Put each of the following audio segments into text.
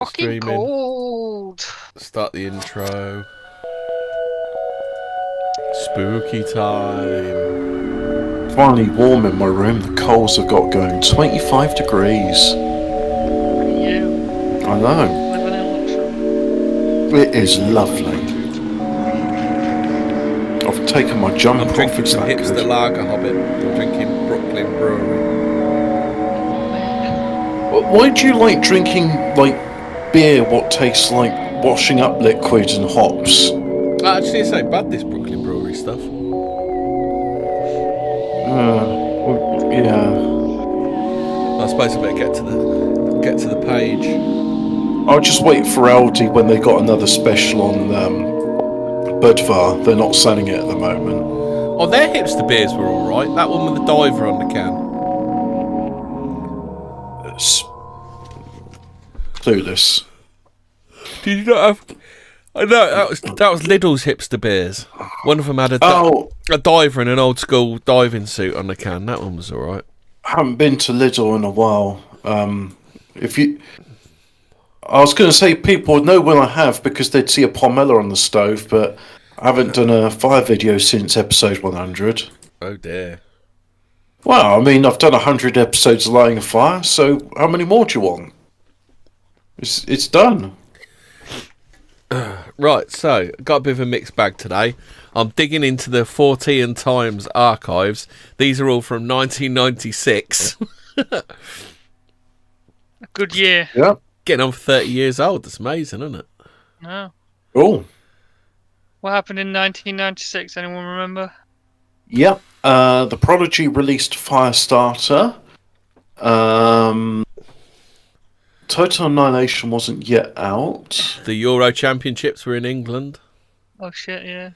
fucking cold. Start the intro. Spooky time. Finally warm in my room. The coals have got going. 25 degrees. You I know. living in luxury. It is lovely. I've taken my jumper I'm off. drinking It's some that hipster good. lager hobbit. I'm drinking Brooklyn Brewery. Why do you like drinking like beer? What tastes like washing up liquid and hops? Actually, it's ain't bad, this Brooklyn Brewery stuff. Well, yeah. I suppose I better get to the page. I'll just wait for Aldi when they got another special on Budvar. They're not selling it at the moment. Oh, their hipster beers were alright. That one with the diver on the can. It's clueless. Did you not have... I know, that was Lidl's hipster beers. One of them had a diver in an old school diving suit on the can. That one was alright. I haven't been to Lidl in a while. I was going to say people would know when I have because they'd see a pomelo on the stove, but I haven't done a fire video since episode 100. Oh dear. Well, I mean, I've done 100 episodes of lighting a fire, so how many more do you want? It's done. Right, so got a bit of a mixed bag today. I'm digging into the Fortean Times archives. These are all from 1996. A good year. Yeah. Getting on for 30 years old. That's amazing, isn't it? No. Oh. What happened in 1996? Anyone remember? Yeah. The Prodigy released Firestarter. Total Annihilation wasn't yet out. The Euro Championships were in England. Oh shit, yeah.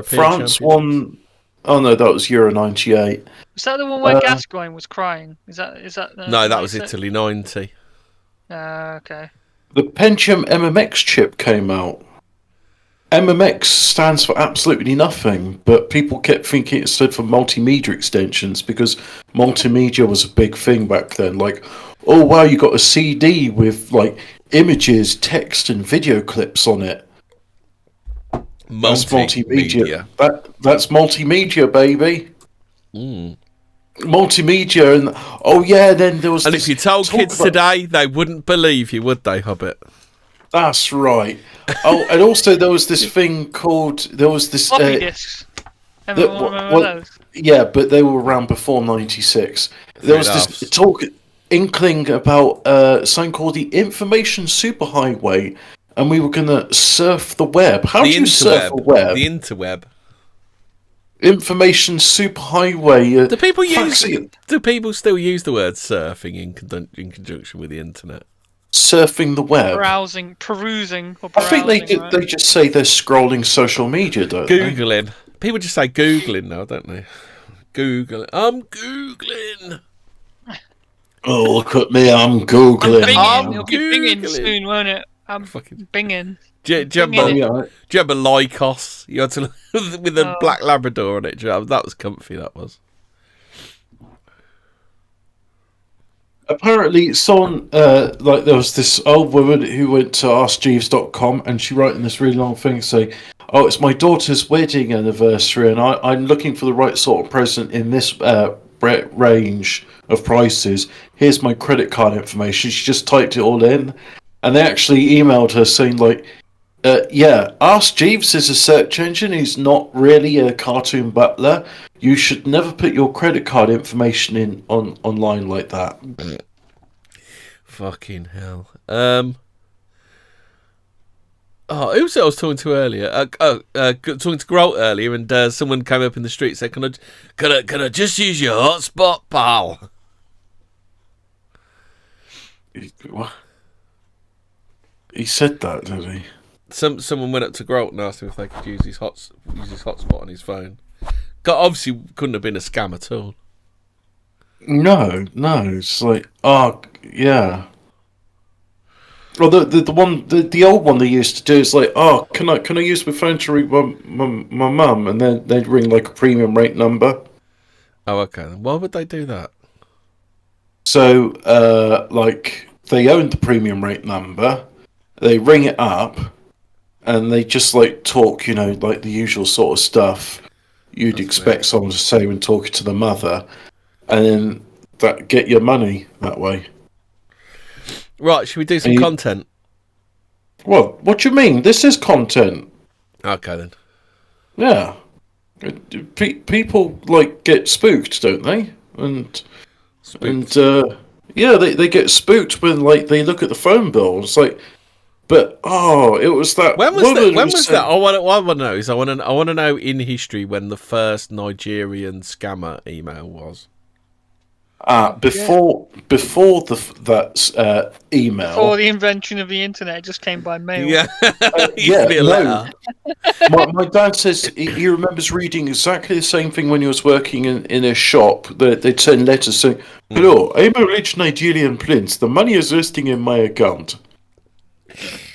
France won. Oh no, that was Euro '98. Was that the one where Gascoigne was crying? Is that? No, that was Italy '90. Okay. The Pentium MMX chip came out. MMX stands for absolutely nothing, but people kept thinking it stood for multimedia extensions because multimedia was a big thing back then. Like, oh wow, you got a CD with like images, text, and video clips on it. That's multimedia. That's multimedia, baby. Multimedia, and oh yeah, then there was. And if you told kids today, they wouldn't believe you, would they, Hobbit? That's right. Oh, and also there was this thing called floppy disks. Remember those? Yeah, but they were around before '96. There was this inkling about something called the Information Superhighway, and we were gonna surf the web. How do you surf the web? The interweb. Information Superhighway. Do people still use the word surfing in conjunction with the internet? Surfing the web. Perusing. I think they just say they're scrolling social media, don't Googling. They? People just say Googling now, don't they? Googling. I'm Googling. Oh, look at me, I'm Googling. It'll be binging soon, won't it? I'm fucking binging. Do you remember Lycos? You had to with a black Labrador on it. That was comfy, that was. Apparently, someone, there was this old woman who went to AskJeeves.com and she wrote in this really long thing saying, oh, it's my daughter's wedding anniversary and I'm looking for the right sort of present in this range of prices. Here's my credit card information. She just typed it all in. And they actually emailed her saying, like, yeah, Ask Jeeves is a search engine. He's not really a cartoon butler. You should never put your credit card information in online like that. Fucking hell. Who was it I was talking to earlier? Talking to Grant earlier, and someone came up in the street and said, "Can I just use your hotspot, pal?" What? He said that, didn't he? Someone went up to Grant and asked him if they could use his hotspot on his phone. Obviously, couldn't have been a scam at all. No, it's like, oh yeah. Well, the old one they used to do is like, oh, can I use my phone to ring my mum, and then they'd ring like a premium rate number. Oh, okay. Why would they do that? So, like they own the premium rate number. They ring it up, and they just like talk, like the usual sort of stuff you'd expect someone to say when talking to the mother, and then get your money that way. Right, should we do some content? Well, what do you mean? This is content. Okay then. Yeah. People get spooked, don't they? They get spooked when they look at the phone bill. It's like, but it was that. When was that? What I want to know is I want to know in history when the first Nigerian scammer email was. Before that email. Before the invention of the internet, it just came by mail. Yeah, no. My dad says he remembers reading exactly the same thing when he was working in a shop. They'd send letters saying, "Hello, I'm a rich Nigerian prince. The money is resting in my account.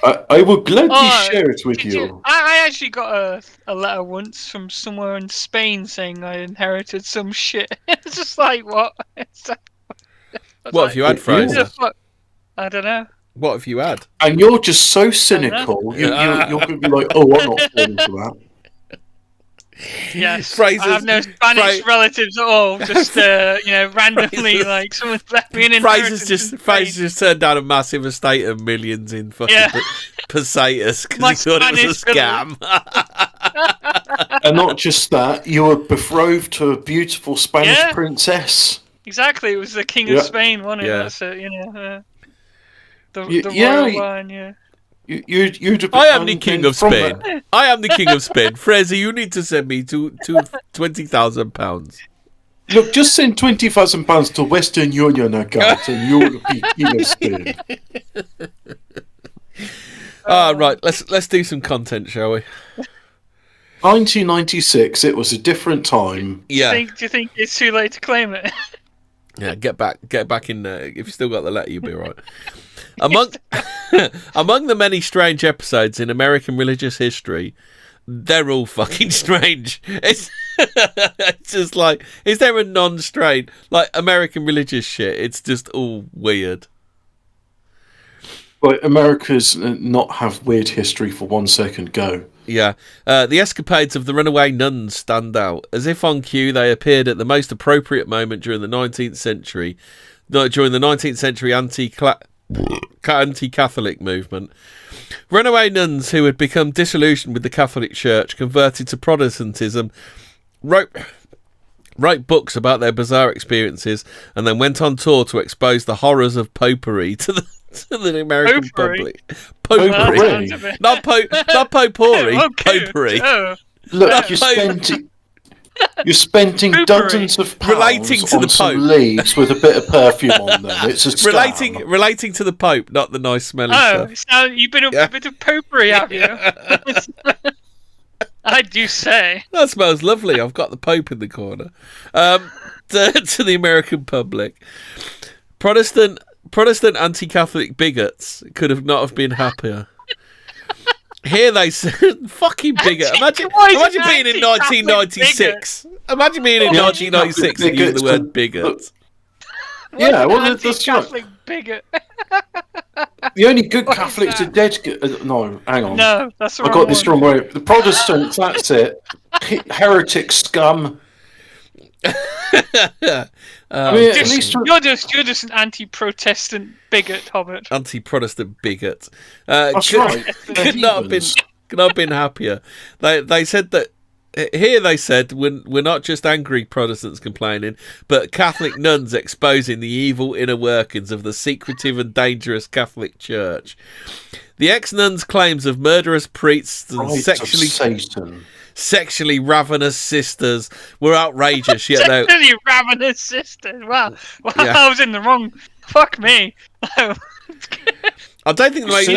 I will gladly share it with you." I actually got a letter once from somewhere in Spain saying I inherited some shit. It's just like, what? What have you had, Fraser? I don't know. What have you had? And you're just so cynical. You're going to be like, "Oh, I'm not falling for that." Yes, I have no Spanish relatives at all. Just randomly, someone's left me an inheritance. Fraser's just turned down a massive estate of millions in fucking pesetas because he thought it was a scam. And not just that, you were betrothed to a beautiful Spanish princess. Exactly, it was the King of Spain, wasn't it? That's it, the royal line, I am the King of Spain. I am the King of Spain. Fraser, you need to send me to £20,000. Look, just send £20,000 to Western Union account, and you will be King of Spain. Right. Let's do some content, shall we? 1996. It was a different time. Yeah. Do you think it's too late to claim it? Yeah. Get back in there. If you still got the letter, you'll be all right. Among the many strange episodes in American religious history, they're all fucking strange. It's just like, is there a non-strange American religious shit? It's just all weird. Like, America's not have weird history for 1 second. Go. Yeah. The escapades of the runaway nuns stand out. As if on cue, they appeared at the most appropriate moment during the 19th century. During the 19th century anti-Catholic movement. Runaway nuns who had become disillusioned with the Catholic Church, converted to Protestantism, wrote books about their bizarre experiences, and then went on tour to expose the horrors of popery to the American public. Popery. Not potpourri. Popery. Look, you're spending dozens of pounds relating to on the some Pope. Leaves with a bit of perfume on them. It's a scam. Relating to the Pope, not the nice smelling stuff. So you've been a bit of potpourri, have you? I do say. That smells lovely. I've got the Pope in the corner. To the American public, Protestant anti-Catholic bigots could have not have been happier. Here they said, fucking bigot. Imagine being in 1996. Imagine being in 1996 and using the word bigot. Yeah, well, that's Catholic bigot. The only good Catholics are dead. No, hang on. No, that's the wrong I got this one. wrong way. The Protestants, that's it. Heretic scum. You're just an anti-Protestant bigot, Hobbit. Anti-Protestant bigot. That's right. Could not have been happier. They said that. Here they said we're not just angry Protestants complaining, but Catholic nuns exposing the evil inner workings of the secretive and dangerous Catholic Church. The ex-nuns' claims of murderous priests and sexually ravenous sisters were outrageous. Yet Sexually ravenous sisters. Wow. Yeah. I was in the wrong. Fuck me. I don't think they mean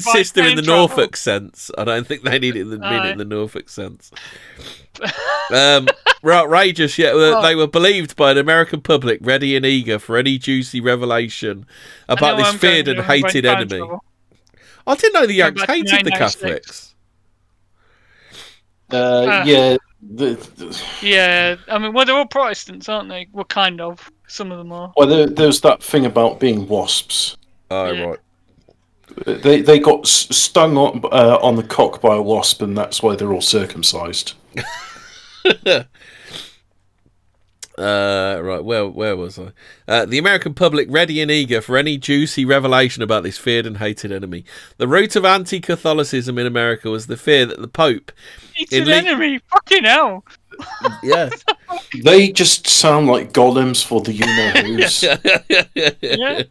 sister in the Norfolk sense. I don't think they mean it in the Norfolk sense. Were outrageous, yet they were believed by an American public ready and eager for any juicy revelation about this feared and hated enemy. I didn't know the Yanks hated the Catholics. Yeah. Yeah, I mean, well, they're all Protestants, aren't they? Well, kind of. Some of them are. Well, there's that thing about being wasps. Oh, Yeah. right. They got stung on the cock by a wasp, and that's why they're all circumcised. Right, where was I? The American public ready and eager for any juicy revelation about this feared and hated enemy. The root of anti-Catholicism in America was the fear that the Pope... It's an enemy! Fucking hell! Yeah. They just sound like golems for the you-know-whos. Yeah.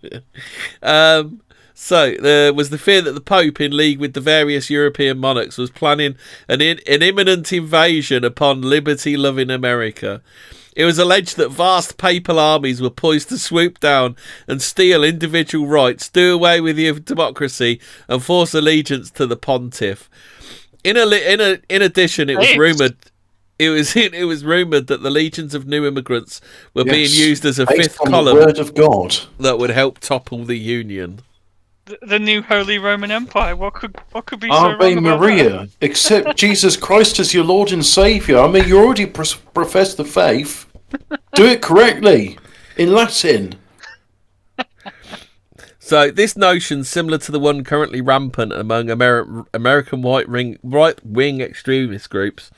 So there was the fear that the Pope, in league with the various European monarchs, was planning an imminent invasion upon liberty-loving America. It was alleged that vast papal armies were poised to swoop down and steal individual rights, do away with your democracy, and force allegiance to the pontiff. In addition, it was rumoured. It was rumoured that the legions of new immigrants were being used as a fifth column the word of God that would help topple the Union. The new Holy Roman Empire. What could be so Ave wrong about Maria. that? Accept Jesus Christ as your Lord and Saviour. I mean, you already profess the faith. Do it correctly in Latin. So this notion, similar to the one currently rampant among American right-wing extremist groups,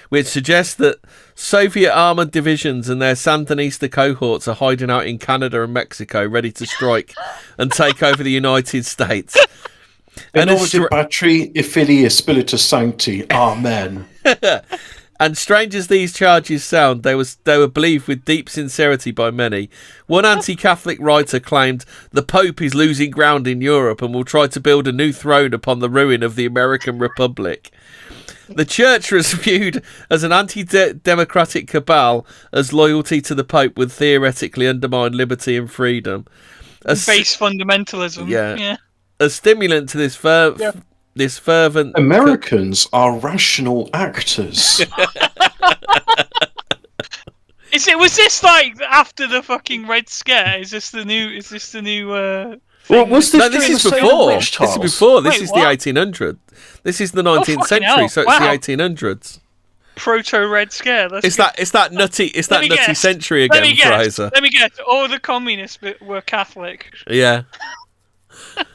which suggests that Soviet armoured divisions and their Sandinista cohorts are hiding out in Canada and Mexico, ready to strike and take over the United States. In order patri filii spiritus sancti. Amen. And strange as these charges sound, they were believed with deep sincerity by many. One anti-Catholic writer claimed, "The Pope is losing ground in Europe and will try to build a new throne upon the ruin of the American Republic." The Church was viewed as an anti-democratic cabal, as loyalty to the Pope would theoretically undermine liberty and freedom. Base fundamentalism. Yeah. A stimulant to this fervent... Americans are rational actors. Was this like after the fucking Red Scare? Is this the new? Well, was this No, this is before. This is before. This is the 1800s. This is the 19th century, hell. so it's Wow. the 1800s. Proto Red Scare. It's that nutty century Let again, me guess. Fraser. Let me guess. All the communists were Catholic. Yeah.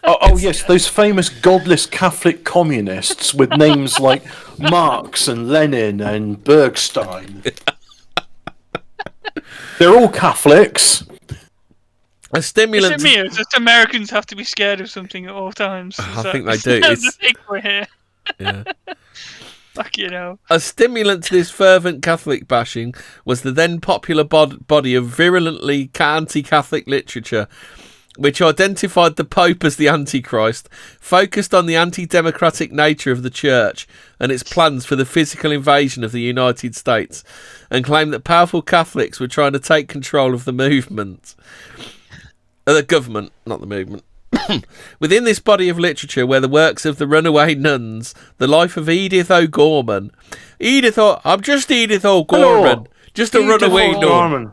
Oh yes, those famous godless Catholic communists with names like Marx and Lenin and Bergstein. They're all Catholics. A stimulant. Is it me, or just Americans have to be scared of something at all times? I think they do. That's the thing we're here. Yeah. Fuck you know. A stimulant to this fervent Catholic bashing was the then popular body of virulently anti-Catholic literature, which identified the Pope as the Antichrist, focused on the anti-democratic nature of the Church and its plans for the physical invasion of the United States, and claimed that powerful Catholics were trying to take control of the movement. The government, not the movement. Within this body of literature were the works of the Runaway Nuns, the life of Edith O'Gorman. I'm just Edith O'Gorman. Hello. Just a runaway nun.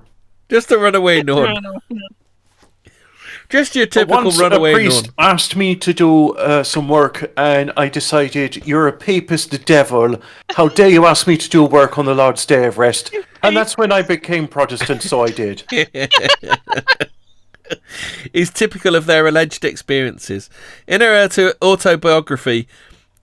Just a runaway nun. Just your typical Once runaway a priest nun. asked me to do some work, and I decided, you're a papist devil. How dare you ask me to do work on the Lord's Day of Rest? And that's when I became Protestant, so I did. Is typical of their alleged experiences. In her autobiography,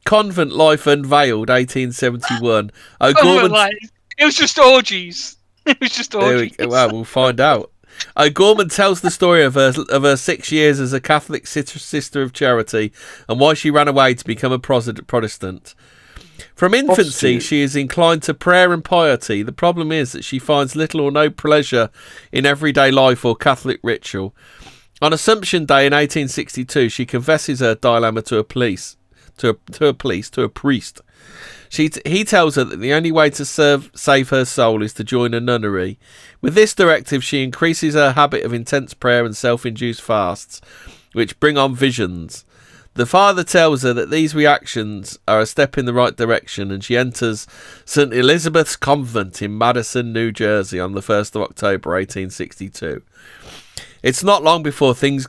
Convent Life Unveiled, 1871, O'Gorman... It was just orgies. It was just orgies. Well, we'll find out. O'Gorman tells the story of her 6 years as a Catholic sister of charity and why she ran away to become a Protestant. From infancy, she is inclined to prayer and piety. The problem is that she finds little or no pleasure in everyday life or Catholic ritual. On Assumption Day in 1862, she confesses her dilemma to a priest. He tells her that the only way to save her soul is to join a nunnery. With this directive, she increases her habit of intense prayer and self-induced fasts, which bring on visions. The father tells her that these reactions are a step in the right direction, and she enters St. Elizabeth's Convent in Madison, New Jersey on the 1st of October 1862. It's not long before things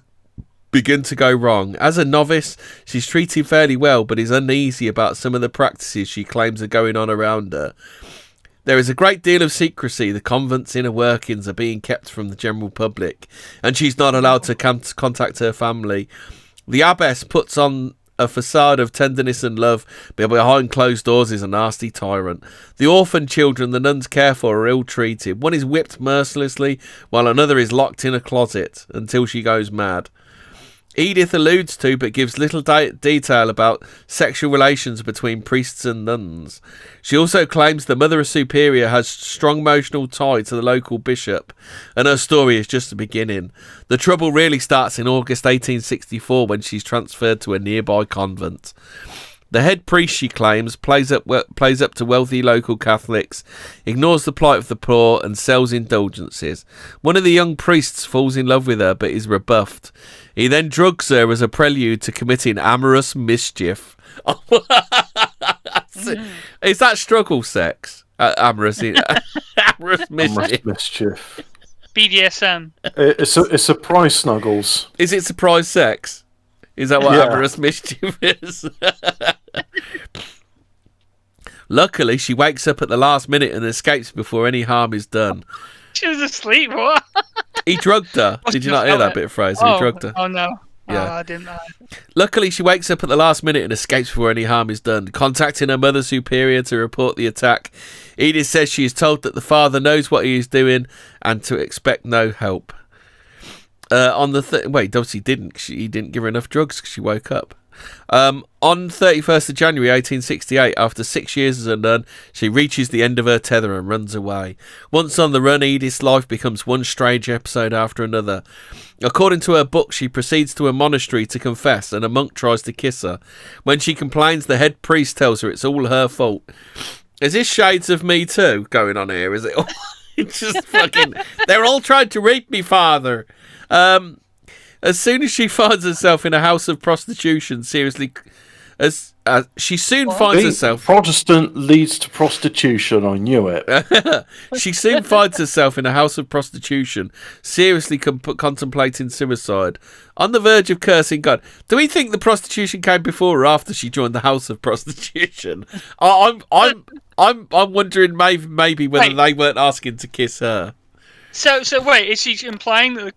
begin to go wrong. As a novice, she's treated fairly well, but is uneasy about some of the practices she claims are going on around her. There is a great deal of secrecy. The convent's inner workings are being kept from the general public, and she's not allowed to contact her family. The abbess puts on a facade of tenderness and love, but behind closed doors is a nasty tyrant. The orphan children the nuns care for are ill-treated. One is whipped mercilessly, while another is locked in a closet until she goes mad. Edith alludes to, but gives little detail about sexual relations between priests and nuns. She also claims the Mother Superior has strong emotional tie to the local bishop, and her story is just the beginning. The trouble really starts in August 1864 when she's transferred to a nearby convent. The head priest, she claims, plays up to wealthy local Catholics, ignores the plight of the poor, and sells indulgences. One of the young priests falls in love with her, but is rebuffed. He then drugs her as a prelude to committing amorous mischief. Is that struggle sex? Amorous mischief. BDSM. It's a surprise snuggles. Is it surprise sex? Is that what amorous mischief is? Luckily, she wakes up at the last minute and escapes before any harm is done. She was asleep, what? He drugged her. Did you not hear that bit, Fraser? He drugged her. Oh, no. Yeah. Oh, I didn't know. Luckily, she wakes up at the last minute and escapes before any harm is done. Contacting her Mother Superior to report the attack, Edith says she is told that the father knows what he is doing and to expect no help. Obviously didn't. He didn't give her enough drugs because she woke up. On 31st of January 1868, after 6 years as a nun, she reaches the end of her tether and runs away. Once on the run, Edith's life becomes one strange episode after another. According to her book, she proceeds to a monastery to confess, and a monk tries to kiss her. When she complains, the head priest tells her it's all her fault. Is this shades of Me Too going on here? Is it? It's just fucking... They're all trying to rape me, father. As soon as she finds herself in a house of prostitution, Protestant leads to prostitution. I knew it. She soon finds herself in a house of prostitution, seriously contemplating suicide, on the verge of cursing God. Do we think the prostitution came before or after she joined the house of prostitution? I'm wondering maybe whether they weren't asking to kiss her. So wait, is she implying that the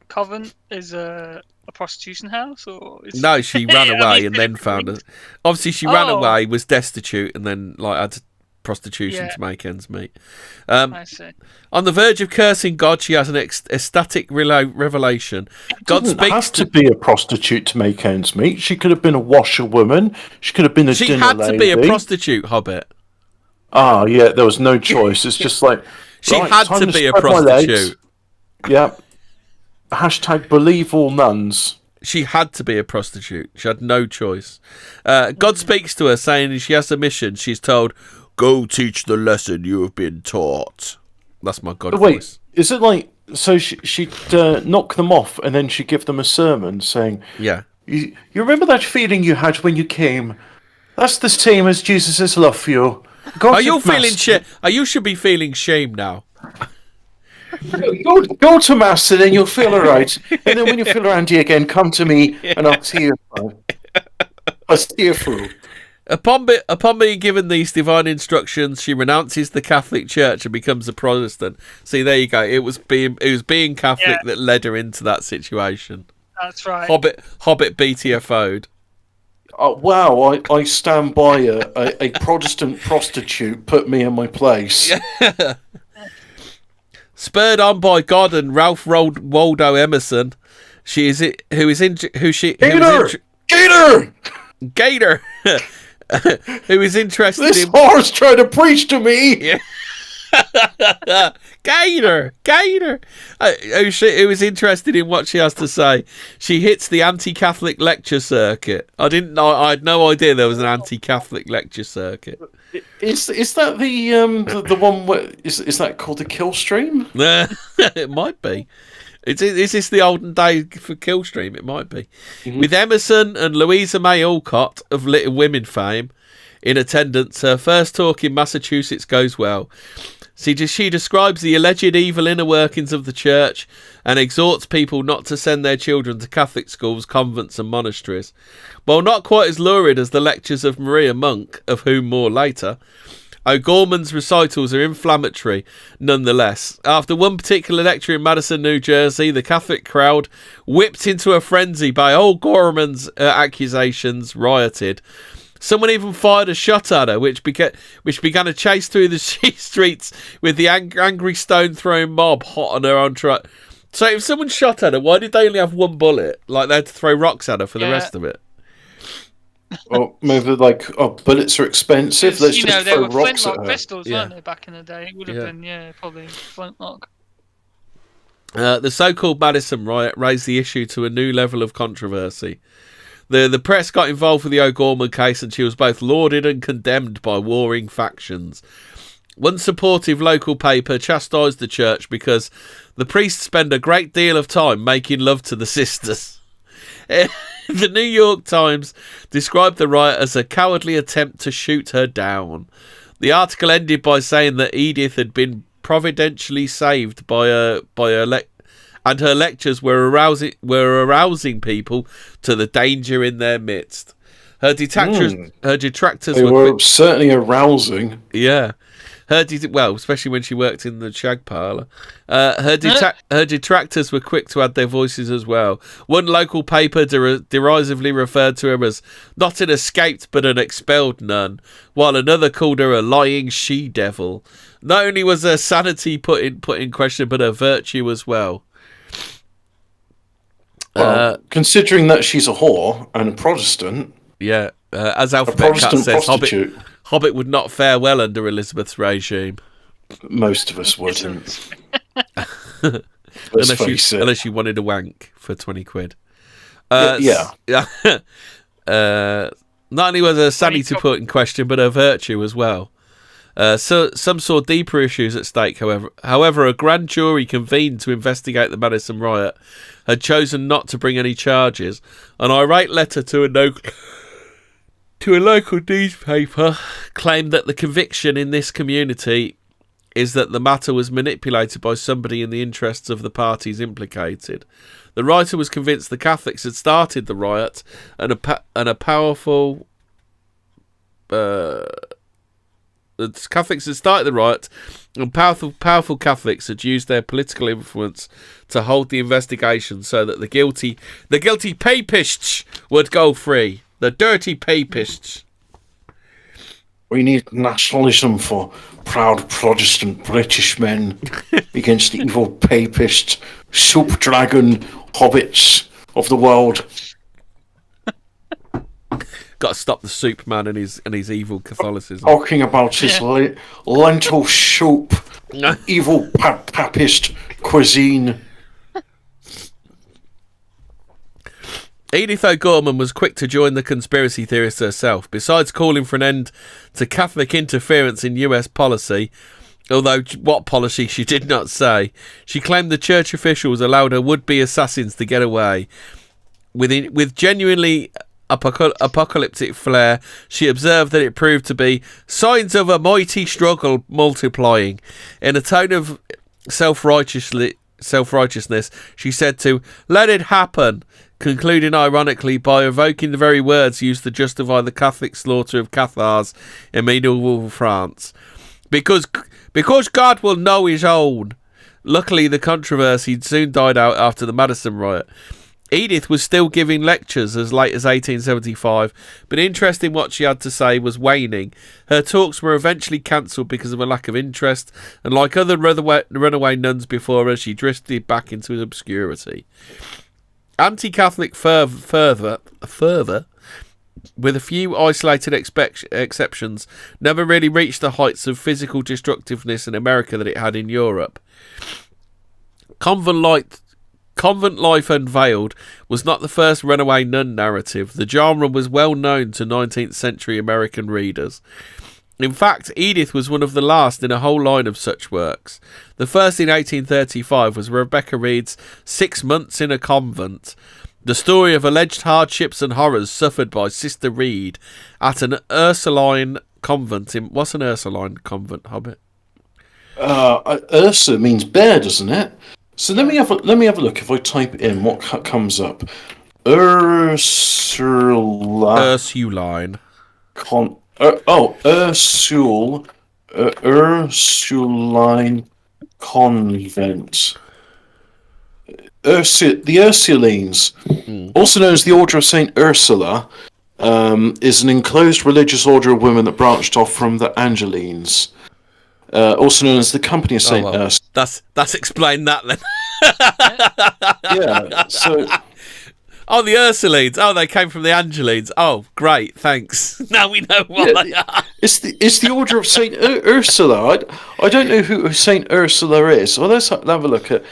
convent is a prostitution house, or is No, she ran away and then found her. Obviously, she ran away, was destitute, and then had prostitution to make ends meet. I see. On the verge of cursing God, she has an ecstatic revelation. God didn't have to be a prostitute to make ends meet. She could have been a washerwoman. She could have been a dinner lady. She had to be a prostitute, Hobbit. Ah, yeah, there was no choice. It's just like... She had to be a prostitute. Yeah. # believe all nuns. She had to be a prostitute. She had no choice. God speaks to her, saying she has a mission. She's told, "Go teach the lesson you have been taught." That's my God voice. Is it like... So she'd knock them off and then she'd give them a sermon saying... Yeah. You remember that feeling you had when you came? That's the same as Jesus' love for you. Are you feeling shame? You should be feeling shame now. Go to mass and then you'll feel alright. And then when you feel randy again, come to me and I'll see you through. I'll see you through. Upon being given these divine instructions, she renounces the Catholic Church and becomes a Protestant. See, there you go. It was being Catholic that led her into that situation. That's right. Hobbit BTFO'd. Wow, I stand by a Protestant prostitute put me in my place. Spurred on by God and Ralph Waldo Emerson, Gator! Who is interested This horse trying to preach to me! Yeah. Gator! Who is interested in what she has to say. She hits the anti-Catholic lecture circuit. I had no idea there was an anti-Catholic lecture circuit. Is that the one where is that called the kill stream? It might be. Is this the olden day for Killstream? It might be. Mm-hmm. With Emerson and Louisa May Alcott of Little Women fame in attendance, her first talk in Massachusetts goes well. She describes the alleged evil inner workings of the church and exhorts people not to send their children to Catholic schools, convents and monasteries. While not quite as lurid as the lectures of Maria Monk, of whom more later, O'Gorman's recitals are inflammatory, nonetheless. After one particular lecture in Madison, New Jersey, the Catholic crowd, whipped into a frenzy by O'Gorman's accusations, rioted. Someone even fired a shot at her, which began a chase through the streets with the angry stone-throwing mob hot on her on track. So if someone shot at her, why did they only have one bullet? Like, they had to throw rocks at her for the rest of it. Or maybe, bullets are expensive. Let's just they throw were rocks at flintlock her. pistols, weren't they, back in the day? It would have been, probably flintlock. The so-called Madison riot raised the issue to a new level of controversy. The press got involved with the O'Gorman case, and she was both lauded and condemned by warring factions. One supportive local paper chastised the church because the priests spend a great deal of time making love to the sisters. The New York Times described the riot as a cowardly attempt to shoot her down. The article ended by saying that Edith had been providentially saved by her and her lectures were arousing people to the danger in their midst. Her detractors they were certainly arousing. Yeah. Especially when she worked in the shag parlour. Her detractors were quick to add their voices as well. One local paper derisively referred to her as not an escaped but an expelled nun, while another called her a lying she-devil. Not only was her sanity put in question, but her virtue as well. Well, considering that she's a whore and a Protestant... Yeah, as Alphabet Cat says, Hobbit would not fare well under Elizabeth's regime. Most of us wouldn't. Unless you wanted a wank for 20 quid. Yeah. Not only was her sanity put in question, but her virtue as well. So some saw deeper issues at stake, however. A grand jury convened to investigate the Madison riot had chosen not to bring any charges. An irate letter to a local newspaper claimed that the conviction in this community is that the matter was manipulated by somebody in the interests of the parties implicated. The writer was convinced the Catholics had started the riot and a powerful... The Catholics had started the riot, and powerful Catholics had used their political influence to hold the investigation so that the guilty papists would go free. The dirty papists. We need nationalism for proud Protestant British men against the evil papist soup dragon hobbits of the world. Got to stop the soup man and his evil Catholicism. Talking about his lentil soup, evil papist cuisine. Edith O'Gorman was quick to join the conspiracy theorists herself. Besides calling for an end to Catholic interference in US policy, although what policy she did not say, she claimed the church officials allowed her would-be assassins to get away. With genuinely apocalyptic flair, she observed that it proved to be signs of a mighty struggle multiplying. In a tone of self-righteousness, she said to "Let it happen," concluding ironically by evoking the very words used to justify the Catholic slaughter of Cathars in medieval France. Because God will know his own. Luckily, the controversy soon died out after the Madison riot. Edith was still giving lectures as late as 1875, but interest in what she had to say was waning. Her talks were eventually cancelled because of a lack of interest, and like other runaway nuns before her, she drifted back into obscurity. Anti-Catholic fervour, with a few isolated exceptions, never really reached the heights of physical destructiveness in America that it had in Europe. Convent Life Unveiled was not the first runaway nun narrative. The genre was well known to 19th century American readers. In fact, Edith was one of the last in a whole line of such works. The first in 1835 was Rebecca Reed's 6 Months in a Convent, the story of alleged hardships and horrors suffered by Sister Reed at an Ursuline convent. What's an Ursuline convent, Hobbit? Ursa means bear, doesn't it? So let me have a look. If I type in, what comes up? Ursuline. Ursul Ursuline Convent. The Ursulines, also known as the Order of Saint Ursula, is an enclosed religious order of women that branched off from the Angelines, also known as the Company of Saint Ursula. That's explained that then. Yeah, so. Oh, the Ursulines. Oh, they came from the Angelines. Oh, great, thanks. Now we know what they are. It's the Order of Saint Ursula. I don't know who Saint Ursula is. Well, let's have a look at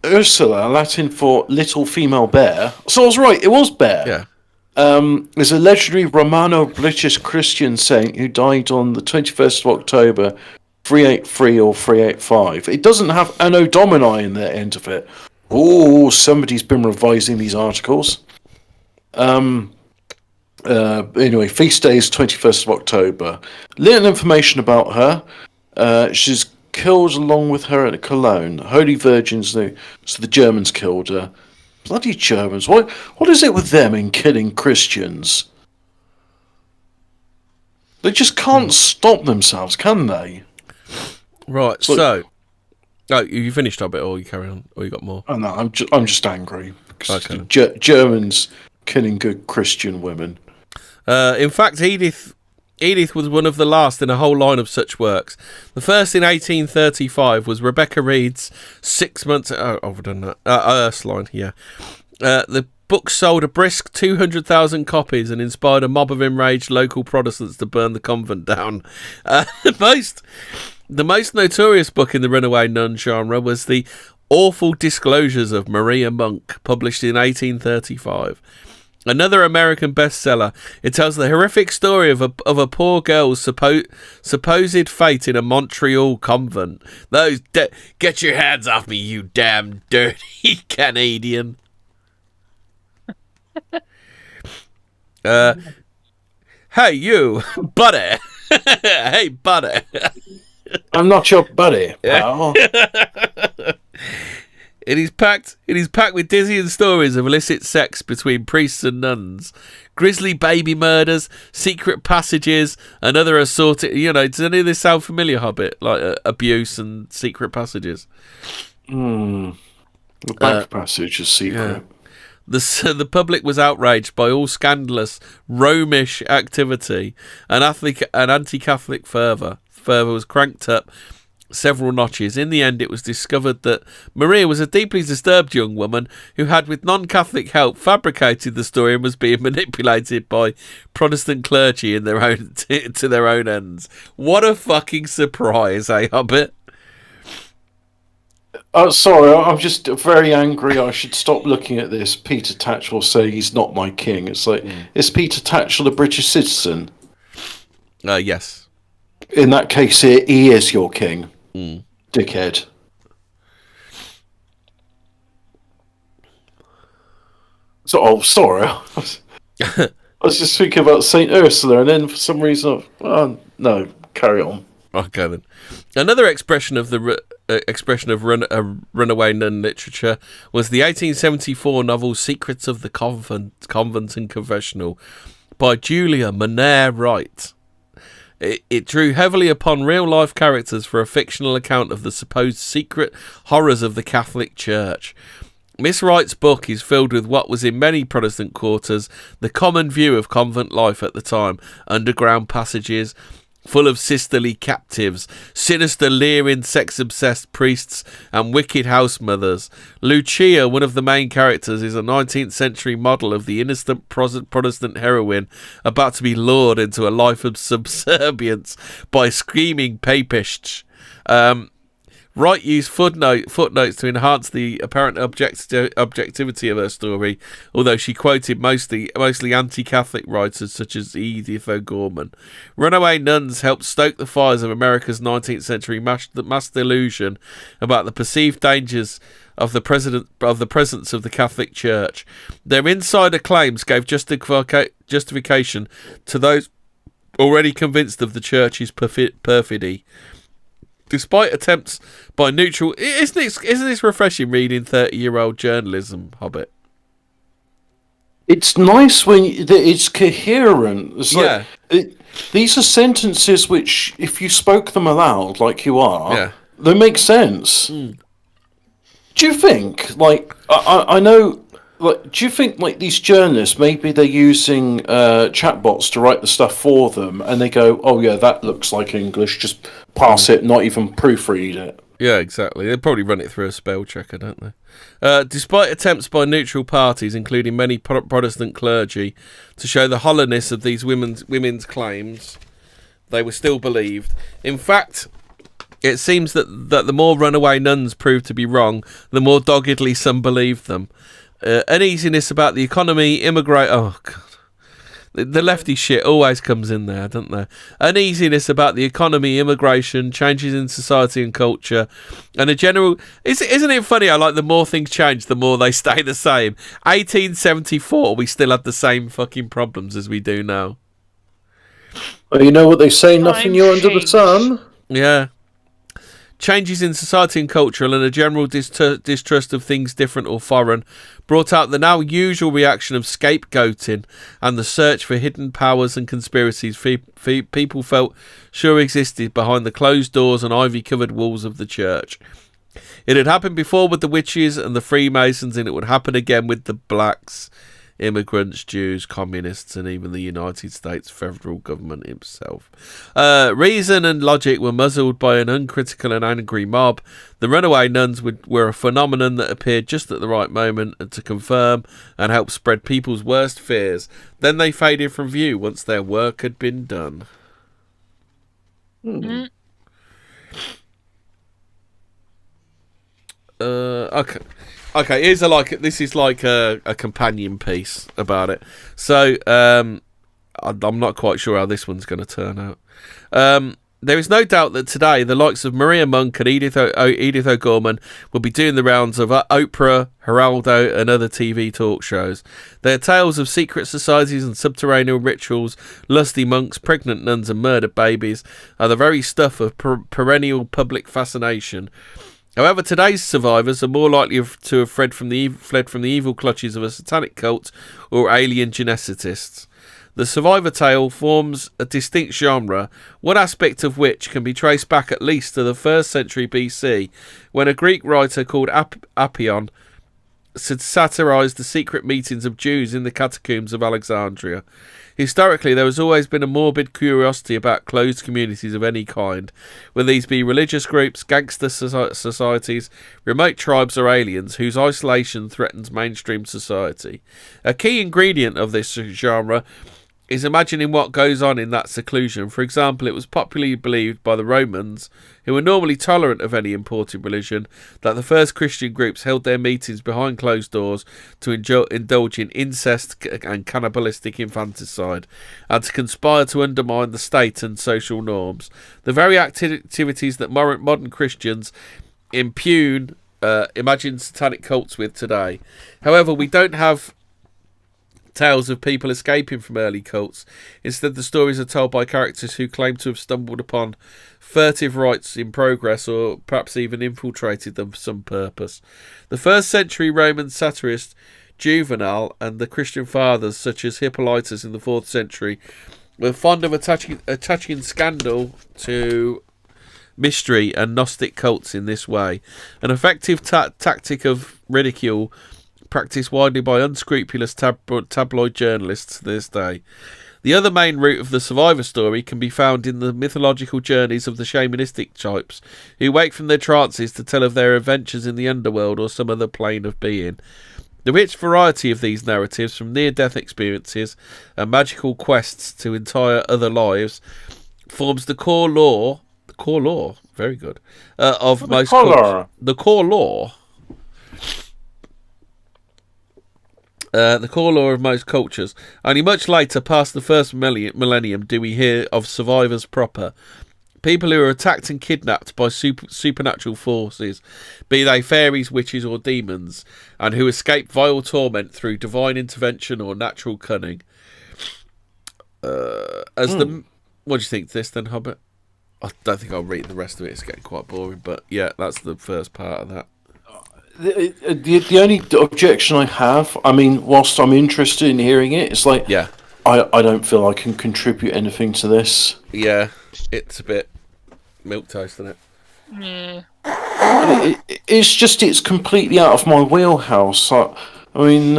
Ursula, Latin for little female bear. So I was right, it was bear. Yeah. Is a legendary Romano-British Christian saint who died on the 21st of October, 383 or 385. It doesn't have Anno Domini in the end of it. Oh, somebody's been revising these articles. Anyway, feast day is 21st of October. Little information about her. She's killed along with her at Cologne. Holy Virgins, so the Germans killed her. Bloody Germans. What is it with them in killing Christians? They just can't stop themselves, can they? Right, so... Oh, you finished up it, or you carry on, or you got more? Oh, no, I'm just angry. Okay. Germans killing good Christian women. In fact, Edith was one of the last in a whole line of such works. The first in 1835 was Rebecca Reed's 6 months... Oh, I've done that. Ursuline, yeah. The book sold a brisk 200,000 copies and inspired a mob of enraged local Protestants to burn the convent down. The most notorious book in the Runaway Nun genre was The Awful Disclosures of Maria Monk, published in 1835. Another American bestseller, it tells the horrific story of a poor girl's supposed fate in a Montreal convent. Get your hands off me, you damn dirty Canadian. Hey, you, buddy. Hey, buddy. I'm not your buddy, pal. It is packed with dizzying stories of illicit sex between priests and nuns, grisly baby murders, secret passages, and other assorted... does any of this sound familiar, Hobbit? Like abuse and secret passages? The back passage is secret. Yeah. The public was outraged by all scandalous Romish activity and anti-Catholic fervour. Fervour was cranked up several notches. In the end, it was discovered that Maria was a deeply disturbed young woman who had, with non-Catholic help, fabricated the story and was being manipulated by Protestant clergy in their own to their own ends. What a fucking surprise, eh, Hobbit? Sorry, I'm just very angry. I should stop looking at this. Peter Tatchell saying he's not my king. It's like, is Peter Tatchell a British citizen? Yes. In that case, he is your king, dickhead. So, sorry. I was just thinking about Saint Ursula, and then for some reason, no, carry on. Okay then. Another expression of runaway nun literature was the 1874 novel Secrets of the Convent and Confessional by Julia Monair Wright. It drew heavily upon real-life characters for a fictional account of the supposed secret horrors of the Catholic Church. Miss Wright's book is filled with what was in many Protestant quarters the common view of convent life at the time: underground passages full of sisterly captives, sinister leering sex-obsessed priests, and wicked house mothers. Lucia, one of the main characters, is a 19th century model of the innocent Protestant heroine about to be lured into a life of subservience by screaming papists. Wright used footnotes to enhance the apparent objectivity of her story, although she quoted mostly anti-Catholic writers such as Edith O'Gorman. Runaway Nuns helped stoke the fires of America's 19th century mass delusion about the perceived dangers of the presence of the Catholic Church. Their insider claims gave justification to those already convinced of the Church's perfidy. Despite attempts by neutral... Isn't this refreshing reading 30-year-old journalism, Hobbit? It's nice when it's coherent. It's like, these are sentences which, if you spoke them aloud, like you are, Yeah. they make sense. Do you think, like, I know, like, do you think, like, these journalists, maybe they're using chatbots to write the stuff for them, and they go, oh yeah, that looks like English, just pass it, not even proofread it? Yeah, exactly. They probably run it through a spell checker, don't they? Despite attempts by neutral parties, including many Protestant clergy, to show the hollowness of these women's claims, they were still believed. In fact, it seems that the more runaway nuns proved to be wrong, the more doggedly some believed them. Uneasiness about the economy, oh God. The lefty shit always comes in there, doesn't there? Uneasiness about the economy, immigration, changes in society and culture, and a general... Isn't it funny how, like, the more things change, the more they stay the same? 1874, we still had the same fucking problems as we do now. Well, you know what they say, nothing new under the sun? Yeah. Changes in society and culture and a general distrust of things different or foreign brought out the now usual reaction of scapegoating and the search for hidden powers and conspiracies people felt sure existed behind the closed doors and ivy-covered walls of the church. It had happened before with the witches and the Freemasons, and it would happen again with the blacks, immigrants, Jews, communists, and even the United States federal government itself. Reason and logic were muzzled by an uncritical and angry mob. The runaway nuns were a phenomenon that appeared just at the right moment and to confirm and help spread people's worst fears. Then they faded from view once their work had been done. Okay. Okay, this is like a companion piece about it. So, I'm not quite sure how this one's going to turn out. There is no doubt that today the likes of Maria Monk and Edith O'Gorman will be doing the rounds of Oprah, Geraldo, and other TV talk shows. Their tales of secret societies and subterranean rituals, lusty monks, pregnant nuns, and murdered babies are the very stuff of perennial public fascination. However, today's survivors are more likely to have fled from the evil clutches of a satanic cult or alien geneticists. The survivor tale forms a distinct genre, one aspect of which can be traced back at least to the 1st century BC, when a Greek writer called Apion satirised the secret meetings of Jews in the catacombs of Alexandria. Historically, there has always been a morbid curiosity about closed communities of any kind, whether these be religious groups, gangster societies, remote tribes or aliens whose isolation threatens mainstream society. A key ingredient of this genre is imagining what goes on in that seclusion. For example, it was popularly believed by the Romans, who were normally tolerant of any imported religion, that the first Christian groups held their meetings behind closed doors to indulge in incest and cannibalistic infanticide, and to conspire to undermine the state and social norms. The very activities that modern Christians impugn imagine satanic cults with today. However, we don't have tales of people escaping from early cults. Instead, the stories are told by characters who claim to have stumbled upon furtive rites in progress or perhaps even infiltrated them for some purpose. The 1st century Roman satirist Juvenal and the Christian fathers such as Hippolytus in the 4th century were fond of attaching scandal to mystery and Gnostic cults in this way. An effective tactic of ridicule practiced widely by unscrupulous tabloid journalists to this day. The other main root of the survivor story can be found in the mythological journeys of the shamanistic types, who wake from their trances to tell of their adventures in the underworld or some other plane of being. The rich variety of these narratives, from near-death experiences and magical quests to entire other lives, forms the core lore, very good, of most cultures. The core lore. The core lore of most cultures. Only much later, past the first millennium, do we hear of survivors proper. People who are attacked and kidnapped by supernatural forces, be they fairies, witches or demons, and who escape vile torment through divine intervention or natural cunning. What do you think of this then, Hobbit? I don't think I'll read the rest of it, it's getting quite boring, but yeah, that's the first part of that. The only objection I have, I mean, whilst I'm interested in hearing it, it's like, yeah, I don't feel I can contribute anything to this. Yeah, it's a bit milquetoast, isn't it? Yeah. It's completely out of my wheelhouse. I mean,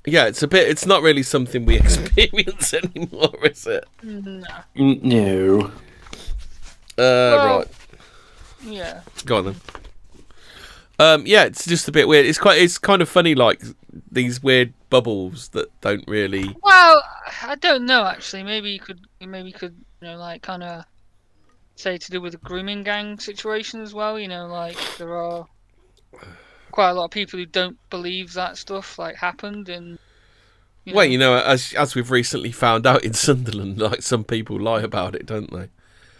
Yeah, it's not really something we experience anymore, is it? No. no. Well, Right. Yeah. Go on then. Yeah, it's just a bit weird. It's kind of funny, like these weird bubbles that don't really. Well, I don't know actually. Maybe you could, like kind of say to do with the grooming gang situation as well. Like there are quite a lot of people who don't believe that stuff like happened, and Well, as we've recently found out in Sunderland, like some people lie about it, don't they?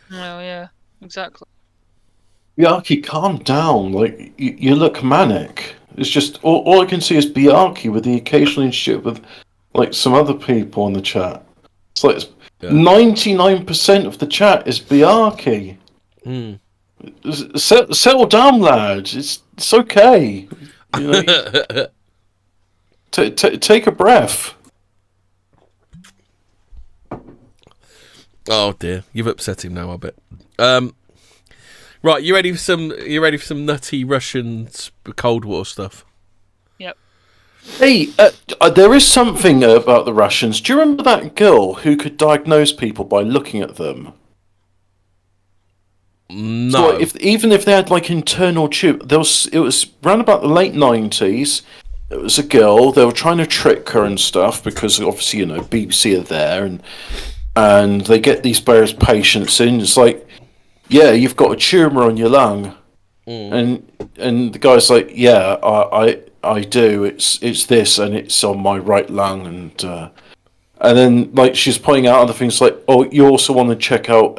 Well, yeah, exactly. Bjarki, calm down. Like you look manic. It's just all I can see is Bjarki with the occasional shit with like some other people in the chat. It's like 99% of the chat is Bjarki. Mm. Settle down, lad. It's okay. Take a breath. Oh dear, you've upset him now, I bet. Right, you ready for some nutty Russian Cold War stuff? Yep. Hey, there is something about the Russians. Do you remember that girl who could diagnose people by looking at them? No. So even if they had like internal tube, it was around about the late 90s. It was a girl. They were trying to trick her and stuff because obviously BBC are there and they get these various patients in. It's like, yeah, you've got a tumor on your lung, and the guy's like, yeah, I do. It's this, and it's on my right lung, and then like she's pointing out other things like, oh, you also want to check out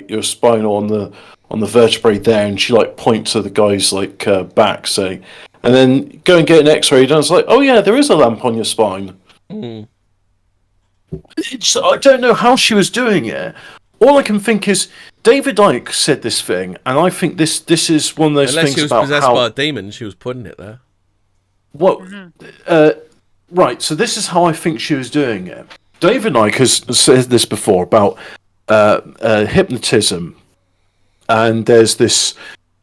your spine on the vertebrae there, and she like points to the guy's like back, saying, and then go and get an X-ray. And it's like, oh yeah, there is a lump on your spine. I don't know how she was doing it. All I can think is David Icke said this thing, and I think this is one of those Unless things she was about possessed how. by a demon, she was putting it there. What? Right. So this is how I think she was doing it. David Icke has said this before about hypnotism, and there's this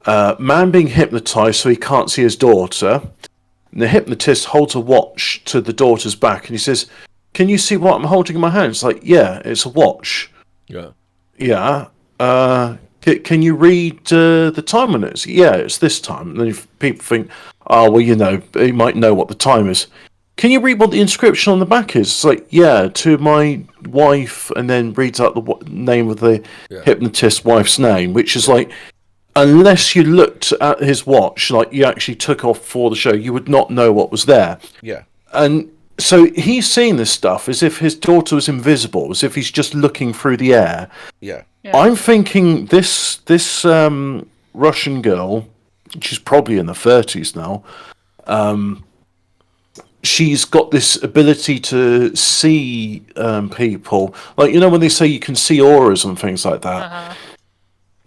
man being hypnotized so he can't see his daughter, and the hypnotist holds a watch to the daughter's back, and he says, "Can you see what I'm holding in my hand?" It's like, "Yeah, it's a watch." Yeah. Yeah. Can you read the time on it? Yeah, it's this time. And then if people think, oh, well, he might know what the time is. Can you read what the inscription on the back is? It's like, yeah, to my wife, and then reads out the name of the hypnotist wife's name, which is like, unless you looked at his watch, like you actually took off for the show, you would not know what was there. Yeah. And so he's seeing this stuff as if his daughter was invisible, as if he's just looking through the air. Yeah. I'm thinking this Russian girl, she's probably in the 30s now. She's got this ability to see people, like when they say you can see auras and things like that. Uh-huh.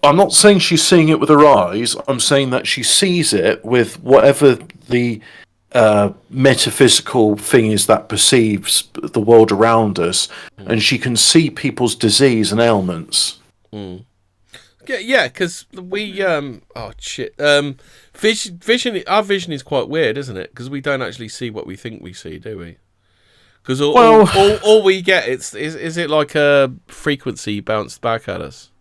I'm not saying she's seeing it with her eyes. I'm saying that she sees it with whatever the metaphysical thing is that perceives the world around us, and she can see people's disease and ailments. Yeah, because we vision. Our vision is quite weird, isn't it? Because we don't actually see what we think we see, do we? Because all we get is it like a frequency bounced back at us?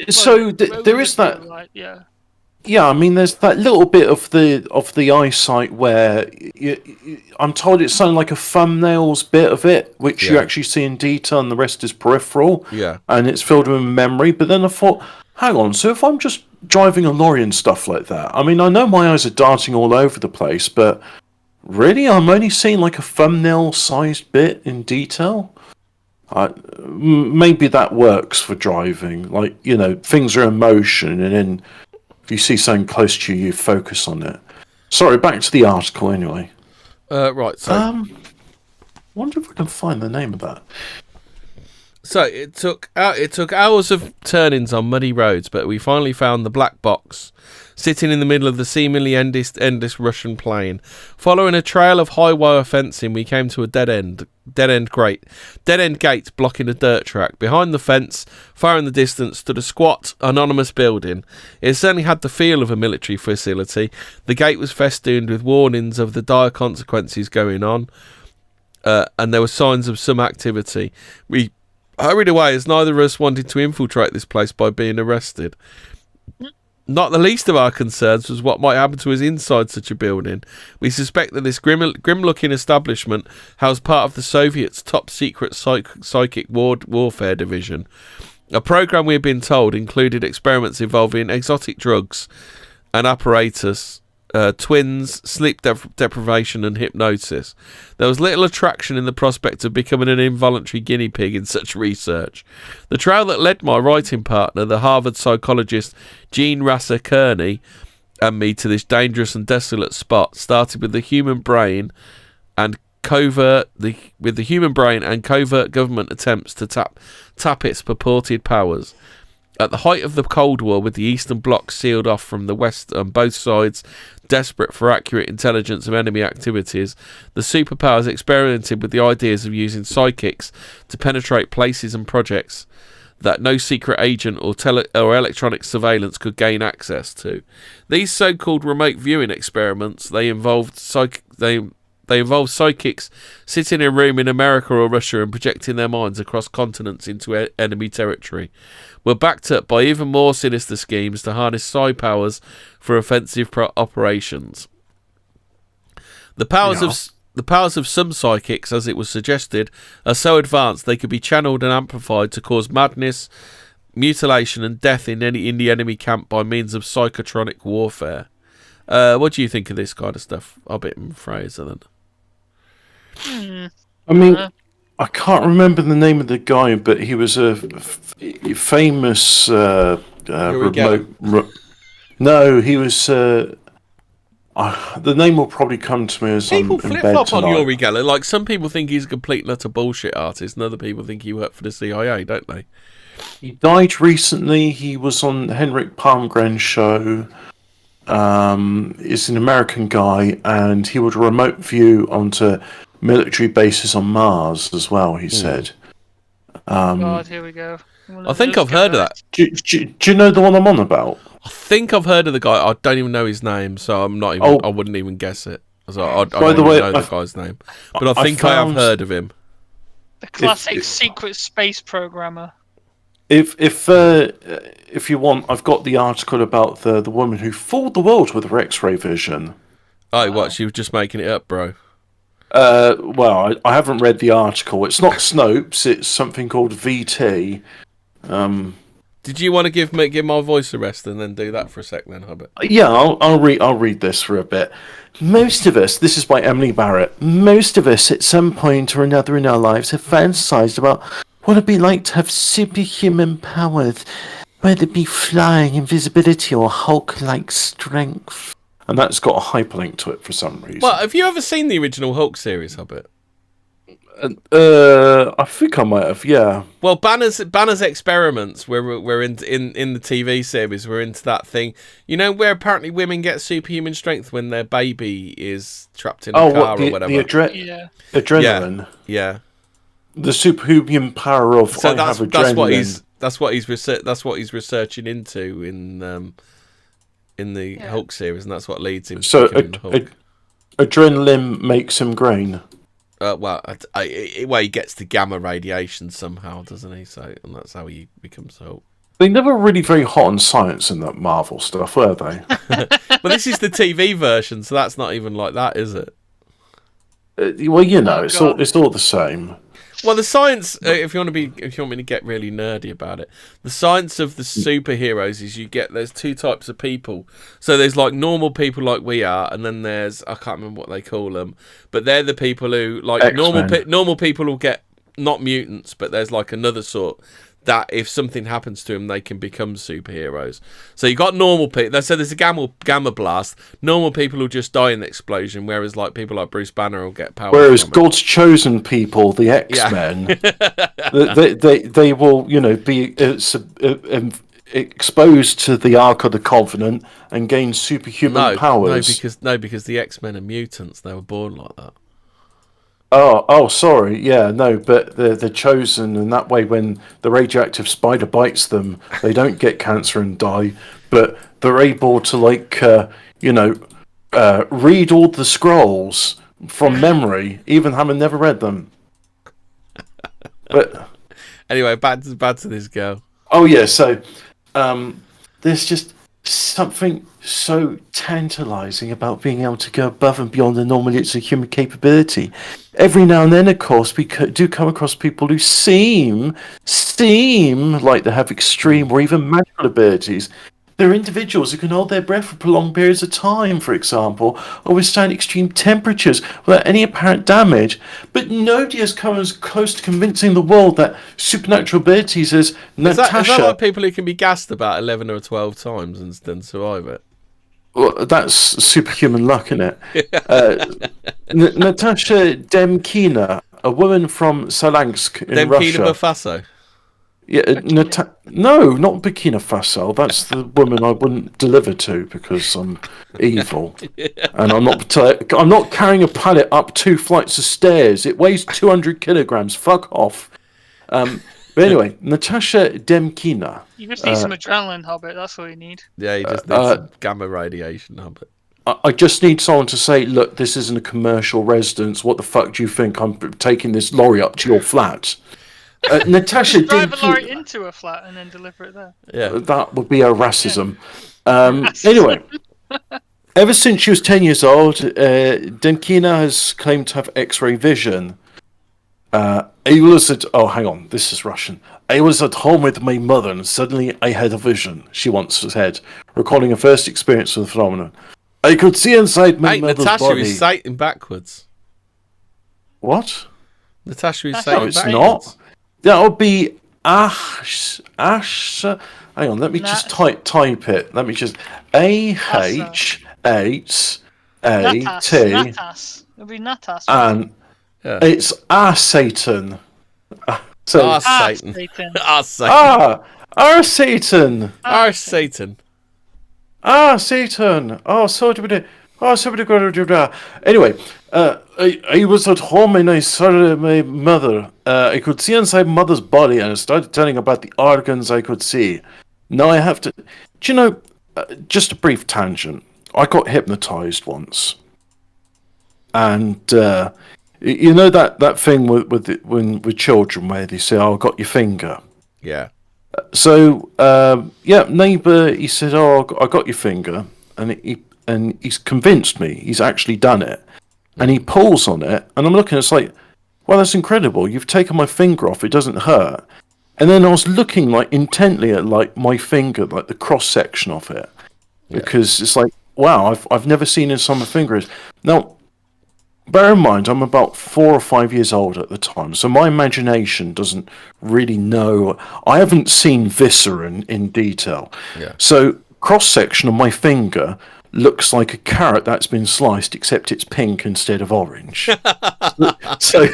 So there is that. Like, yeah. Yeah, I mean, there's that little bit of the eyesight where I'm told it's something like a thumbnail's bit of it, which you actually see in detail, and the rest is peripheral. Yeah, and it's filled with memory. But then I thought, hang on, so if I'm just driving a lorry and stuff like that, I mean, I know my eyes are darting all over the place, but really, I'm only seeing like a thumbnail-sized bit in detail. Maybe that works for driving, like things are in motion, and then if you see something close to you, you focus on it. Sorry, back to the article anyway. Right. So, wonder if I can find the name of that. So it took hours of turnings on muddy roads, but we finally found the black box sitting in the middle of the seemingly endless Russian plain. Following a trail of high wire fencing, we came to a dead end gate blocking a dirt track. Behind the fence, far in the distance, stood a squat, anonymous building. It certainly had the feel of a military facility. The gate was festooned with warnings of the dire consequences going on, and there were signs of some activity. We hurried away as neither of us wanted to infiltrate this place by being arrested. Not the least of our concerns was what might happen to us inside such a building. We suspect that this grim-looking establishment housed part of the Soviets' top-secret psychic warfare division. A program, we had been told, included experiments involving exotic drugs and apparatus, twins, sleep deprivation and hypnosis. There was little attraction in the prospect of becoming an involuntary guinea pig in such research. The trail that led my writing partner, the Harvard psychologist Jean Rasser Kearney, and me to this dangerous and desolate spot started with the human brain and covert government attempts to tap its purported powers. At the height of the Cold War, with the Eastern Bloc sealed off from the West on both sides, desperate for accurate intelligence of enemy activities, the superpowers experimented with the ideas of using psychics to penetrate places and projects that no secret agent or electronic surveillance could gain access to. These so-called remote viewing experiments, they involved psychics sitting in a room in America or Russia and projecting their minds across continents into enemy territory, were backed up by even more sinister schemes to harness psi powers for offensive operations. The powers of some psychics, as it was suggested, are so advanced they could be channeled and amplified to cause madness, mutilation and death in the enemy camp by means of psychotronic warfare. What do you think of this kind of stuff, Hobbit and Fraser, then? I mean, I can't remember the name of the guy, but he was a famous remote. No, he was. The name will probably come to me as people I'm in bed flip-flop on tonight. Yuri Geller. Like, some people think he's a complete and utter bullshit artist, and other people think he worked for the CIA, don't they? He died recently. He was on Henrik Palmgren's show. He's an American guy, and he would remote view onto military bases on Mars as well, he said. God, here we go. I think I've heard of that. Do you know the one I'm on about? I think I've heard of the guy. I don't even know his name, so I'm not even. I wouldn't even guess it. So I don't even know the guy's name, but I think I have heard of him. The classic secret space programmer. If you want, I've got the article about the woman who fooled the world with her X-ray vision. Oh, what? She was just making it up, bro. Well, I haven't read the article. It's not Snopes. It's something called VT. Did you want to give my voice a rest and then do that for a sec, then, Hubbard? Yeah, I'll read this for a bit. Most of us, this is by Emily Barrett. Most of us, at some point or another in our lives, have fantasized about what it'd be like to have superhuman powers, whether it be flying, invisibility, or Hulk-like strength. And that's got a hyperlink to it for some reason. Well, have you ever seen the original Hulk series, Hubbard? I think I might have, yeah. Well, Banner's experiments were in the TV series were into that thing, you know, where apparently women get superhuman strength when their baby is trapped in a car or whatever. Adrenaline. Yeah. The superhuman power of have adrenaline. That's what he's researching into in the Hulk series, and that's what leads him to becoming the Hulk. Adrenaline makes him green. He gets the gamma radiation somehow, doesn't he? So, and that's how he becomes Hulk. They never really very hot on science in that Marvel stuff, were they? Well, this is the TV version, so that's not even like that, is it? Well, you know, it's all the same. Well, the science, if you want me to get really nerdy about it, the science of the superheroes is there's two types of people. So there's like normal people like we are, and then there's, I can't remember what they call them, but they're the people who, like, X-Men. normal people will get not mutants, but there's like another sort that if something happens to them, they can become superheroes. So you got normal people. They said there's a gamma blast. Normal people will just die in the explosion, whereas like people like Bruce Banner will get powers. Whereas from it. God's chosen people, the X-Men, they will, be exposed to the Ark of the Covenant and gain superhuman powers. Because the X-Men are mutants. They were born like that. Oh, sorry. Yeah, no, but they're chosen, and that way, when the radioactive spider bites them, they don't get cancer and die, but they're able to, read all the scrolls from memory, even having never read them. But anyway, back to this girl. Oh yeah, so there's just something so tantalizing about being able to go above and beyond the normal its a human capability. Every now and then, of course, we do come across people who seem like they have extreme or even magical abilities. There are individuals who can hold their breath for prolonged periods of time, for example, or withstand extreme temperatures without any apparent damage. But nobody has come as close to convincing the world that supernatural abilities as Natasha... Is that like people who can be gassed about 11 or 12 times and then survive it? Well, that's superhuman luck, isn't it? Natasha Demkina, a woman from Salansk in Russia. Demkina Faso. Yeah, no, not Burkina Faso. That's the woman I wouldn't deliver to because I'm evil, and I'm not carrying a pallet up 2 flights of stairs. It weighs 200 kilograms. Fuck off. But anyway, Natasha Demkina. You just need some adrenaline, Hobbit. That's all you need. Yeah, you just need some gamma radiation, Hobbit. I just need someone to say, look, this isn't a commercial residence. What the fuck do you think? I'm taking this lorry up to your flat. Natasha drive a lorry into a flat and then deliver it there. Yeah, that would be a racism. Anyway, ever since she was 10 years old, Demkina has claimed to have X-ray vision. Hang on, this is Russian. I was at home with my mother and suddenly I had a vision, she once said, recalling her first experience with the phenomenon. I could see inside my mother's Natasha body. is Satan backwards. What? Natasha is No, Satan it's backwards. not. That would be Ash. Hang on, let me just type it. Let me just AH8AT. Natas. It'll be Natas. And it's Satan. So Satan. Satan. Satan. Satan. Satan. Satan. Anyway, I was at home and I saw my mother. I could see inside mother's body and I started telling about the organs I could see. Now I have to... Do you know, just a brief tangent. I got hypnotized once. And, you know that thing with children where they say, oh, I got your finger? Yeah. So, neighbour, he said, oh, I got your finger. And he's convinced me he's actually done it. And he pulls on it, and I'm looking, it's like, well, that's incredible. You've taken my finger off, it doesn't hurt. And then I was looking intently at my finger, the cross section of it. Because it's like, wow, I've never seen inside my fingers. Now, bear in mind, I'm about 4 or 5 years old at the time, so my imagination doesn't really know. I haven't seen viscera in detail. Yeah. So, cross section of my finger looks like a carrot that's been sliced, except it's pink instead of orange. So,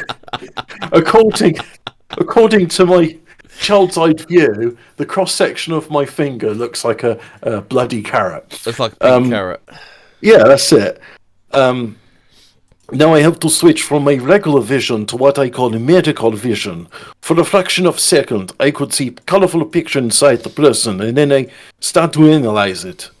according to my child's eye view, the cross section of my finger looks like a bloody carrot. Looks like a pink carrot. Yeah, that's it. Now I have to switch from my regular vision to what I call a medical vision. For a fraction of a second, I could see colorful picture inside the person, and then I start to analyze it.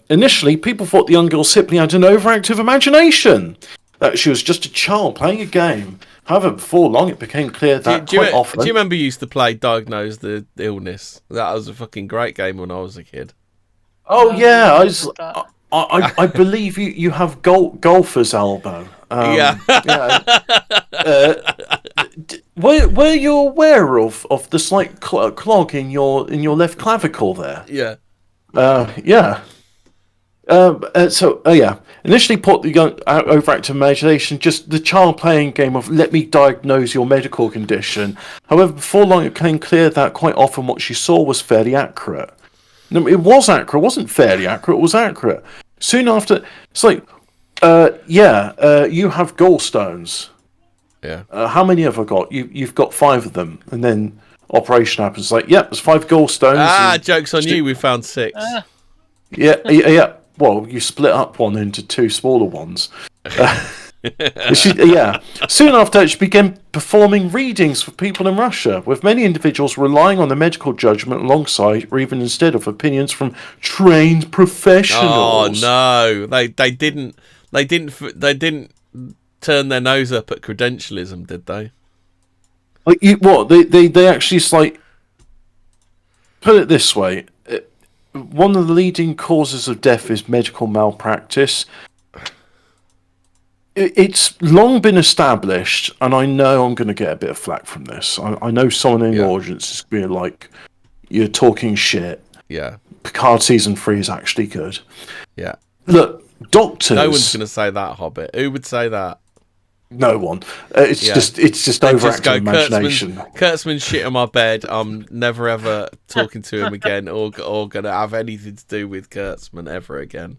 Initially, people thought the young girl simply had an overactive imagination, that she was just a child playing a game. However, before long, it became clear that often... Do you remember you used to play Diagnose the Illness? That was a fucking great game when I was a kid. Oh, yeah, I believe you have golfer's elbow. Yeah. Were you aware of the slight clog in your left clavicle there? Yeah. Yeah. Initially put the overactive imagination, just the child playing game of let me diagnose your medical condition. However, before long it became clear that quite often what she saw was fairly accurate. No, it was accurate. It wasn't fairly accurate. It was accurate. Soon after, it's like, you have gallstones. Yeah. How many have I got? You've got 5 of them. And then operation happens. It's like, there's 5 gallstones. Joke's on you. We found 6. Yeah. Well, you split up one into 2 smaller ones. Soon after, she began performing readings for people in Russia, with many individuals relying on the medical judgment alongside, or even instead of, opinions from trained professionals. Oh no, they didn't turn their nose up at credentialism, did they? Like they actually put it this way. One of the leading causes of death is medical malpractice. It's long been established, and I know I'm going to get a bit of flack from this. I know someone in the audience is going to be like, you're talking shit. Yeah. Picard season 3 is actually good. Yeah. Look, doctors... No one's going to say that, Hobbit. Who would say that? No one. It's just overactive imagination. Kurtzman's shit on my bed. I'm never ever talking to him again, or going to have anything to do with Kurtzman ever again.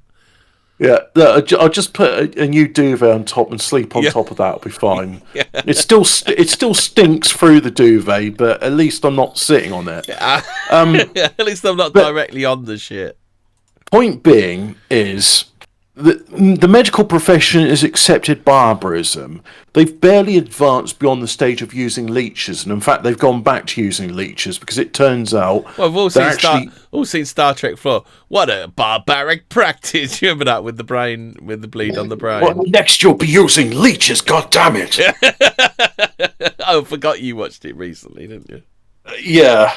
Yeah, I'll just put a new duvet on top and sleep on top of that. It'll be fine. It still stinks through the duvet, but at least I'm not sitting on it. At least I'm not directly on the shit. Point being is the medical profession is accepted barbarism. They've barely advanced beyond the stage of using leeches, and in fact, they've gone back to using leeches because it turns out. Well, we've all seen Star Trek 4. What a barbaric practice! You remember that with the brain, with the bleed on the brain. Well, next you'll be using leeches. God damn it! I forgot you watched it recently, didn't you? Yeah.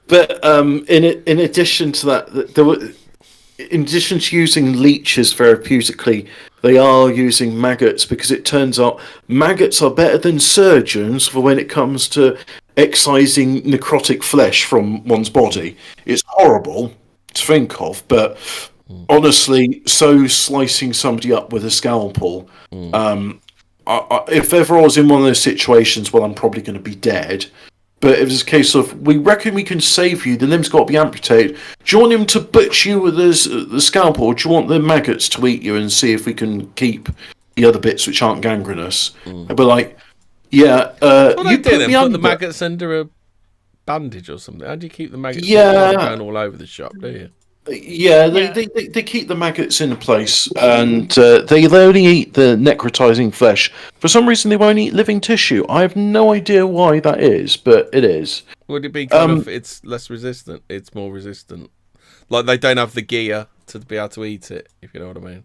But in addition to that, there were. In addition to using leeches therapeutically, they are using maggots because it turns out maggots are better than surgeons for when it comes to excising necrotic flesh from one's body. It's horrible to think of, but honestly, so slicing somebody up with a scalpel, if ever I was in one of those situations, well, I'm probably going to be dead. But if it's a case of, we reckon we can save you, the limb's got to be amputated. Do you want him to butch you with the scalpel, or do you want the maggots to eat you and see if we can keep the other bits which aren't gangrenous? I'd be like, you put the maggots under a bandage or something. How do you keep the maggots from going all over the shop, do you? They keep the maggots in a place, and they only eat the necrotizing flesh. For some reason, they won't eat living tissue. I have no idea why that is, but it is. Would it be kind of it's less resistant? It's more resistant. Like they don't have the gear to be able to eat it, if you know what I mean.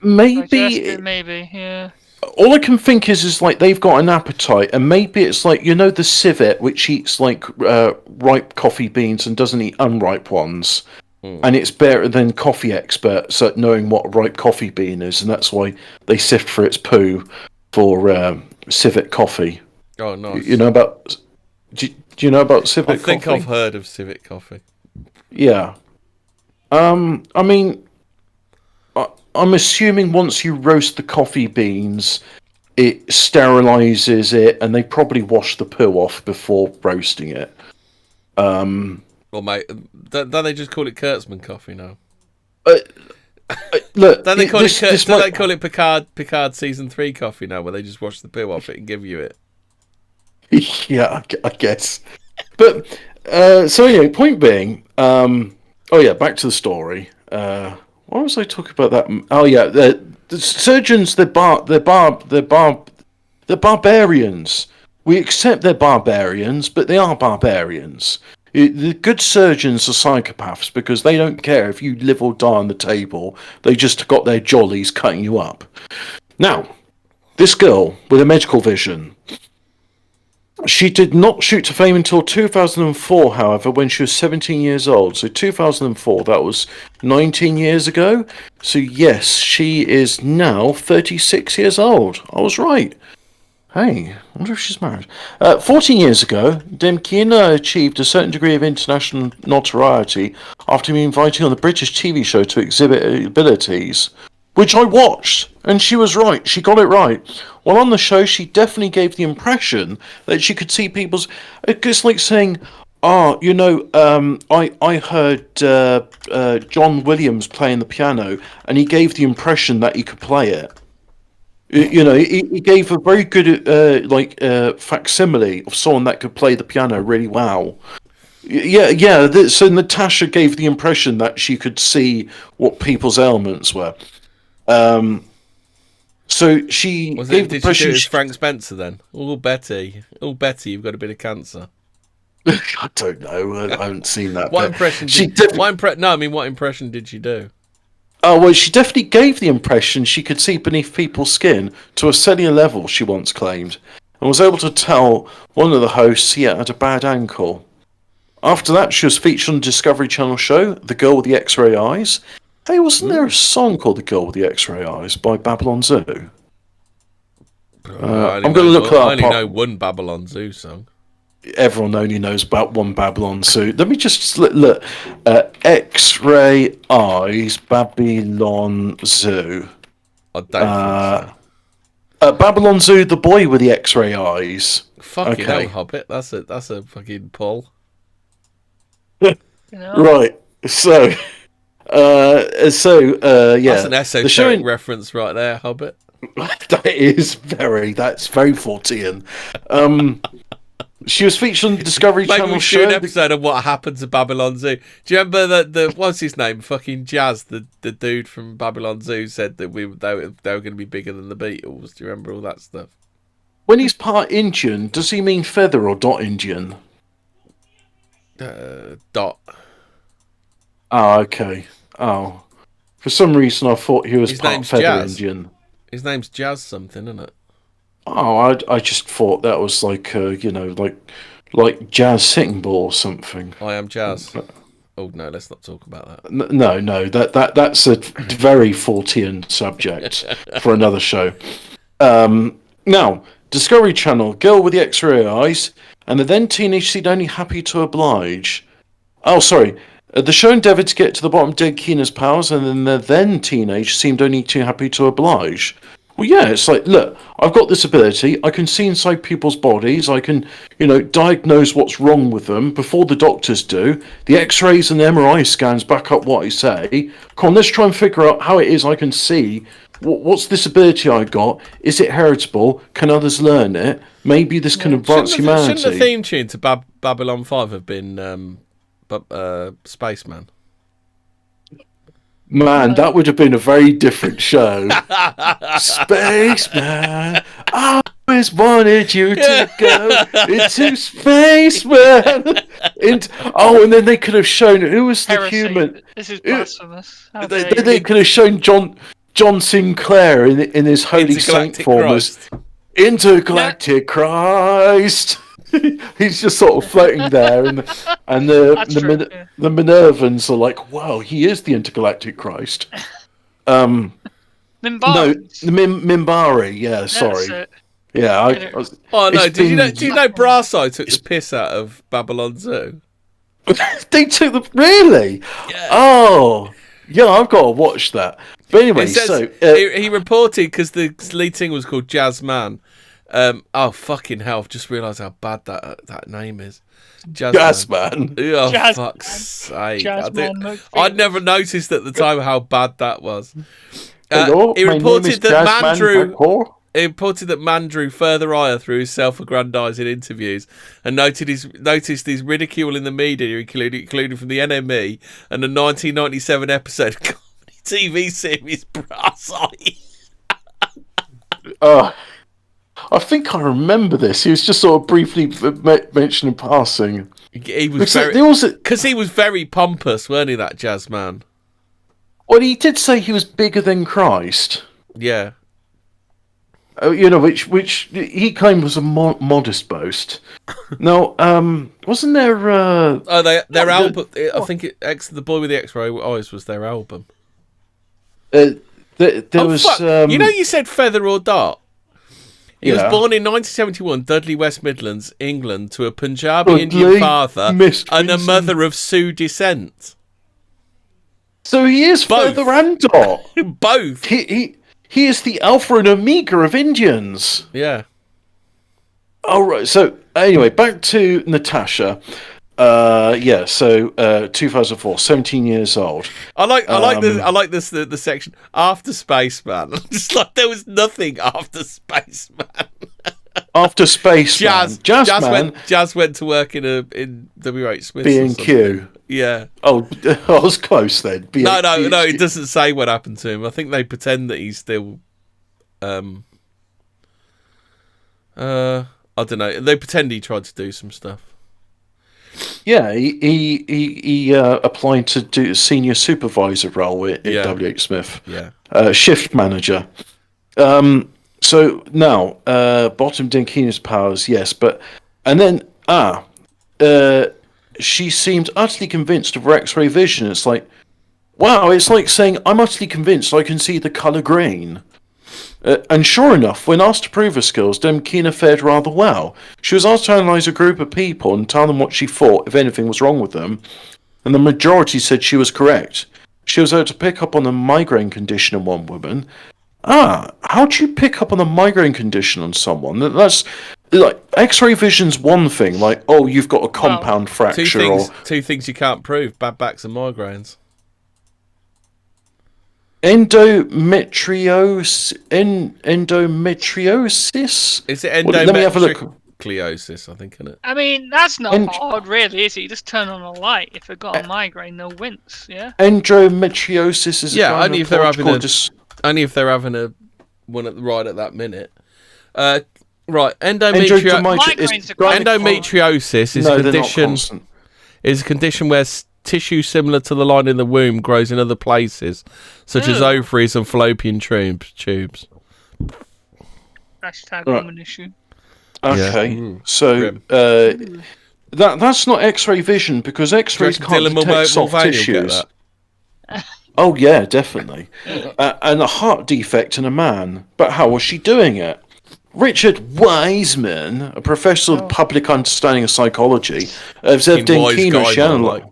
Maybe, yeah. All I can think is like they've got an appetite, and maybe it's like, you know, the civet which eats like ripe coffee beans and doesn't eat unripe ones. And it's better than coffee experts at knowing what a ripe coffee bean is, and that's why they sift for its poo for civet coffee. Oh, nice. You know about? Do you know about civet coffee? I think I've heard of civet coffee. Yeah. I mean, I'm assuming once you roast the coffee beans, it sterilizes it, and they probably wash the poo off before roasting it. Well, mate, don't they just call it Kurtzman coffee now? Look, don't they call it call it Picard season 3 coffee now, where they just wash the poo off it and give you it? Yeah, I guess. But so anyway, point being, back to the story. Why was I talking about that? Oh yeah, the surgeons, they're barbarians. We accept they're barbarians, but they are barbarians. The good surgeons are psychopaths because they don't care if you live or die on the table. They just got their jollies cutting you up. Now, this girl with a medical vision, she did not shoot to fame until 2004, however, when she was 17 years old. So 2004, that was 19 years ago. So yes, she is now 36 years old. I was right. Hey, I wonder if she's married. 14 years ago, Demkina achieved a certain degree of international notoriety after being invited on the British TV show to exhibit her abilities, which I watched, and she was right. She got it right. While on the show, she definitely gave the impression that she could see people's. It's like saying, "Oh, I heard John Williams playing the piano, and he gave the impression that he could play it." He gave a very good facsimile of someone that could play the piano really well. Yeah. So Natasha gave the impression that she could see what people's ailments were. So she gave the Did she do impression. it as Frank Spencer then? Betty, you've got a bit of cancer. I don't know. I haven't seen that. What impression? What impression did she do? Oh, well, she definitely gave the impression she could see beneath people's skin to a cellular level, she once claimed, and was able to tell one of the hosts he had a bad ankle. After that, she was featured on the Discovery Channel show, The Girl with the X-Ray Eyes. Hey, wasn't there a song called The Girl with the X-Ray Eyes by Babylon Zoo? I'm going to look that up. I only know one Babylon Zoo song. Everyone only knows about one Babylon Zoo. Let me just look. X-Ray Eyes, Babylon Zoo. I don't think so. Babylon Zoo, the boy with the X-ray eyes. Fucking hell, Hobbit. That's a fucking pull. Right. So, yeah. That's an esoteric reference right there, Hobbit. That's very Fortean. She was featured on the Discovery Channel Maybe we should do an episode of what happened to Babylon Zoo. Do you remember the what's his name? Fucking Jazz, the dude from Babylon Zoo said that they were going to be bigger than the Beatles. Do you remember all that stuff? When he's part Indian, does he mean feather or dot Indian? Dot. Oh, okay. Oh, for some reason I thought he was part feather Jazz. Indian. His name's Jazz something, isn't it? Oh, I just thought that was like like Jazz Sitting Bull or something. I am Jazz. Oh no, let's not talk about that. No, that's a very Fortean subject for another show. Now, Discovery Channel, Girl with the X-Ray Eyes, and the then teenage seemed only happy to oblige. Oh, sorry. The show endeavoured to get to the bottom of Dead Keener's powers, and then the then teenage seemed only too happy to oblige. Well, yeah, it's like, look, I've got this ability. I can see inside people's bodies. I can, diagnose what's wrong with them before the doctors do. The X-rays and the MRI scans back up what I say. Come on, let's try and figure out how it is I can see. What's this ability I got? Is it heritable? Can others learn it? Maybe this can advance humanity. Shouldn't the theme tune to Babylon 5 have been Spaceman? Man, that would have been a very different show. Spaceman, I always wanted you to go into space, man. And then they could have shown who was the human. This is blasphemous. They could have shown John Sinclair in his holy saint form as Intergalactic Christ. He's just sort of floating there, and the Minervans are like, "Wow, he is the intergalactic Christ." Minbari. No, Minbari. Yeah, sorry. Yeah. Do you know Brassai took the piss out of Babylon Zoo? They took the really? Yeah. Oh, yeah. I've got to watch that. But anyway, he reported because the lead singer was called Jazz Man. Oh fucking hell! I've just realised how bad that name is. Jazzman. Oh fuck's sake! I'd never noticed at the time how bad that was. He reported that Mandrew further ire through his self-aggrandising interviews and noticed his ridicule in the media, including from the NME and the 1997 episode of comedy TV series Brassai. I think I remember this. He was just sort of briefly mentioned in passing. He was because he was very pompous, weren't he? That jazz man. Well, he did say he was bigger than Christ. Yeah. Which he claimed was a modest boast. Now, wasn't there? Their album. I think the Boy with the X-Ray Eyes was their album. There was. You said feather or dart. He was Yeah. born in 1971, Dudley, West Midlands, England, to a Punjabi Indian Dudley, father Miss and a Vincent. mother of Sioux descent. So he is Both. Feather and Dot. Both. He is the Alpha and Omega of Indians. Yeah. All right. So anyway, back to Natasha. Yeah. So 2004, 17 years old. I like the section after Spaceman. Just like there was nothing after Spaceman. After Spaceman, Jazz went to work in W.H. Smith. B&Q. Yeah. Oh, I was close then. No. It doesn't say what happened to him. I think they pretend that he's still. I don't know. They pretend he tried to do some stuff. Yeah, he applied to do a senior supervisor role at W.H. Smith. Yeah. Shift manager. So now, bottom Dinkina's powers, yes, and then she seemed utterly convinced of her X-ray vision. It's like, wow, it's like saying I'm utterly convinced I can see the colour green. And sure enough, when asked to prove her skills, Demkina fared rather well. She was asked to analyse a group of people and tell them what she thought, if anything was wrong with them, and the majority said she was correct. She was able to pick up on the migraine condition in one woman. How do you pick up on a migraine condition on someone? That's like X-ray vision's one thing, like, oh, you've got a compound fracture. Two things you can't prove: bad backs and migraines. Endometriosis. Is it Let me have a look. endometriosis? I think, isn't it? I mean, that's not hard, really, is it? You just turn on a light. If they've got a migraine, they'll wince, yeah? Endometriosis is only if they're having a one right at that minute. Right, endometriosis is a condition where tissue similar to the line in the womb grows in other places, such as ovaries and fallopian tubes. Hashtag woman issue. Okay, Yeah. So that's not X-ray vision because X-rays can't detect soft tissues. Oh yeah, definitely. And a heart defect in a man. But how was she doing it? Richard Wiseman, a professor of public understanding of psychology, observed Denkina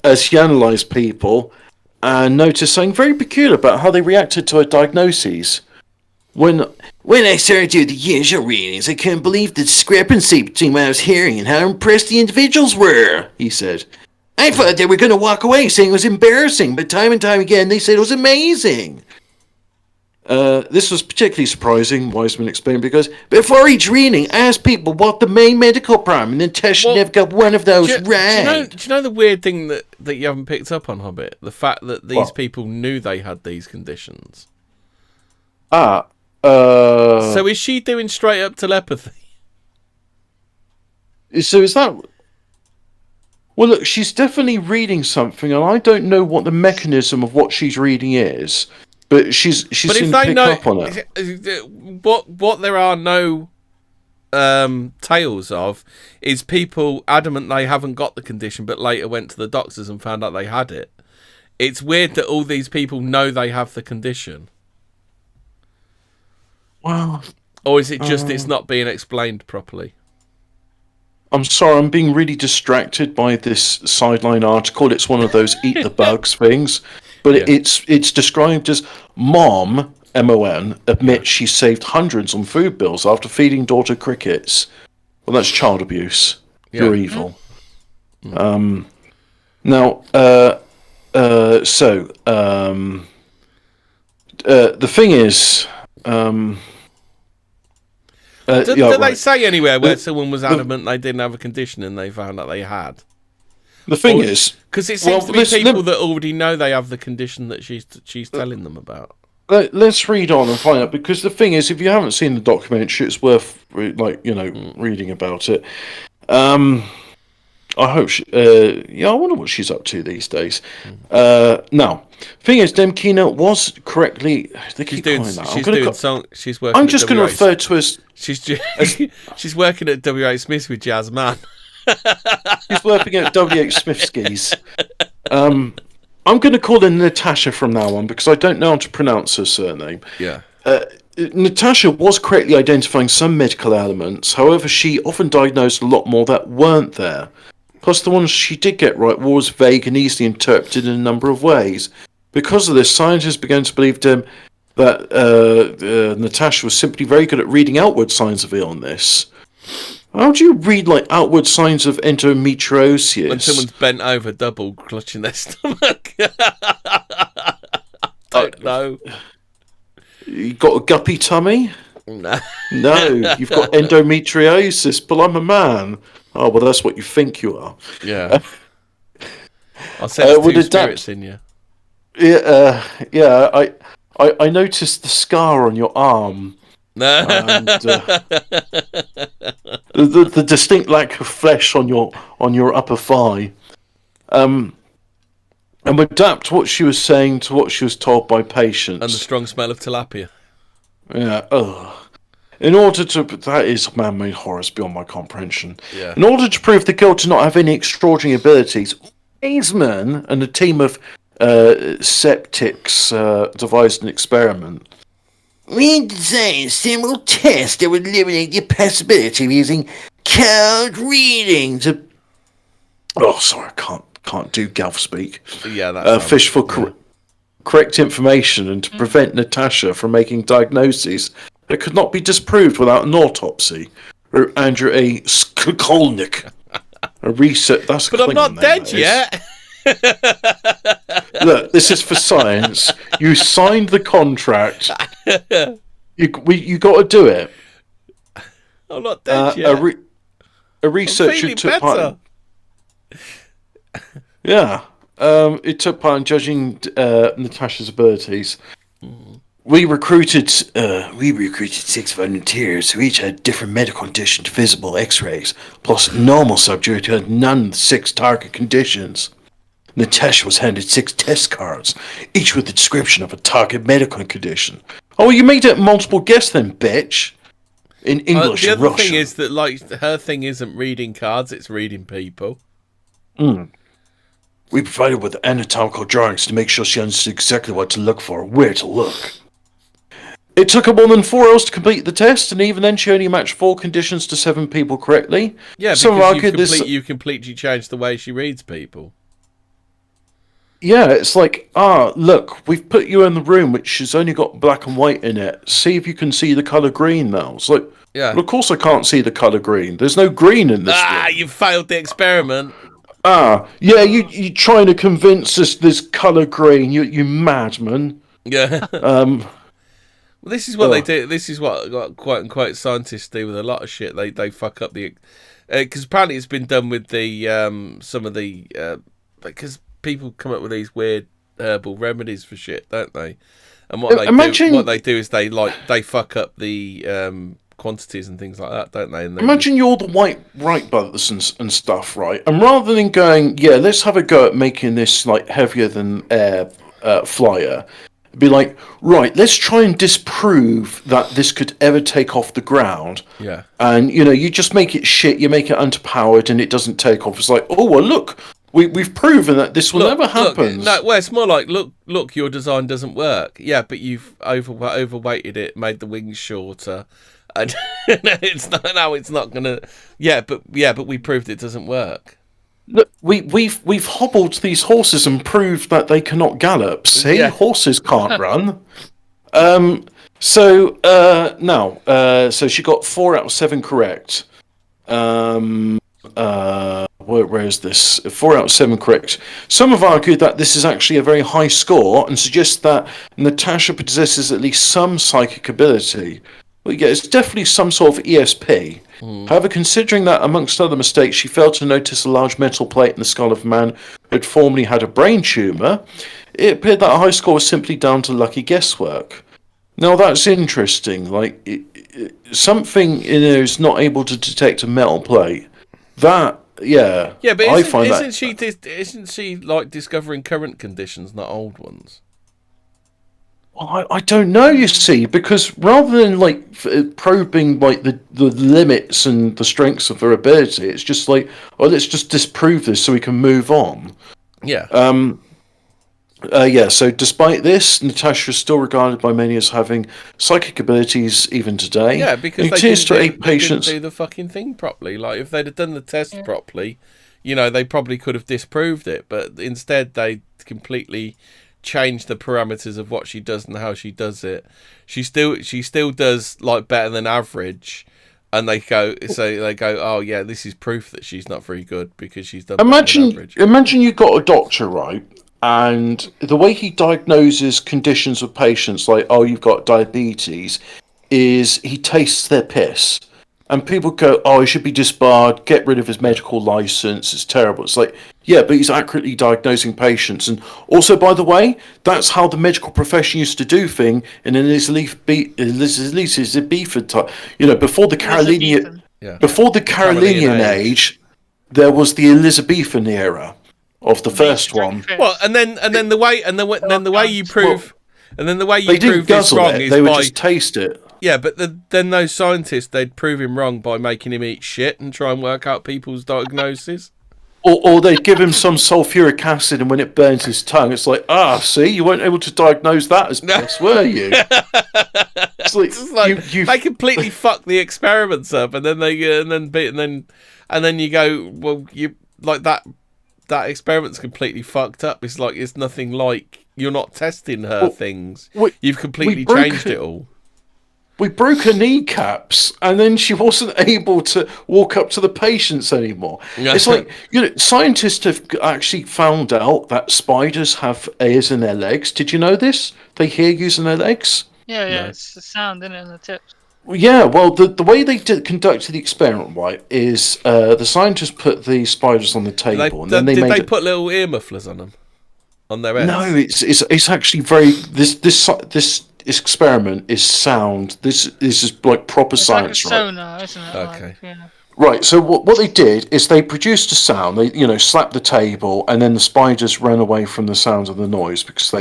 as she analysed people and noticed something very peculiar about how they reacted to her diagnoses. When I started to do the usual readings, I couldn't believe the discrepancy between what I was hearing and how impressed the individuals were, he said. I thought they were going to walk away saying it was embarrassing, but time and time again they said it was amazing. This was particularly surprising, Wiseman explained, because before each reading, I asked people what the main medical problem, and then Tesha never got one of those right. Do you know the weird thing that you haven't picked up on, Hobbit? The fact that these people knew they had these conditions. So is she doing straight up telepathy? So is that... Well, look, she's definitely reading something, and I don't know what the mechanism of what she's reading is, but she's seemed to pick up on it. What there are no tales of is people adamant they haven't got the condition, but later went to the doctors and found out they had it. It's weird that all these people know they have the condition. Well, or is it just it's not being explained properly? I'm sorry, I'm being really distracted by this sideline article. It's one of those eat the bugs things, but it's described as Mom, M-O-N, admits she saved hundreds on food bills after feeding daughter crickets. Well, that's child abuse. Yeah. You're evil. Now, the thing is... did they say anywhere where someone was adamant they didn't have a condition and they found out they had? The thing is... Because it seems to be people that already know they have the condition that she's telling them about. Let's read on and find out, because the thing is, if you haven't seen the documentary, it's worth, reading about it. I hope I wonder what she's up to these days. Now, thing is, Demkina was correctly... She's working I'm just going to refer to her as... She's working at W.H. Smith with Jazz Man. She's working at W.H. Smith skis. I'm going to call her Natasha from now on, because I don't know how to pronounce her surname. Yeah. Natasha was correctly identifying some medical elements. However, she often diagnosed a lot more that weren't there. Plus, the ones she did get right were always vague and easily interpreted in a number of ways. Because of this, scientists began to believe that Natasha was simply very good at reading outward signs of illness. How do you read outward signs of endometriosis? When someone's bent over, double clutching their stomach. Don't know. You got a guppy tummy? No. No, you've got endometriosis, but I'm a man. Oh, well, that's what you think you are. Yeah. I'll send two spirits in you. Yeah, I noticed the scar on your arm. No. And, the distinct lack of flesh on your upper thigh. And adapt what she was saying to what she was told by patients. And the strong smell of tilapia. Yeah. Ugh. That is man-made horrors beyond my comprehension. Yeah. In order to prove the girl did not have any extraordinary abilities, Wiseman and a team of septics devised an experiment. We designed a simple test that would eliminate the possibility of using code reading to... Oh, sorry, I can't do Galf speak. Yeah, that's... fish for correct information and to prevent Natasha from making diagnoses that could not be disproved without an autopsy. Or Andrew A. Skolnick. A research... That's but I'm not dead yet. Look, this is for science. You signed the contract. You got to do it. I'm not dead yet. A researcher took part. Yeah, it took part in judging Natasha's abilities. We recruited 6 volunteers who each had different medical conditions, visible X-rays, plus normal subject who had none of the 6 target conditions. Natasha was handed 6 test cards, each with the description of a target medical condition. Oh, you made it multiple guess then, bitch. In English the and other Russian. thing is that her thing isn't reading cards; it's reading people. We provided with anatomical drawings to make sure she understood exactly what to look for, where to look. It took her more than 4 hours to complete the test, and even then she only matched 4 conditions to 7 people correctly. Yeah, because you completely changed the way she reads people. Yeah, it's like, look, we've put you in the room which has only got black and white in it. See if you can see the colour green now. It's like, yeah. Well, of course I can't see the colour green. There's no green in this room. You failed the experiment. Yeah, you trying to convince us there's colour green, you madman. Yeah. Well, this is what they do. This is what quote unquote scientists do with a lot of shit. They fuck up the... Because apparently it's been done with the some of the... because people come up with these weird herbal remedies for shit, don't they? And what they do is they fuck up the quantities and things like that, don't they? And imagine you're the right brothers and stuff, right? And rather than going, yeah, let's have a go at making this heavier than air flyer, be like, right, let's try and disprove that this could ever take off the ground. Yeah. And you just make it shit, you make it underpowered, and it doesn't take off. It's like, oh well, look. We've proven that this will never happen. It's more like, look, your design doesn't work. Yeah, but you've overweighted it, made the wings shorter, and it's not gonna. Yeah, but we proved it doesn't work. Look, we've hobbled these horses and proved that they cannot gallop. See, horses can't run. So she got 4 out of 7 correct. Where is this? 4 out of 7 correct. Some have argued that this is actually a very high score and suggest that Natasha possesses at least some psychic ability. Well, yeah, it's definitely some sort of ESP. However, considering that amongst other mistakes she failed to notice a large metal plate in the skull of a man who had formerly had a brain tumour, it appeared that a high score was simply down to lucky guesswork. Now that's interesting. Something is not able to detect a metal plate. That. Yeah, but isn't she discovering current conditions, not old ones? Well, I don't know. You see, because rather than probing the limits and the strengths of her ability, it's just let's just disprove this so we can move on. Yeah. So despite this, Natasha is still regarded by many as having psychic abilities even today. Yeah, because It they continues didn't, to do, aid they didn't patients. do the fucking thing properly. Like, if they'd have done the test Yeah. properly, they probably could have disproved it. But instead, they completely changed the parameters of what she does and how she does it. She still does like better than average. And they go, oh yeah, this is proof that she's not very good because she's done better than average. Imagine you got a doctor, right? And the way he diagnoses conditions of patients, like, oh, you've got diabetes, is he tastes their piss. And people go, oh, he should be disbarred, get rid of his medical license, it's terrible. It's like, yeah, but he's accurately diagnosing patients. And also, by the way, that's how the medical profession used to do thing in an Elizabethan time. Before the Carolinian, before the Carolinian age, there was the Elizabethan era of the first one. Well, and then the way you prove this wrong is they would by just taste it. Yeah, but then those scientists, they'd prove him wrong by making him eat shit and try and work out people's diagnoses. Or they'd give him some sulfuric acid, and when it burns his tongue, it's like, see, you weren't able to diagnose that as piss, were you? It's like, they completely fuck the experiments up, and then and then you go, well, you like that experiment's completely fucked up. It's like it's nothing like you're not testing her things. You've completely changed it all. We broke her kneecaps, and then she wasn't able to walk up to the patients anymore. It's like, scientists have actually found out that spiders have ears in their legs. Did you know this? They hear using their legs? Yeah, No. it's the sound in it and the tips. Yeah, well, the way they conducted the experiment, right, is the scientists put the spiders on the table, and then did they put little ear mufflers on them, on their heads? No, it's actually very this experiment is sound. This is like proper science, like a sonar, isn't it? Okay. Right. So what they did is they produced a sound. They slapped the table, and then the spiders ran away from the sound of the noise because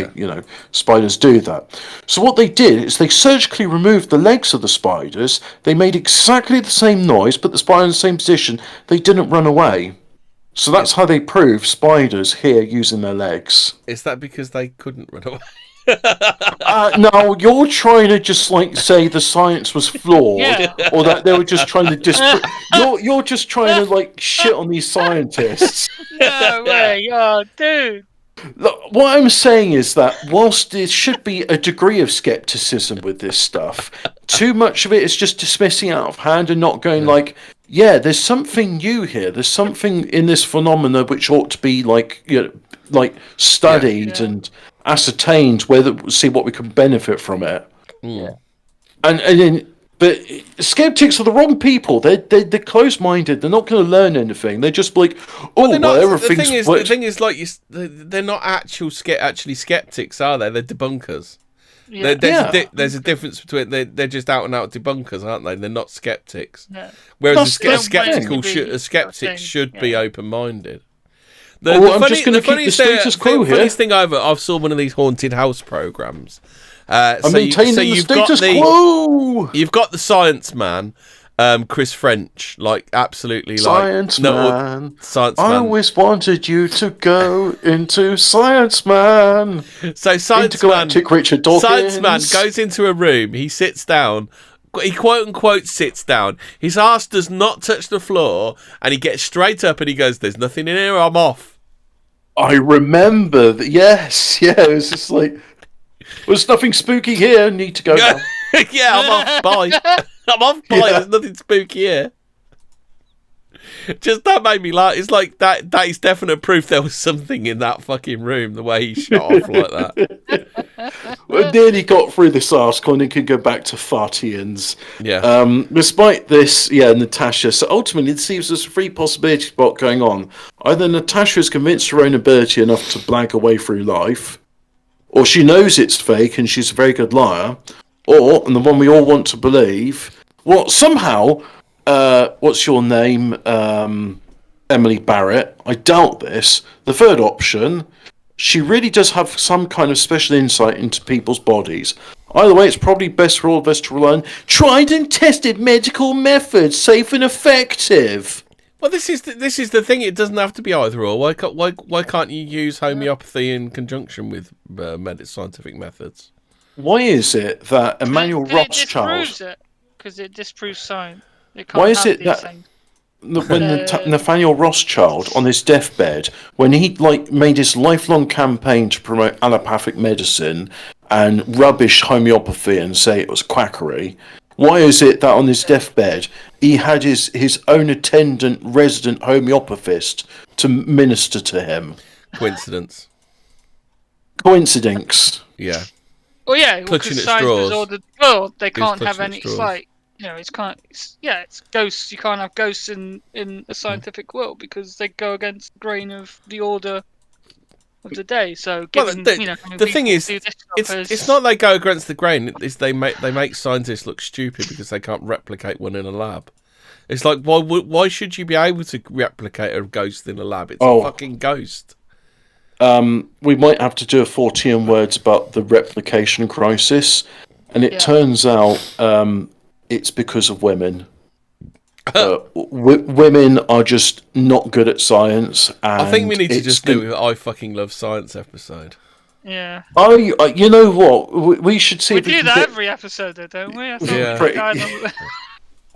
spiders do that. So what they did is they surgically removed the legs of the spiders. They made exactly the same noise, but the spider in the same position. They didn't run away. So that's how they prove spiders hear using their legs. Is that because they couldn't run away? No, you're trying to just say the science was flawed, or that they were just trying to disprove. You're just trying to shit on these scientists. No way, oh, dude. Look, what I'm saying is that whilst there should be a degree of skepticism with this stuff, too much of it is just dismissing out of hand and not going there's something new here. There's something in this phenomena which ought to be studied and ascertained, see what we can benefit from it. Yeah. But skeptics are the wrong people. They're closed-minded. They're not going to learn anything. They're just like, everything's. The thing is, they're not actually skeptics, are they? They're debunkers. Yeah. There's a difference between they're just out and out debunkers, aren't they? They're not skeptics. Yeah. Whereas a skeptic should be open-minded. I'm just going to keep the status quo here. The funniest thing I've saw one of these haunted house programs. I'm maintaining the status quo. You've got the science man, Chris French, absolutely science man. I always wanted you to go into Science Man. So Science Man, Richard Dawkins. Science Man goes into a room. He sits down. He quote unquote sits down. His ass does not touch the floor, and he gets straight up and he goes, "There's nothing in here. I'm off." I remember that. Yes, it was just there's nothing spooky here. Need to go now. Yeah, I'm off. Bye. I'm off. Bye. Yeah. There's nothing spooky here. Just that made me laugh. It's like that is definite proof there was something in that fucking room, the way he shot off like that. Well, nearly got through this article and it could go back to Forteans. Yeah. Despite this, Natasha. So ultimately, it seems there's three possibilities about what's going on. Either Natasha is convinced her own ability enough to blag her way through life, or she knows it's fake and she's a very good liar, or, and the one we all want to believe, well, somehow, what's your name, Emily Barrett? I doubt this. The third option, she really does have some kind of special insight into people's bodies. Either way, it's probably best for all of us to rely on tried and tested medical methods, safe and effective. Well, this is the thing. It doesn't have to be either or. Why can't you use homeopathy in conjunction with scientific methods? Why is it that Emmanuel It Rothschild? disproves it because it disproves science. It Why can't is have it these that things. when Nathaniel Rothschild on his deathbed, when he made his lifelong campaign to promote allopathic medicine and rubbish homeopathy and say it was quackery, why is it that on his deathbed he had his own attendant resident homeopathist to minister to him? Coincidence. Coincidence. Yeah. Well, yeah, Clutching because at science straws. has ordered. Well, they Who's can't have clutching at any. It's straws? like it's ghosts. You can't have ghosts in a scientific world because they go against the grain of the order of the day. So, given the thing is, it's not they go against the grain. It's they make scientists look stupid because they can't replicate one in a lab. It's like why should you be able to replicate a ghost in a lab? It's a fucking ghost. We might have to do a Fortean words about the replication crisis, and it turns out it's because of women. Women are just not good at science. And I think we need to just do an I fucking love science episode. Yeah. Oh, you know what? We should see. We if we do can that get... every episode, though, don't we? I Yeah.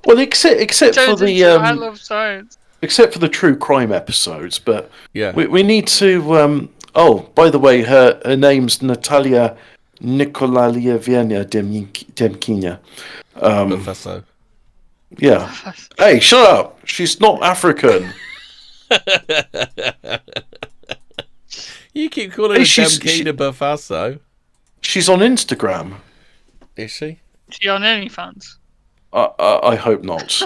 Well, except for the I love science. Except for the true crime episodes, but yeah, we need to. Oh, by the way, her name's Natalia Nikolaevna Demkina. Professor. Yeah. Hey, shut up! She's not African. You keep calling her Demkina Bufasso. She's on Instagram. Is she? Is she on OnlyFans? I hope not.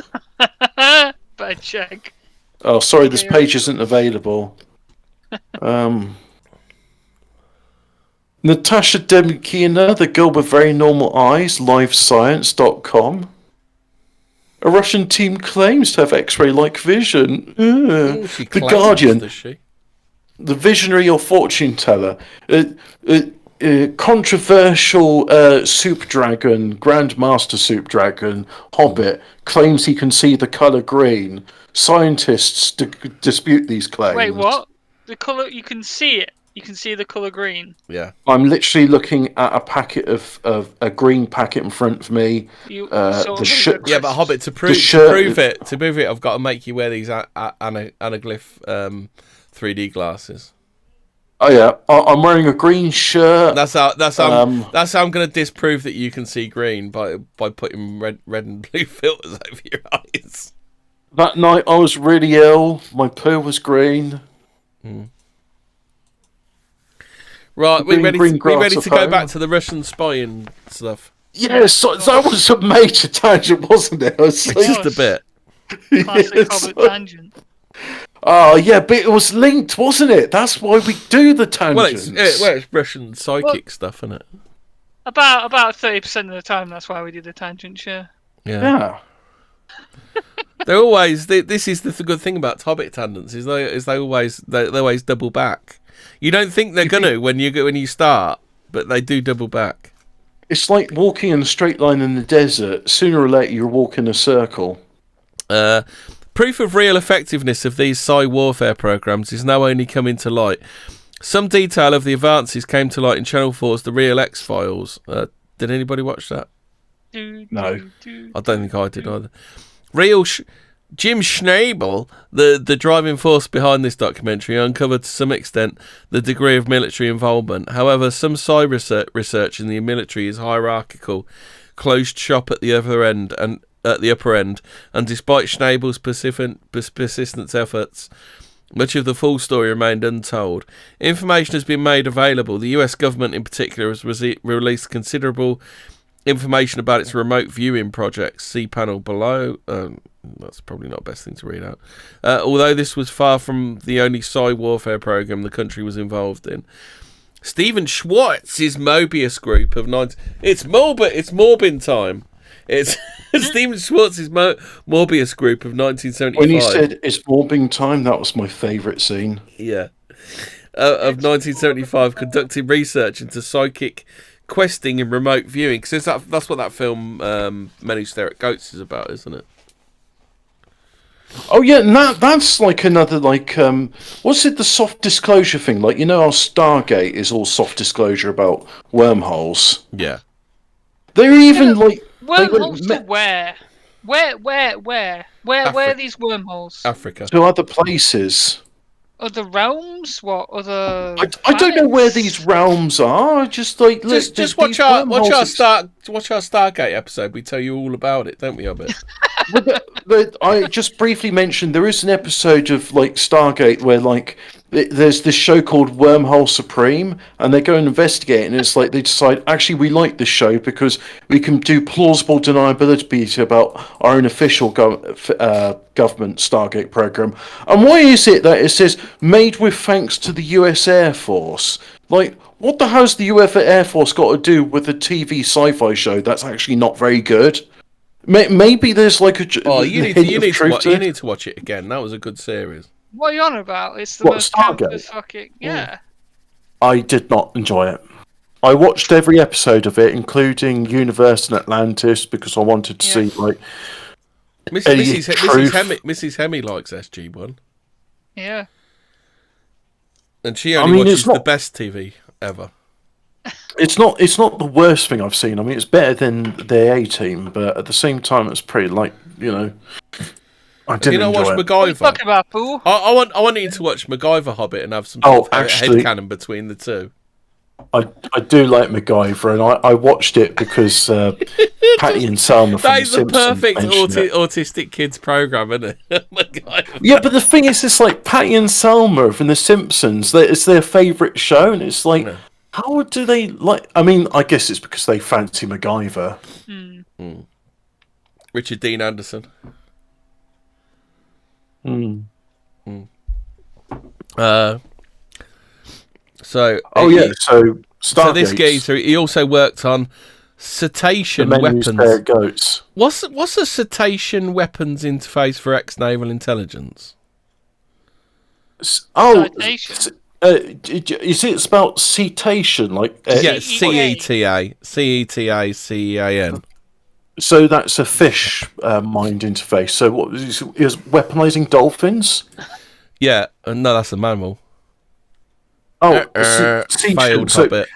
Better check. Oh, sorry, this page isn't available. Natasha Demkina, the girl with very normal eyes, livescience.com. A Russian team claims to have X-ray-like vision. The Guardian. Does she? The visionary or fortune teller. Controversial soup dragon, Grandmaster soup dragon, Hobbit, claims he can see the colour green. Scientists dispute these claims. Wait, what? The colour, you can see it. You can see the colour green. Yeah. I'm literally looking at a packet of a green packet in front of me. Yeah, but Hobbit, to prove it, I've got to make you wear these anaglyph 3D glasses. Oh yeah, I'm wearing a green shirt. That's how I'm going to disprove that you can see green by putting red and blue filters over your eyes. That night I was really ill. My poo was green. Right, we're ready to go back to the Russian spying stuff. Yes, that was a major tangent, wasn't it? Just a bit. Classic Hobbit tangent. Oh yeah, but it was linked, wasn't it? That's why we do the tangents. Well, it's Russian psychic stuff, isn't it? About 30% of the time, that's why we do the tangents. Yeah. They're always. This is the good thing about Hobbit tangents is they always double back. You don't think they're gonna when you start, but they do double back. It's like walking in a straight line in the desert. Sooner or later, you're walking a circle. Proof of real effectiveness of these psi warfare programs is now only coming to light. Some detail of the advances came to light in Channel 4's The Real X-Files. Did anybody watch that? No. I don't think I did either. Jim Schnabel, the driving force behind this documentary, uncovered to some extent the degree of military involvement. However, some psi research in the military is hierarchical, closed shop at the other end and at the upper end, and despite Schnabel's persistent efforts, much of the full story remained untold. Information has been made available. The US government in particular has released considerable information about its remote viewing projects. See panel below. That's probably not the best thing to read out. Although this was far from the only psi warfare program the country was involved in. Stephen Schwartz's Mobius group of It's Morbin time. It's Stephen Schwartz's Morbius group of 1975. When you said it's Morbing time, that was my favourite scene. Yeah. Of 1975, conducted research into psychic questing and remote viewing. Because that's what that film Many Stare at Goats is about, isn't it? Oh yeah, and that's like another like what's it, the soft disclosure thing? Like, you know how Stargate is all soft disclosure about wormholes. Yeah. They're even Yeah, like they wormholes went to where? Where are these wormholes? Africa. to other places. Other realms? What other I don't know where these planets? realms are. I just like look, Just watch these our wormholes. Stargate episode. We tell you all about it, don't we, Hobbit? Well, I just briefly mentioned there is an episode of like Stargate where like there's this show called Wormhole Supreme, and they go and investigate, and it's like they decide actually we like this show because we can do plausible deniability about our own official government Stargate program. And why is it that it says made with thanks to the U.S. Air Force? Like, what the hell's the U.S. Air Force got to do with a TV sci-fi show that's actually not very good? Maybe there's like a You need to watch it again. That was a good series. What are you on about? It's the What, most Stargate? campus fucking yeah. I did not enjoy it. I watched every episode of it, including Universe and Atlantis, because I wanted to see like Mrs. Hemi likes SG1, Yeah. and she only watches the best TV ever. It's not the worst thing I've seen. I mean, it's better than the A-Team, but at the same time, it's pretty like I didn't enjoy it. What are you MacGyver? talking about, fool? I want you to watch MacGyver Hobbit and have some headcanon between the two. I do like MacGyver, and I watched it because Patty and Selma from That The is the Simpsons perfect mentioned it. autistic kids program, isn't it? MacGyver. Yeah, but the thing is, it's like Patty and Selma from The Simpsons. It's their favourite show, and it's like, how do they like? I mean, I guess it's because they fancy MacGyver. Richard Dean Anderson. So so this geezer, he also worked on cetacean weapons. Pair of goats. What's a cetacean weapons interface for ex-naval intelligence? Citation. Is it spelled cetation? Like yeah, CETA, CETACEAN. So that's a fish mind interface. So what is weaponizing dolphins? Yeah, no, that's a mammal. Oh, failed Hobbit.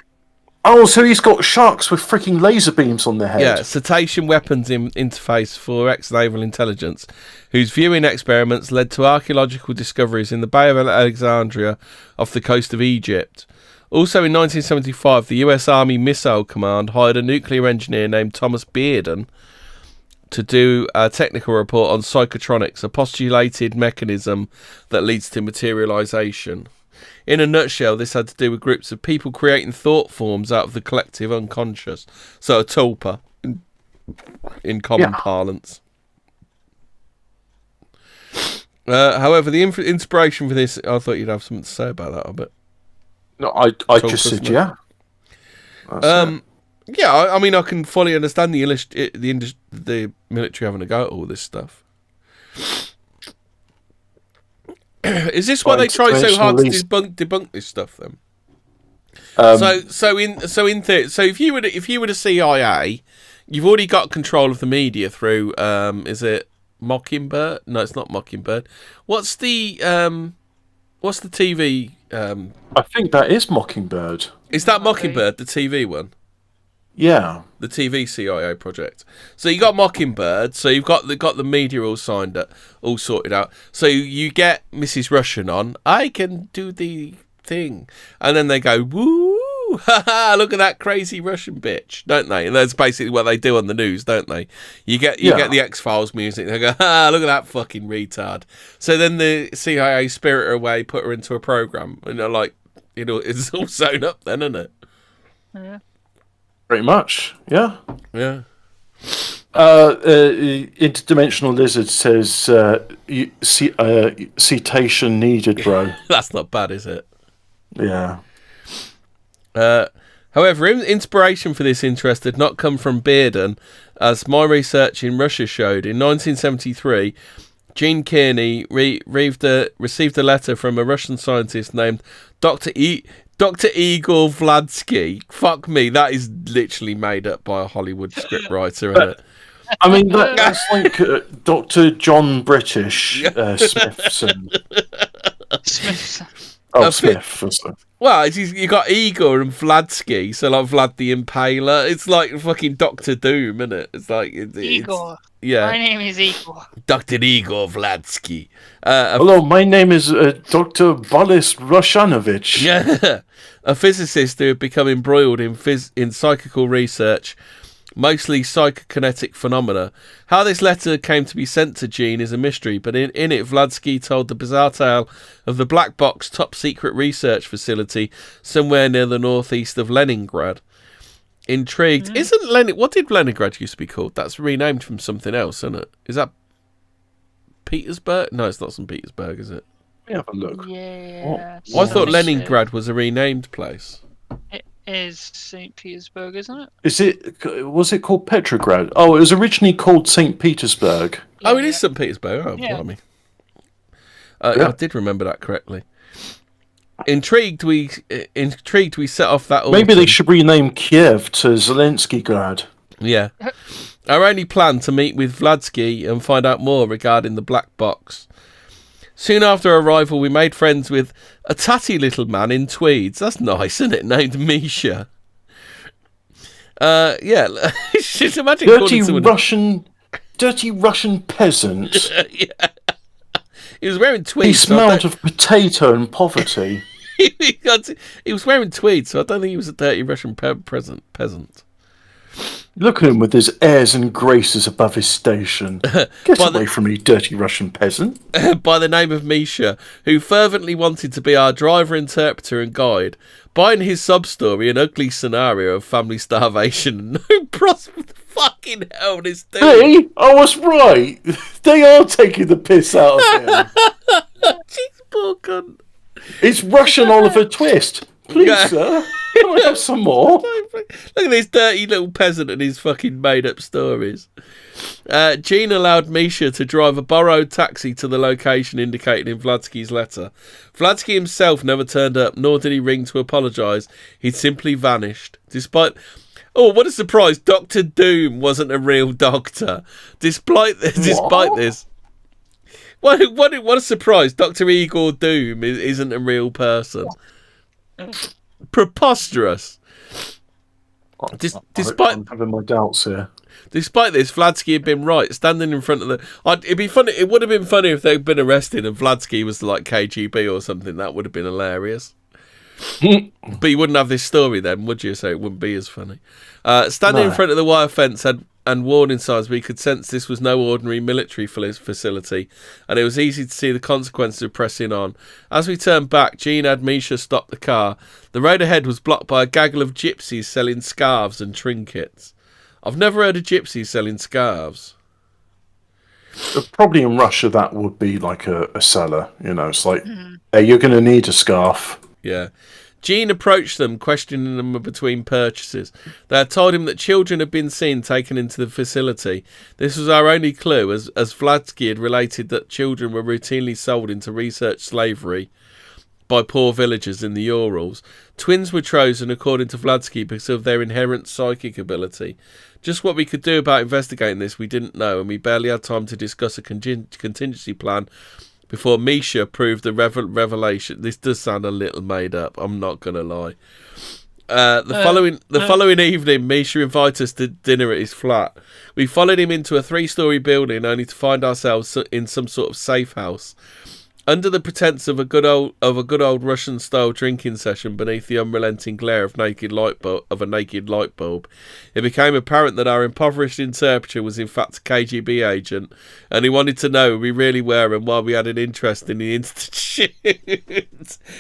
Oh, so he's got sharks with freaking laser beams on their head. Yeah, cetacean weapons interface for ex-naval intelligence, whose viewing experiments led to archaeological discoveries in the Bay of Alexandria off the coast of Egypt. Also in 1975, the US Army Missile Command hired a nuclear engineer named Thomas Bearden to do a technical report on psychotronics, a postulated mechanism that leads to materialization. In a nutshell, this had to do with groups of people creating thought forms out of the collective unconscious. So a tulpa, in common parlance. However, the inspiration for this, I thought you'd have something to say about that, Hobbit. No, I just said yeah. Yeah, I mean, I can fully understand the military having a go at all this stuff. Is this why they try so hard to debunk this stuff then? So if you were the CIA, you've already got control of the media through is it Mockingbird? No, it's not Mockingbird. What's the TV? I think that is Mockingbird. Is that Mockingbird, the TV one? Yeah, the TV CIA project. So you got Mockingbird. So you've got the media all signed up, all sorted out. So you get Mrs. Russian on. I can do the thing, and then they go, woo, ha, look at that crazy Russian bitch, don't they? And that's basically what they do on the news, don't they? You get the X-Files music. They go, ha, look at that fucking retard. So then the CIA spirit her away, put her into a program, and they're like, it's all sewn up then, isn't it? Yeah. Pretty much, yeah. Yeah. Interdimensional Lizard says cetation needed, bro. That's not bad, is it? Yeah. However, inspiration for this interest did not come from Bearden, as my research in Russia showed. In 1973, Gene Kearney received a letter from a Russian scientist named Dr. Igor Vladsky. Fuck me, that is literally made up by a Hollywood scriptwriter, isn't it? I mean, that's like Dr. John British Smithson. Smith. Oh, Smith. Was it? Well, you got Igor and Vladsky, so like Vlad the Impaler. It's like fucking Doctor Doom, isn't it? It's like Igor. Yeah. My name is Igor. Dr. Igor Vladsky. Hello, my name is Dr. Boris Roshanovich. Yeah, a physicist who had become embroiled in psychical research, mostly psychokinetic phenomena. How this letter came to be sent to Jean is a mystery, but in it, Vladsky told the bizarre tale of the black box top secret research facility somewhere near the northeast of Leningrad. Intrigued, what did Leningrad used to be called? That's renamed from something else, isn't it? Is that Petersburg? No, it's not St. Petersburg, is it? Let me have a look. Yeah. I thought Leningrad was a renamed place. It is St. Petersburg, isn't it? Was it called Petrograd? Oh, it was originally called St. Petersburg. Oh, it is St. Petersburg. Oh, Yeah. blimey. I did remember that correctly. Intrigued, we set off that autumn. Maybe they should rename Kiev to Zelensky Grad. Yeah. Our only plan to meet with Vladsky and find out more regarding the black box. Soon after arrival, we made friends with a tatty little man in tweeds. That's nice, isn't it? Named Misha. Yeah. Just imagine dirty Russian peasant. Yeah. He was wearing tweeds. He smelled of potato and poverty. He was wearing tweeds, so I don't think he was a dirty Russian peasant. Look at him with his airs and graces above his station. Get away from me, dirty Russian peasant. By the name of Misha, who fervently wanted to be our driver, interpreter and guide, buying his sub-story an ugly scenario of family starvation and no prospect. Fucking hell, this dude. Hey, I was right. They are taking the piss out of him. Jeez, poor cunt. It's Russian Oliver Twist. Please, sir, can I have some more? Look at this dirty little peasant and his fucking made-up stories. Jean allowed Misha to drive a borrowed taxi to the location indicated in Vladsky's letter. Vladsky himself never turned up, nor did he ring to apologise. He'd simply vanished. Oh, what a surprise! Dr. Doom wasn't a real doctor. Despite this, what a surprise! Dr. Igor Doom isn't a real person. Preposterous. I'm having my doubts here. Despite this, Vladsky had been right, standing in front of the. It'd be funny. It would have been funny if they'd been arrested and Vladsky was like KGB or something. That would have been hilarious. But you wouldn't have this story then, would you? So it wouldn't be as funny. Standing in front of the wire fence and warning signs, we could sense this was no ordinary military facility, and it was easy to see the consequences of pressing on. As we turned back, Jean had Misha stop the car. The road ahead was blocked by a gaggle of gypsies selling scarves and trinkets. I've never heard of gypsies selling scarves. Probably in Russia that would be like a seller. You know, it's like, hey, you're going to need a scarf. Yeah. Jean approached them, questioning them between purchases. They had told him that children had been seen taken into the facility. This was our only clue, as Vladsky had related that children were routinely sold into research slavery by poor villagers in the Urals. Twins were chosen, according to Vladsky, because of their inherent psychic ability. Just what we could do about investigating this we didn't know, and we barely had time to discuss a contingency plan before Misha proved the revelation. This does sound a little made up, I'm not going to lie. The following evening, Misha invited us to dinner at his flat. We followed him into a 3-story building, only to find ourselves in some sort of safe house. Under the pretense of a good old Russian-style drinking session beneath the unrelenting glare of a naked light bulb, it became apparent that our impoverished interpreter was in fact a KGB agent, and he wanted to know who we really were and why we had an interest in the institute.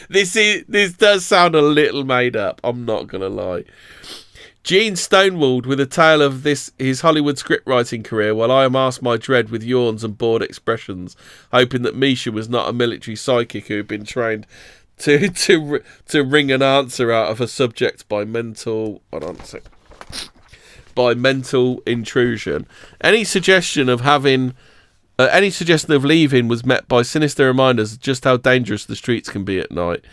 This does sound a little made up, I'm not going to lie. Gene stonewalled with a tale of his Hollywood scriptwriting career, while I amassed my dread with yawns and bored expressions, hoping that Misha was not a military psychic who had been trained to wring an answer out of a subject by mental intrusion. Any suggestion of leaving was met by sinister reminders of just how dangerous the streets can be at night.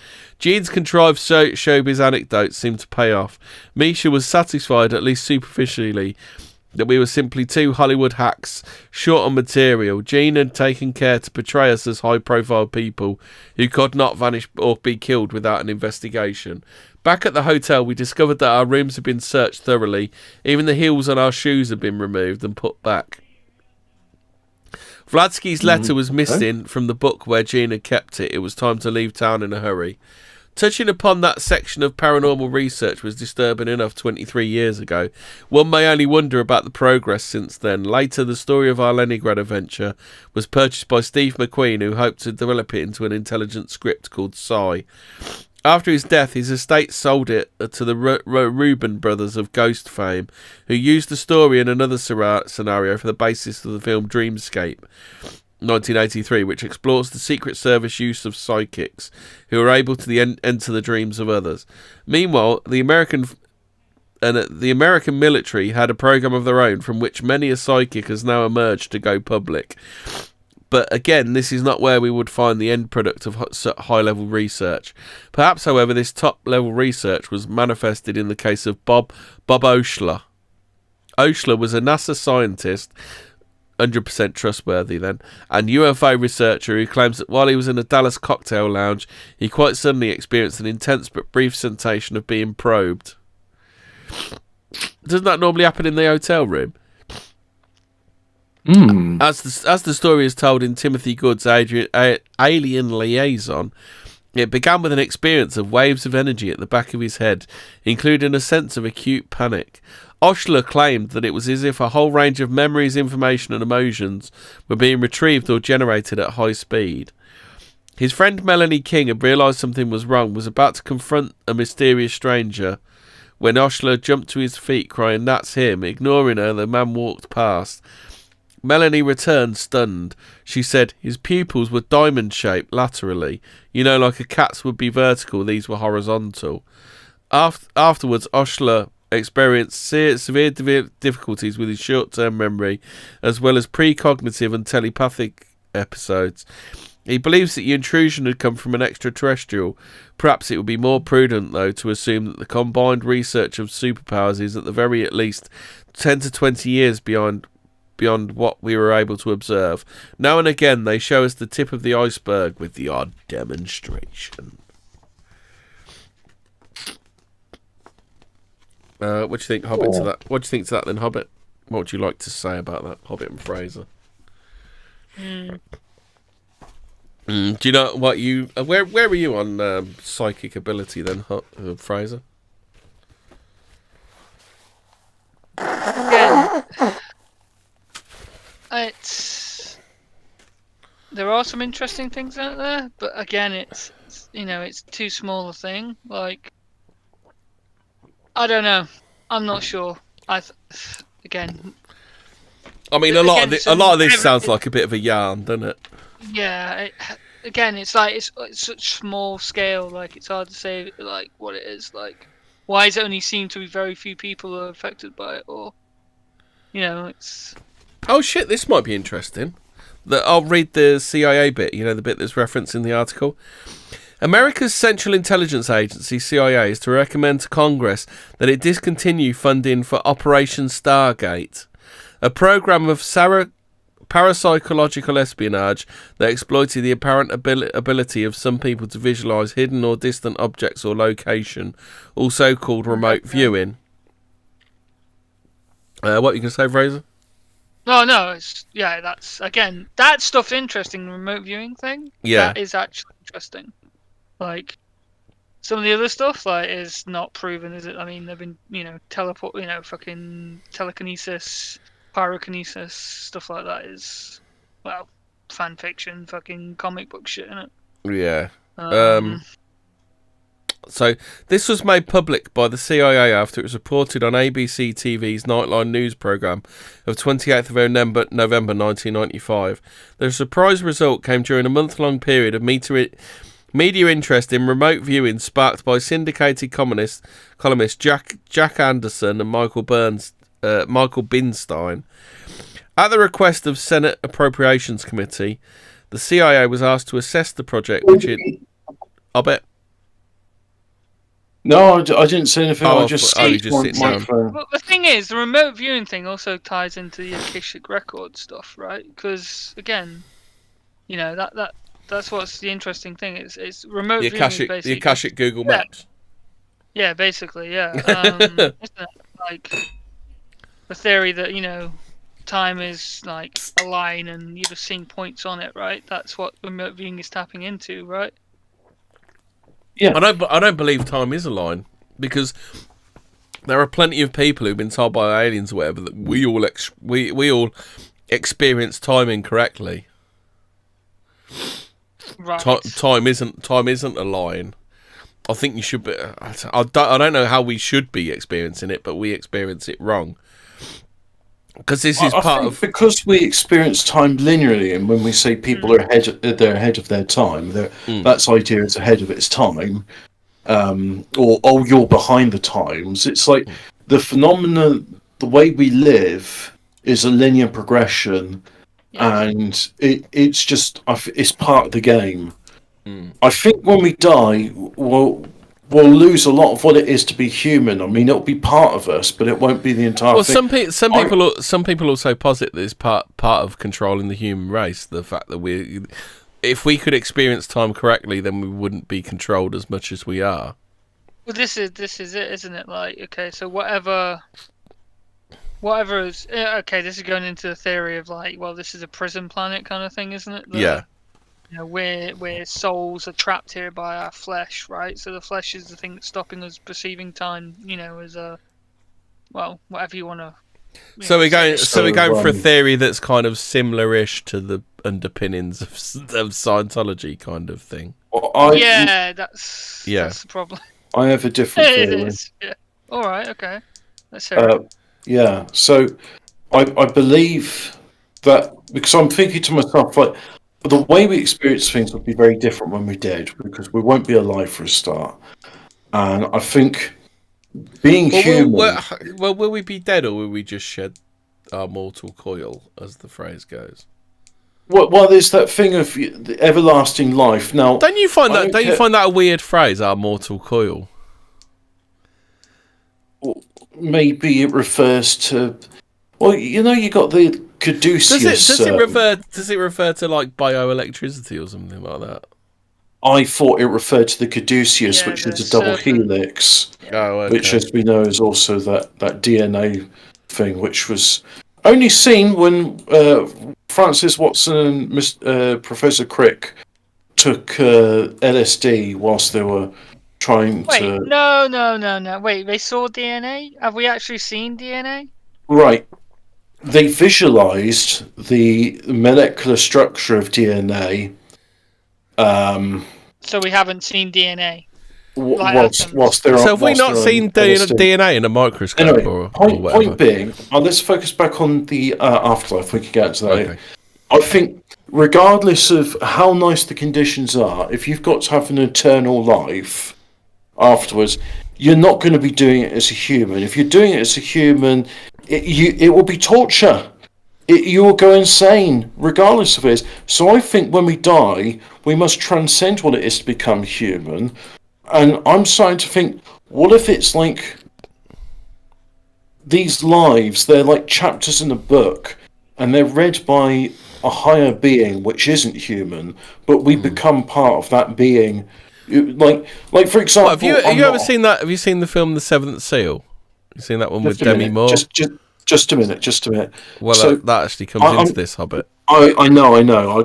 Gene's contrived showbiz anecdotes seemed to pay off. Misha was satisfied, at least superficially, that we were simply two Hollywood hacks short on material. Gene had taken care to portray us as high-profile people who could not vanish or be killed without an investigation. Back at the hotel, we discovered that our rooms had been searched thoroughly. Even the heels on our shoes had been removed and put back. Vladsky's letter was missing from the book where Gene had kept it. It was time to leave town in a hurry. Touching upon that section of paranormal research was disturbing enough 23 years ago. One may only wonder about the progress since then. Later, the story of our Leningrad adventure was purchased by Steve McQueen, who hoped to develop it into an intelligent script called Psy. After his death, his estate sold it to the Rubin brothers of Ghost fame, who used the story in another scenario for the basis of the film Dreamscape, 1983, which explores the Secret Service use of psychics who are able to enter the dreams of others. Meanwhile, the American military had a program of their own from which many a psychic has now emerged to go public. But again, this is not where we would find the end product of high-level research. Perhaps, however, this top-level research was manifested in the case of Bob Oshler. Oshler was a NASA scientist, 100% trustworthy then, and UFO researcher who claims that while he was in a Dallas cocktail lounge, he quite suddenly experienced an intense but brief sensation of being probed. Doesn't that normally happen in the hotel room? As the story is told in Timothy Good's Alien Liaison, it began with an experience of waves of energy at the back of his head, including a sense of acute panic. Oshler claimed that it was as if a whole range of memories, information and emotions were being retrieved or generated at high speed. His friend Melanie King had realised something was wrong, was about to confront a mysterious stranger, when Oshler jumped to his feet crying, "That's him." Ignoring her, the man walked past. Melanie returned, stunned. She said his pupils were diamond-shaped laterally. You know, like a cat's would be vertical, these were horizontal. Afterwards, Oshler experienced severe difficulties with his short-term memory, as well as precognitive and telepathic episodes. He believes that the intrusion had come from an extraterrestrial. Perhaps it would be more prudent, though, to assume that the combined research of superpowers is at the very least 10 to 20 years beyond what we were able to observe. Now and again, they show us the tip of the iceberg with the odd demonstration. What do you think, Hobbit, to that? What do you think to that, then, Hobbit? What would you like to say about that, Hobbit and Fraser? Do you know what you... where were you on psychic ability, then, Fraser? Again, there are some interesting things out there, but again, it's too small a thing. Like, I don't know. I'm not sure. I mean, a lot of this sounds like a bit of a yarn, doesn't it? Yeah. It's like it's such small scale. Like, it's hard to say like what it is. Like, why does it only seem to be very few people are affected by it, or it's. Oh shit! This might be interesting. I'll read the CIA bit. The bit that's referenced in the article. America's Central Intelligence Agency, CIA, is to recommend to Congress that it discontinue funding for Operation Stargate, a program of parapsychological espionage that exploited the apparent ability of some people to visualize hidden or distant objects or location, also called remote viewing. What are you going to say, Fraser? No, that's again, that stuff's interesting. The remote viewing thing, that is actually interesting. Like, some of the other stuff, like, is not proven, is it? I mean, they've been, fucking telekinesis, pyrokinesis, stuff like that is, well, fan fiction, fucking comic book shit, isn't it? Yeah. So, this was made public by the CIA after it was reported on ABC TV's Nightline news programme of 28th of November 1995. The surprise result came during a month-long period of media interest in remote viewing sparked by syndicated columnist Jack Anderson and Michael Binstein. At the request of Senate Appropriations Committee, the CIA was asked to assess the project, which it... I'll bet... No, I didn't say anything. Oh, I just you switched just my sitting down. microphone. Well, the thing is, the remote viewing thing also ties into the Akashic record stuff, right? Because again, you know that's what's the interesting thing. It's remote The viewing is Akashic, basically Google yeah, Maps. yeah, basically, yeah. Isn't it? Like the theory that time is like a line and you're just seeing points on it, right? That's what remote viewing is tapping into, right? Yeah. I don't believe time is a line, because there are plenty of people who've been told by aliens or whatever that we all experience time incorrectly. Right. Time isn't a line. I think you should be. I don't know how we should be experiencing it, but we experience it wrong. Because this is part of, because we experience time linearly, and when we say people are they're ahead of their time, that's idea is ahead of its time, or you're behind the times. It's like the phenomenon, the way we live is a linear progression, and it's just it's part of the game. I think when we die, we'll lose a lot of what it is to be human. I mean, it'll be part of us, but it won't be the entire thing. Some people also posit that it's part of controlling the human race. The fact that if we could experience time correctly, then we wouldn't be controlled as much as we are. Well, this is it, isn't it? Like, okay, so whatever is okay. This is going into the theory of like, well, this is a prison planet kind of thing, isn't it? Yeah. Where souls are trapped here by our flesh, right? So the flesh is the thing that's stopping us perceiving time, as a, well, whatever you want to. So we're going for a theory that's kind of similar-ish to the underpinnings of Scientology kind of thing. Well, that's the problem. I have a different theory. It is. Yeah. All right. Okay. Let's hear it. Yeah. So I believe that, because I'm thinking to myself, like, the way we experience things will be very different when we're dead, because we won't be alive for a start. And I think being human... Well, will we be dead, or will we just shed our mortal coil, as the phrase goes? Well, there's that thing of the everlasting life. Now, don't you find that a weird phrase, our mortal coil? Well, maybe it refers to... Well, you got the caduceus... Does it refer to like bioelectricity or something like that? I thought it referred to the caduceus, which is a double helix, which, as we know, is also that DNA thing, which was only seen when Francis Watson and Professor Crick took LSD whilst they were trying to... No. Wait, they saw DNA? Have we actually seen DNA? Right. They visualized the molecular structure of DNA. So we haven't seen DNA. Whilst they're so have we not seen DNA in a microscope? Anyway, or whatever? Point being, let's focus back on the afterlife. We can get to that. Okay. I think, regardless of how nice the conditions are, if you've got to have an eternal life afterwards, you're not going to be doing it as a human. If you're doing it as a human, it will be torture. You will go insane, regardless of it. So I think when we die, we must transcend what it is to become human. And I'm starting to think, what if it's like these lives, they're like chapters in a book, and they're read by a higher being which isn't human, but we become part of that being. Like for example... Have you ever seen that? Have you seen the film The Seventh Seal? You seen that one with Demi Moore? Just a minute. Well, so, that actually comes into this Hobbit. I know.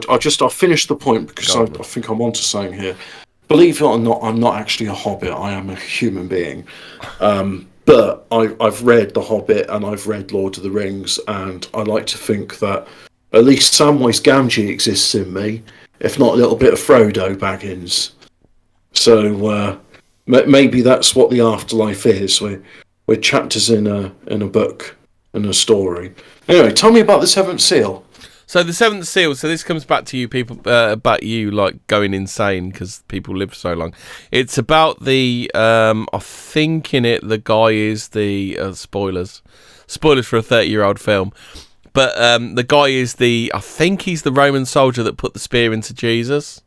I'll finish the point, because I think I'm onto something here. Believe it or not, I'm not actually a Hobbit. I am a human being. But I've read The Hobbit and I've read Lord of the Rings, and I like to think that at least Samwise Gamgee exists in me, if not a little bit of Frodo Baggins. So maybe that's what the afterlife is. We're chapters in a book and a story. Anyway, tell me about the Seventh Seal. So the Seventh Seal. So this comes back to you people, about you like going insane because people live so long. It's about the. I think in it the guy is the spoilers for a 30-year-old film, but the guy is I think he's the Roman soldier that put the spear into Jesus.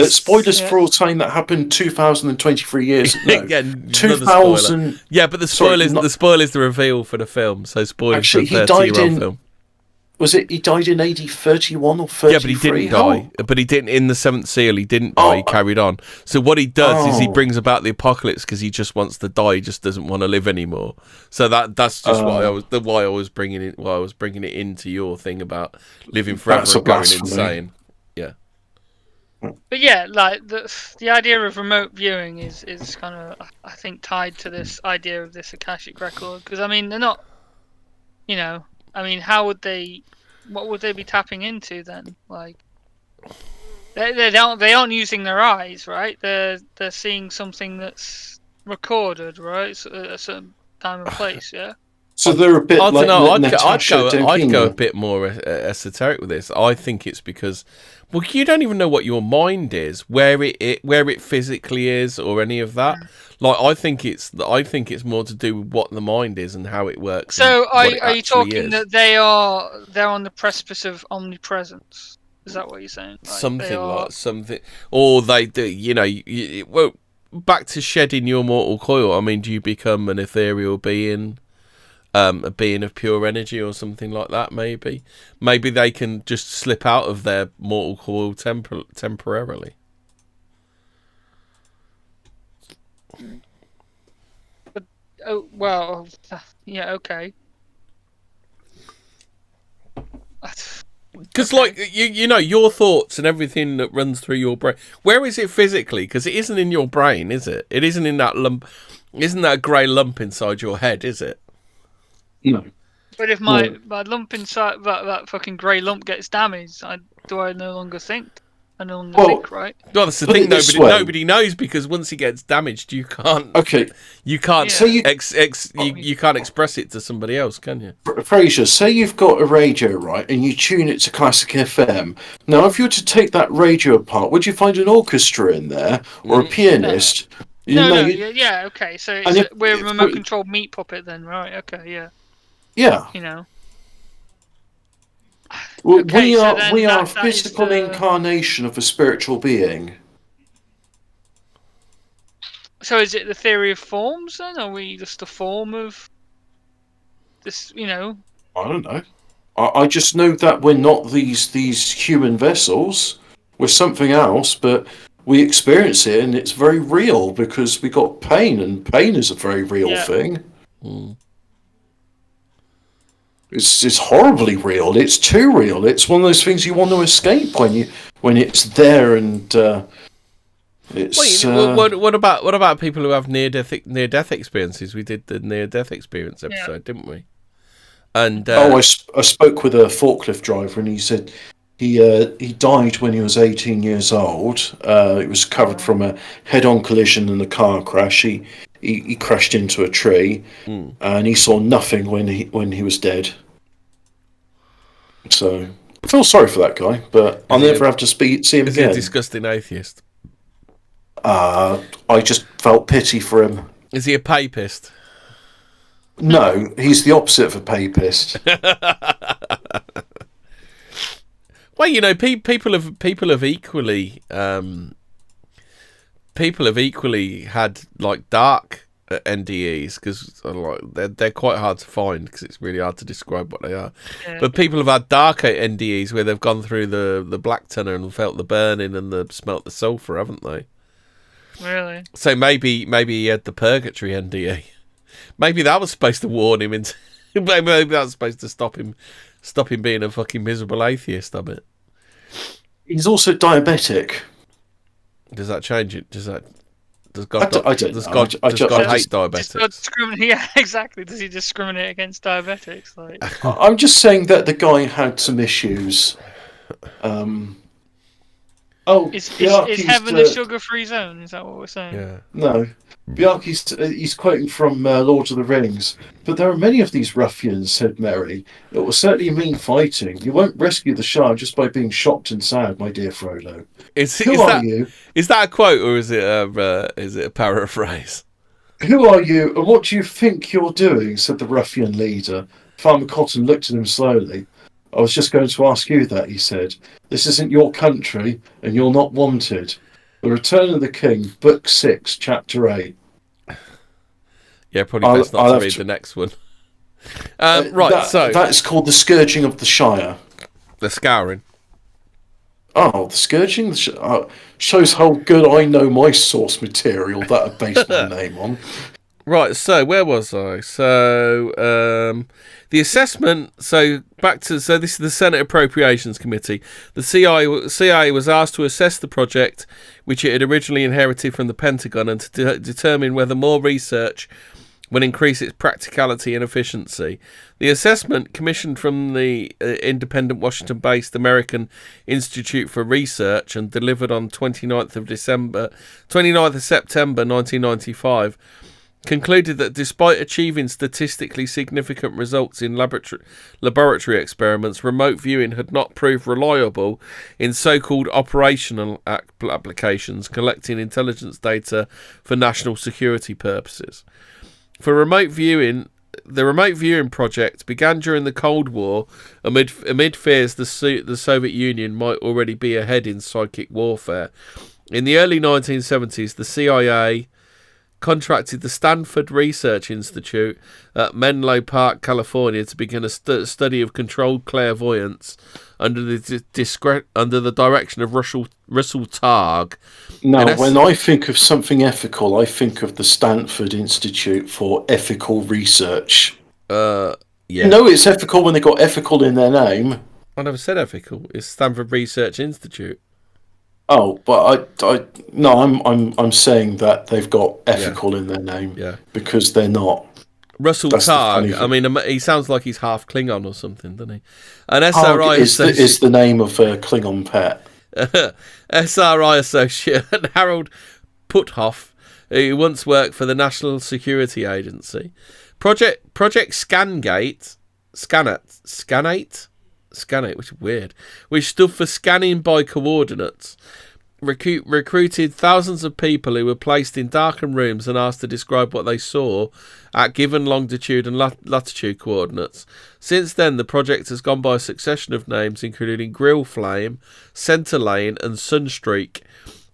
Spoilers Yeah. for all time that happened 2,023 years. No, Again, another 2000. spoiler. Yeah, but the spoil is the reveal for the film. So spoilers Actually, for a he died 30-year-old in. film. Was it? He died in AD 31 or 33. Yeah, but he didn't die. But he didn't in the Seventh Seal. He didn't die. He carried on. So what he does is he brings about the apocalypse because he just wants to die. He just doesn't want to live anymore. So that's just why I was bringing it into your thing about living forever and going insane. Yeah. But yeah, like the idea of remote viewing is kind of, I think, tied to this idea of this Akashic record, because I mean they're not, I mean, what would they be tapping into then? Like, they aren't using their eyes, right? They're seeing something that's recorded, right? So at a certain time and place, yeah. So they're a bit like Natasha. I'd go a bit more esoteric with this. I think it's because, well, you don't even know what your mind is, where it physically is, or any of that. Like, I think it's more to do with what the mind is and how it works. So are you talking that they're on the precipice of omnipresence? Is that what you're saying? Like something, or they do. Well, back to shedding your mortal coil. I mean, do you become an ethereal being? A being of pure energy or something like that, maybe they can just slip out of their mortal coil temporarily. But, well, yeah, okay. Because, like, you know, your thoughts and everything that runs through your brain, where is it physically? Because it isn't in your brain, is it? It isn't in that lump. Isn't that a grey lump inside your head, is it? No. But if my lump inside that fucking grey lump gets damaged, do I no longer think? I no longer think, right? Well, that's the thing. Nobody knows, because once it gets damaged, you can't. Okay. You can't. So you can't express it to somebody else, can you? Fraser, say you've got a radio, right, and you tune it to classic FM. Now, if you were to take that radio apart, would you find an orchestra in there or a pianist? Yeah, okay. So we're a remote-controlled meat puppet then, right? Okay, yeah. Yeah. You know. Well, Okay, we are a physical incarnation of a spiritual being. So is it the theory of forms then? Are we just a form of this? I don't know. I just know that we're not these human vessels. We're something else, but we experience it, and it's very real because we got pain, and pain is a very real thing. Mm. It's horribly real. It's too real. It's one of those things you want to escape when it's there, and it's. What about people who have near death experiences? We did the near death experience episode, didn't we? And I spoke with a forklift driver, and he said he died when he was 18 years old. It was covered from a head-on collision and a car crash. He crashed into a tree, and he saw nothing when he was dead. So I feel sorry for that guy, but I'll never have to see him again. Is he a disgusting atheist? I just felt pity for him. Is he a papist? No, he's the opposite of a papist. Well, you know, people have equally had like dark NDEs, because like they're quite hard to find because it's really hard to describe what they are. Yeah. But people have had darker NDEs where they've gone through the black tunnel and felt the burning and smelt the sulphur, haven't they? Really? So maybe he had the purgatory NDE. Maybe that was supposed to warn him into. Maybe that was supposed to stop him being a fucking miserable atheist. I bet. He's also diabetic. Does that change it? Does God hate diabetics? Yeah, exactly. Does he discriminate against diabetics? Like, I'm just saying that the guy had some issues. Is heaven a sugar-free zone? Is that what we're saying? Yeah. No. He's quoting from Lord of the Rings. But there are many of these ruffians, said Merry. It will certainly mean fighting. You won't rescue the Shah just by being shocked and sad, my dear Frodo. Who are you? Is that a quote, or is it a paraphrase? Who are you, and what do you think you're doing? Said the ruffian leader. Farmer Cotton looked at him slowly. I was just going to ask you that, he said. This isn't your country, and you're not wanted. The Return of the King, Book 6, Chapter 8. Yeah, probably best not to read the next one. That's called The Scourging of the Shire. The Scouring. Oh, The Scourging? Shows how good I know my source material that I based my name on. Right, so where was I? So the assessment. So this is the Senate Appropriations Committee. The CIA was asked to assess the project, which it had originally inherited from the Pentagon, and to determine whether more research would increase its practicality and efficiency. The assessment, commissioned from the independent Washington-based American Institute for Research and delivered on 29th of September 1995. Concluded that despite achieving statistically significant results in laboratory experiments, remote viewing had not proved reliable in so-called operational applications, collecting intelligence data for national security purposes. For remote viewing, the remote viewing project began during the Cold War amid fears the Soviet Union might already be ahead in psychic warfare. In the early 1970s, the CIA contracted the Stanford Research Institute at Menlo Park, California, to begin a study of controlled clairvoyance under the direction of Russell Targ. Now, when I think of something ethical, I think of the Stanford Institute for Ethical Research. Yeah. You know it's ethical when they got ethical in their name. I never said ethical. It's Stanford Research Institute. Oh, but I'm saying that they've got ethical in their name. Yeah. Because they're not. Russell Targ. I mean, he sounds like he's half Klingon or something, doesn't he? An SRI is the name of a Klingon pet. SRI associate Harold Puthoff, who once worked for the National Security Agency. Project Scannate, which is weird, which stood for Scanning by Coordinates, recruited thousands of people who were placed in darkened rooms and asked to describe what they saw at given longitude and latitude coordinates. Since then, the project has gone by a succession of names, including Grill Flame, Centre Lane, and Sunstreak,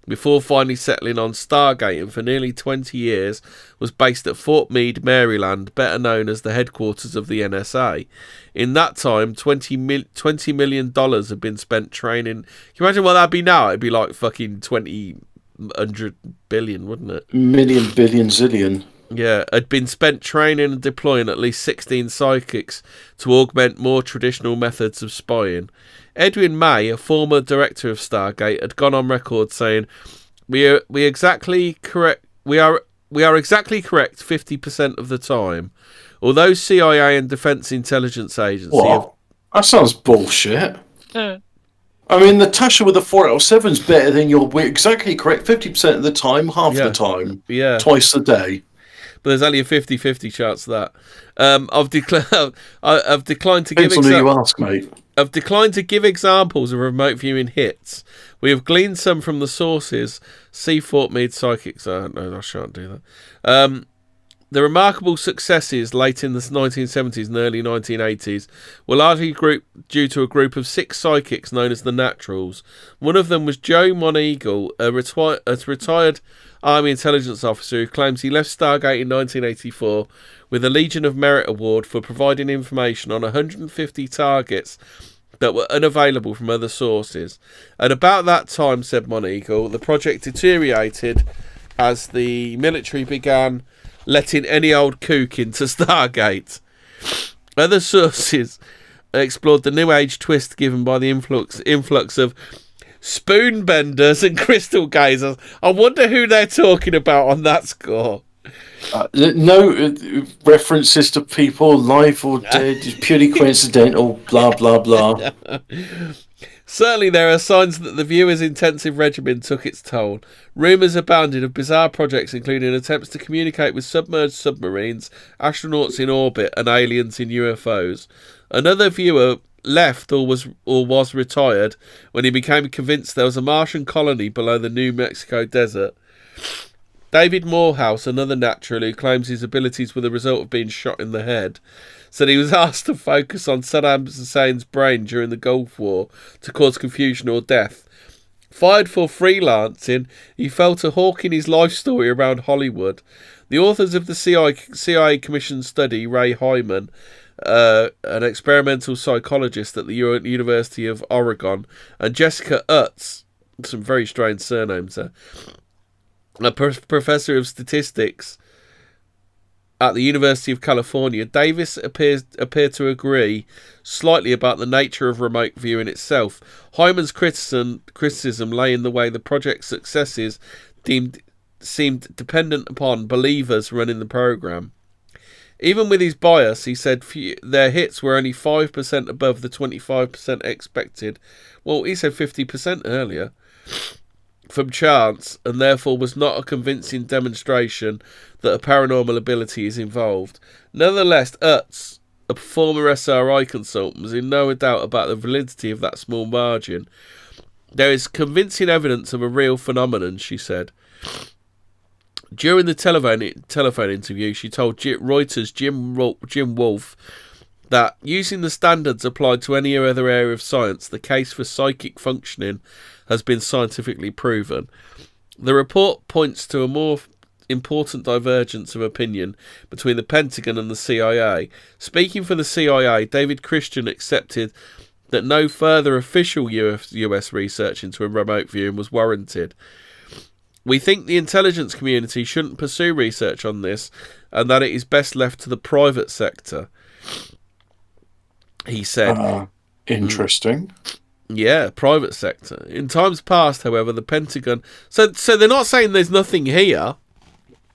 before finally settling on Stargate, and for nearly 20 years was based at Fort Meade, Maryland, better known as the headquarters of the NSA. In that time, $20 million had been spent training. Can you imagine what that'd be now? It'd be like fucking 100 billion, wouldn't it? Million, billion, zillion. Yeah, had been spent training and deploying at least 16 psychics to augment more traditional methods of spying. Edwin May, a former director of Stargate, had gone on record saying, "We are exactly correct 50% of the time. Although CIA and Defense Intelligence Agency..." What? That sounds bullshit. Yeah. I mean, Natasha with a 4 out of 7 is better than we're exactly correct 50% of the time, half the time. Yeah. Twice a day. But there's only a 50-50 chance of that. I've declined to give Depends on who you ask, mate. I've declined to give examples of remote viewing hits. We have gleaned some from the sources. See Fort Meade Psychics. No, I shan't do that. The remarkable successes late in the 1970s and early 1980s were largely due to a group of 6 psychics known as the Naturals. One of them was Joe Moneagle, a retired Army intelligence officer who claims he left Stargate in 1984 with a Legion of Merit award for providing information on 150 targets that were unavailable from other sources. At about that time, said Moneagle, the project deteriorated as the military began letting any old kook into Stargate. Other sources explored the New Age twist given by the influx of spoonbenders and crystal gazers. I wonder who they're talking about on that score. No references to people alive or dead, purely coincidental, blah, blah, blah. Certainly there are signs that the viewer's intensive regimen took its toll. Rumours abounded of bizarre projects including attempts to communicate with submerged submarines, astronauts in orbit and aliens in UFOs. Another viewer left or was retired when he became convinced there was a Martian colony below the New Mexico desert. David Morehouse, another natural who claims his abilities were the result of being shot in the head, said he was asked to focus on Saddam Hussein's brain during the Gulf War to cause confusion or death. Fired for freelancing, he fell to hawking his life story around Hollywood. The authors of the CIA Commission study, Ray Hyman, an experimental psychologist at the University of Oregon, and Jessica Utz, some very strange surnames there, a professor of statistics at the University of California, Davis appeared to agree slightly about the nature of remote viewing itself. Hyman's criticism lay in the way the project's successes seemed dependent upon believers running the program. Even with his bias, he said their hits were only 5% above the 25% expected. Well, he said 50% earlier. From chance, and therefore was not a convincing demonstration that a paranormal ability is involved. Nonetheless, Utz, a former SRI consultant, was in no doubt about the validity of that small margin. There is convincing evidence of a real phenomenon, she said. During the telephone interview, she told Reuters' Jim Wolfe that using the standards applied to any other area of science, the case for psychic functioning has been scientifically proven. The report points to a more important divergence of opinion between the Pentagon and the CIA. Speaking for the CIA, David Christian accepted that no further official US research into a remote viewing was warranted. We think the intelligence community shouldn't pursue research on this and that it is best left to the private sector, he said. Interesting. Yeah, private sector. In times past, however, the Pentagon... So they're not saying there's nothing here.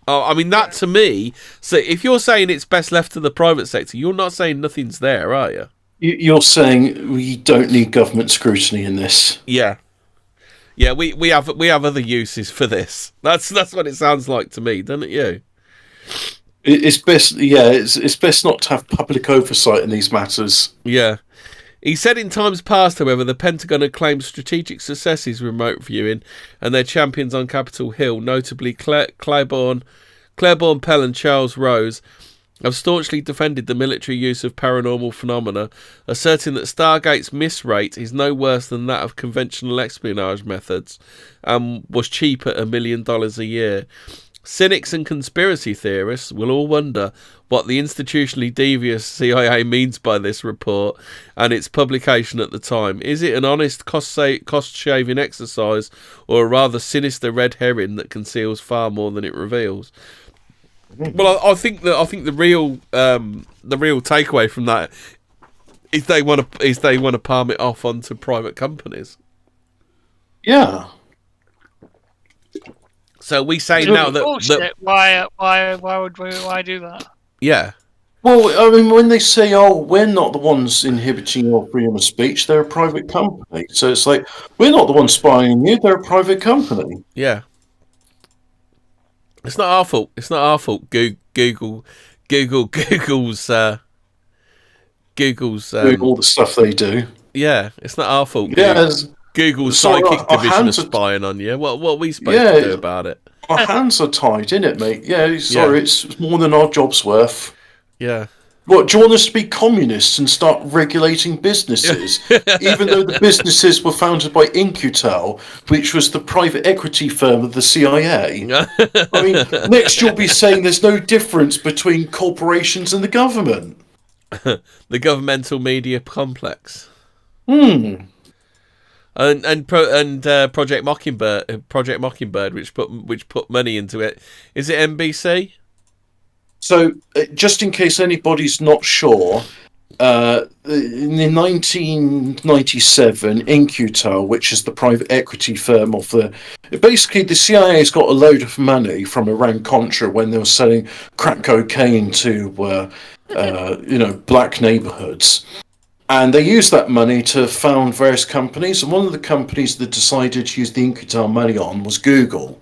I mean, that to me... So if you're saying it's best left to the private sector, you're not saying nothing's there, are you? You're saying we don't need government scrutiny in this. Yeah. Yeah, we have other uses for this. That's what it sounds like to me, doesn't it you? It's best, it's best not to have public oversight in these matters. Yeah. He said in times past, however, the Pentagon had claimed strategic successes with remote viewing, and their champions on Capitol Hill, notably Claiborne Pell and Charles Rose, have staunchly defended the military use of paranormal phenomena, asserting that Stargate's miss rate is no worse than that of conventional espionage methods, and was cheap at $1 million a year. Cynics and conspiracy theorists will all wonder what the institutionally devious CIA means by this report and its publication at the time. Is it an honest cost-shaving exercise, or a rather sinister red herring that conceals far more than it reveals? Well, I think the real takeaway from that is they want to palm it off onto private companies. Yeah. So we say now that why do that? Yeah. Well, I mean, when they say, "Oh, we're not the ones inhibiting your freedom of speech," they're a private company. So it's like, we're not the ones spying on you; they're a private company. Yeah. It's not our fault. It's not our fault. Google's doing all the stuff they do. Yeah, it's not our fault. Yeah, Google's psychic division is spying on you. What are we supposed to do about it? Our hands are tied, innit, mate? Yeah, sorry, it's more than our job's worth. Yeah. What, do you want us to be communists and start regulating businesses? Even though the businesses were founded by In-Q-Tel, which was the private equity firm of the CIA. I mean, next you'll be saying there's no difference between corporations and the government. The governmental media complex. And Project Mockingbird, which put money into it. Is it NBC? So, just in case anybody's not sure, in 1997, In-Q-Tel, which is the private equity firm of basically the CIA's got a load of money from Iran-Contra when they were selling crack cocaine to, black neighborhoods. And they used that money to found various companies, and one of the companies that decided to use the In-Q-Tel money on was Google.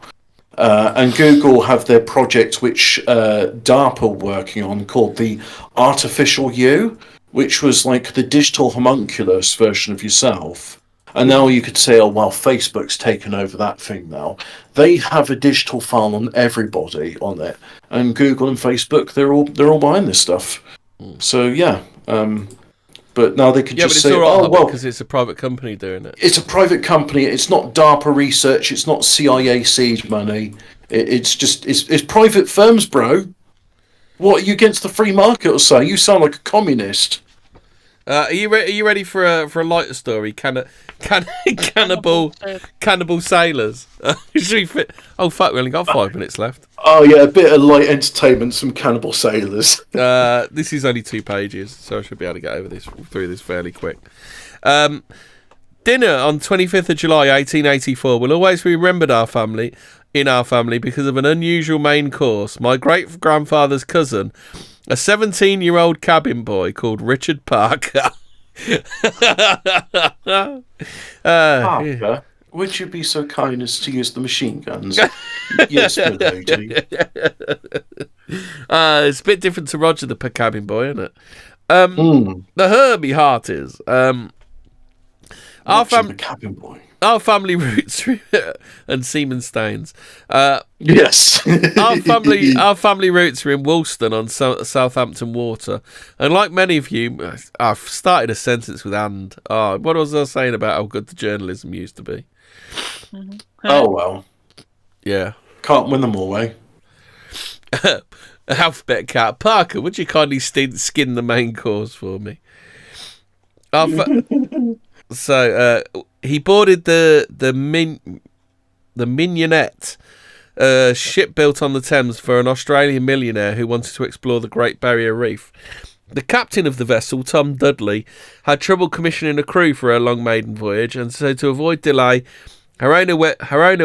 And Google have their project which DARPA were working on called the Artificial You, which was like the digital homunculus version of yourself. And now you could say, oh, well, Facebook's taken over that thing now. They have a digital file on everybody on it. And Google and Facebook, they're all buying this stuff. So yeah, but now they could Yeah, but just it's say, all right, "Oh well, because it's a private company doing it. it's a private company. It's not DARPA research. It's not CIA seed money. It's private firms, bro. What are you against the free market or so? You sound like a communist." Are you ready for a lighter story? Cannibal sailors. Should we fit? Oh fuck, we only got 5 minutes left. Oh yeah, a bit of light entertainment, some cannibal sailors. This is only 2 pages, so I should be able to get through this fairly quick. Dinner on 25th of July 1884 will always be remembered in our family because of an unusual main course. My great grandfather's cousin, a 17-year-old cabin boy called Richard Parker. Parker, would you be so kind as to use the machine guns? Yes, my lady. It's a bit different to Roger the cabin boy, isn't it? The Herbie Hearties. The cabin boy. Our family roots and semen stains. Yes. Our family roots are in Woolston on Southampton Water, and like many of you, I've started a sentence with "and." Oh, what was I saying about how good the journalism used to be? Oh well. Yeah. Can't win them all, eh? Alphabet Cat Parker, would you kindly skin the main course for me? So he boarded the Mignonette, a ship built on the Thames for an Australian millionaire who wanted to explore the Great Barrier Reef. The captain of the vessel, Tom Dudley, had trouble commissioning a crew for her long maiden voyage, and so to avoid delay, her owner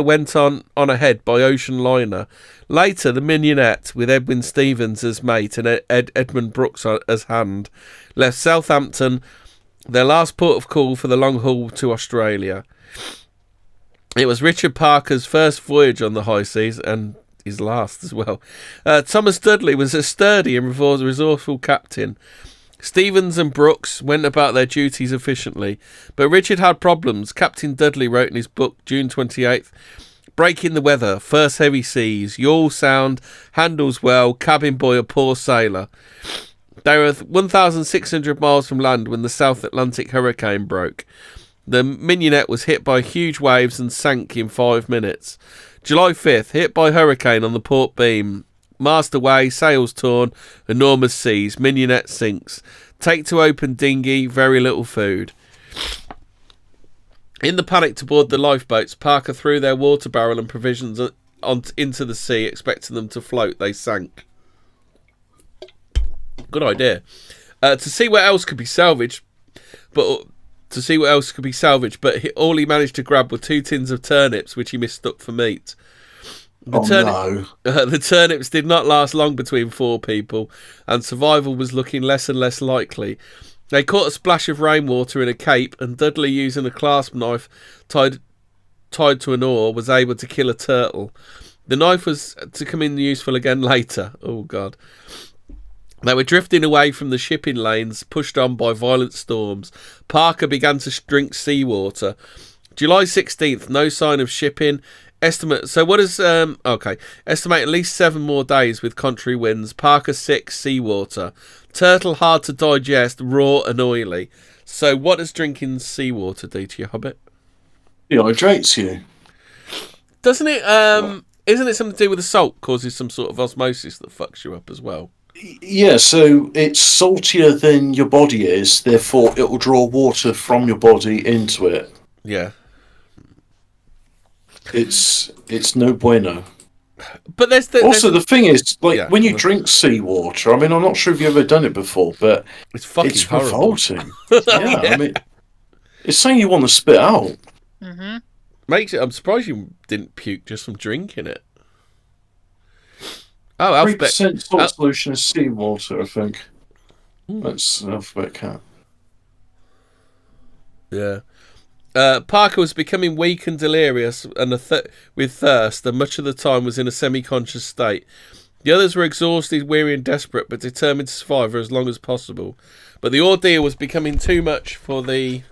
went on ahead by ocean liner. Later, the Mignonette, with Edwin Stevens as mate and Edmund Brooks as hand, left Southampton, their last port of call for the long haul to Australia. It was Richard Parker's first voyage on the high seas, and his last as well. Thomas Dudley was a sturdy and resourceful captain. Stevens and Brooks went about their duties efficiently, but Richard had problems. Captain Dudley wrote in his book, June 28th, "Breaking the weather, first heavy seas, yawl sound, handles well, cabin boy a poor sailor." They were 1,600 miles from land when the South Atlantic hurricane broke. The Mignonette was hit by huge waves and sank in 5 minutes. July 5th, hit by hurricane on the port beam. Mast away, sails torn, enormous seas, Mignonette sinks. Take to open dinghy, very little food. In the panic to board the lifeboats, Parker threw their water barrel and provisions into the sea, expecting them to float. They sank. Good idea. To see what else could be salvaged, but all he managed to grab were 2 tins of turnips, which he mistook for meat. The turnips did not last long between 4 people, and survival was looking less and less likely. They caught a splash of rainwater in a cape, and Dudley, using a clasp knife tied to an oar, was able to kill a turtle. The knife was to come in useful again later. Oh, God. They were drifting away from the shipping lanes, pushed on by violent storms. Parker began to drink seawater. July 16th, no sign of shipping. Estimate at least 7 more days with contrary winds. Parker sick, seawater. Turtle hard to digest, raw and oily. So what does drinking seawater do to you, Hobbit? It hydrates you. Doesn't it, isn't it something to do with the salt causes some sort of osmosis that fucks you up as well? Yeah, so it's saltier than your body is, therefore it will draw water from your body into it. Yeah. It's no bueno. But the thing is, when you drink seawater, I mean, I'm not sure if you've ever done it before, but it's fucking revolting. Yeah, I mean, it's saying you want to spit out. Mm-hmm. I'm surprised you didn't puke just from drinking it. Oh, 3% salt solution is seawater, I think. That's Alphabet Cat. Yeah. Parker was becoming weak and delirious and with thirst, and much of the time was in a semi-conscious state. The others were exhausted, weary and desperate, but determined to survive for as long as possible. But the ordeal was becoming too much for the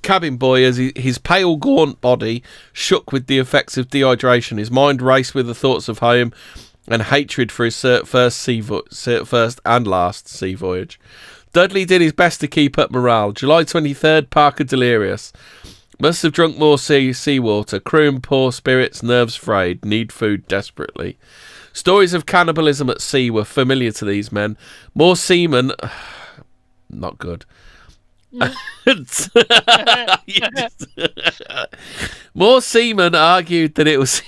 cabin boy, as his pale, gaunt body shook with the effects of dehydration. His mind raced with the thoughts of home, and hatred for his first and last sea voyage. Dudley did his best to keep up morale. July 23rd, Parker delirious. Must have drunk more seawater. Crew in poor spirits, nerves frayed. Need food desperately. Stories of cannibalism at sea were familiar to these men. More seamen... Not good. More seamen argued that it was